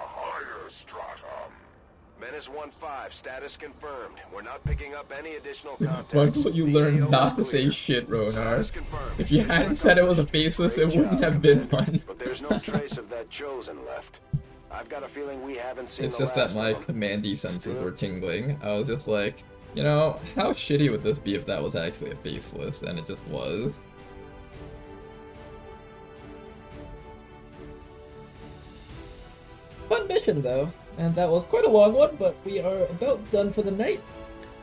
Menace 1-5, status confirmed. We're not picking up any additional contact.
Why don't you learn not to say shit, Ronar? If you hadn't said it was a faceless, it wouldn't have been one.
But there's no trace of that chosen left. I've got a feeling we haven't seen.
It's just that my commandy senses were tingling. I was just like, you know, how shitty would this be if that was actually a faceless? And it just was. Fun mission though, and that was quite a long one, but we are about done for the night.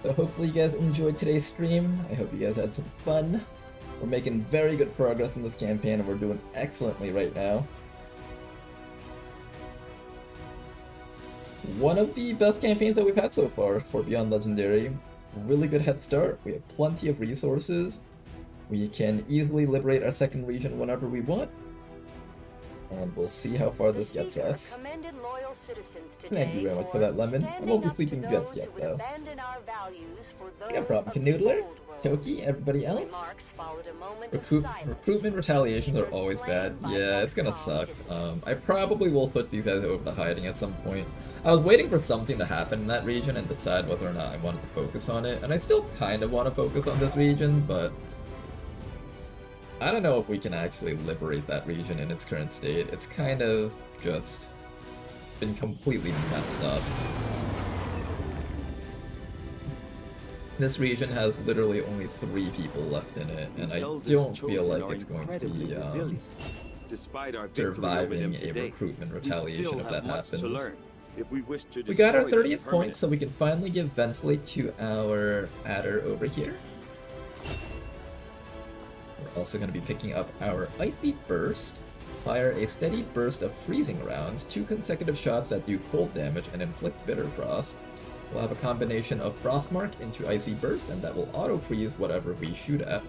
So hopefully you guys enjoyed today's stream. I hope you guys had some fun. We're making very good progress in this campaign and we're doing excellently right now. One of the best campaigns that we've had so far for Beyond Legendary. Really good head start. We have plenty of resources. We can easily liberate our second region whenever we want. And we'll see how far this gets us. Thank you very much for that, Lemon. I won't be sleeping just yet, though. No problem, Canoodler, Toki, everybody else. Recruitment retaliations are always bad. Yeah, it's gonna suck. I probably will switch these guys over to hiding at some point. I was waiting for something to happen in that region and decide whether or not I wanted to focus on it. And I still kind of want to focus on this region, but I don't know if we can actually liberate that region in its current state. It's kind of just been completely messed up. This region has literally only 3 people left in it, and I don't feel like it's going to be surviving a recruitment retaliation if that happens. We got our 30th point, so we can finally give Ventilate to our adder over here. We're also going to be picking up our Icy Burst. Fire a steady burst of freezing rounds, 2 consecutive shots that do cold damage and inflict bitter frost. We'll have a combination of Frostmark into Icy Burst, and that will auto-freeze whatever we shoot at.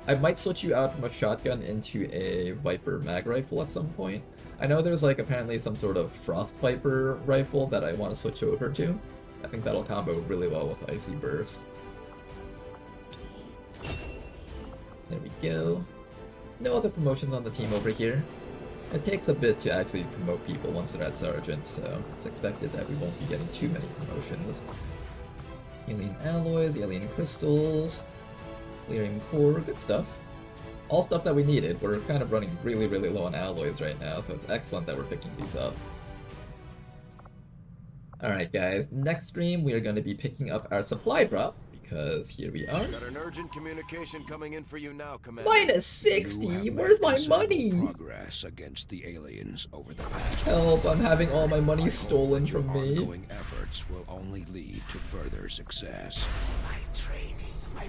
I might switch you out from a shotgun into a Viper mag rifle at some point. I know there's like apparently some sort of Frost Viper rifle that I want to switch over to. I think that'll combo really well with Icy Burst. There we go. No other promotions on the team over here. It takes a bit to actually promote people once they're at Sergeant, so it's expected that we won't be getting too many promotions. Alien Alloys, Alien Crystals, Lyrium Core, good stuff. All stuff that we needed. We're kind of running really low on alloys right now, so it's excellent that we're picking these up. Alright guys, next stream we are going to be picking up our supply drop, because here we are.
Got an urgent communication coming in for you now, Commander.
Minus 60? Where's my money?
Progress against the aliens over the past.
Help, I'm having all my money stolen from me.
Ongoing efforts will only lead to further success.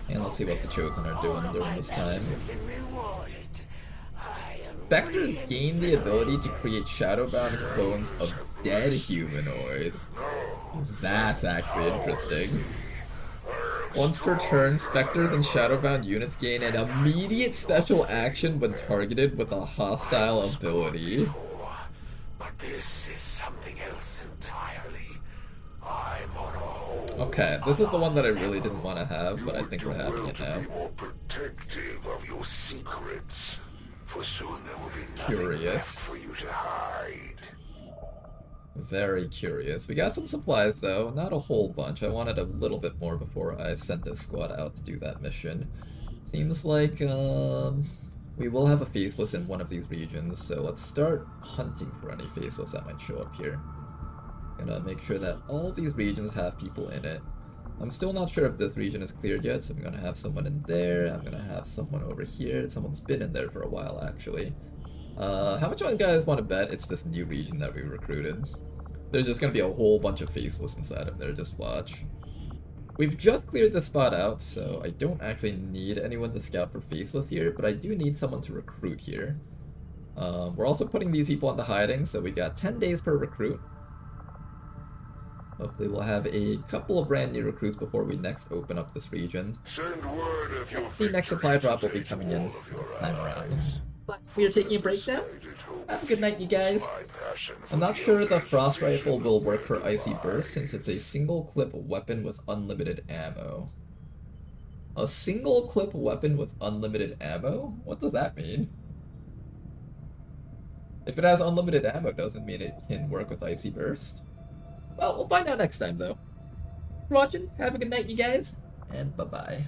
And let's see what the Chosen are doing during this time. Spectres gain the ability to create shadowbound clones of dead humanoids. That's actually interesting. Once per turn, Spectres and Shadowbound units gain an immediate special action when targeted with a hostile ability.
But this is something else entirely. I'm on a whole.
Okay, this is the one that I really didn't want to have, but I think we're having it now.
Be more protective of your secrets, for soon there will be nothing
Curious.
left for you to hide.
Very curious. We got some supplies though, not a whole bunch. I wanted a little bit more before I sent this squad out to do that mission. Seems like we will have a faceless in one of these regions, so let's start hunting for any faceless that might show up here. Gonna make sure that all these regions have people in it. I'm still not sure if this region is cleared yet, so I'm gonna have someone in there, I'm gonna have someone over here. Someone's been in there for a while actually. How much you guys want to bet it's this new region that we recruited? There's just gonna be a whole bunch of faceless inside of there, just watch. We've just cleared the spot out, so I don't actually need anyone to scout for Faceless here, but I do need someone to recruit here. We're also putting these people into hiding, so we got 10 days per recruit. Hopefully we'll have a couple of brand new recruits before we next open up this region.
Send word if your
The next supply drop will be coming in next time around. But we are taking a break now. Have a good night, you guys. I'm not sure the Frost Rifle will work for Icy Burst since it's a single clip weapon with unlimited ammo. A single clip weapon with unlimited ammo? What does that mean? If it has unlimited ammo, doesn't mean it can work with Icy Burst. Well, we'll find out next time, though. For watching, have a good night, you guys, and bye-bye.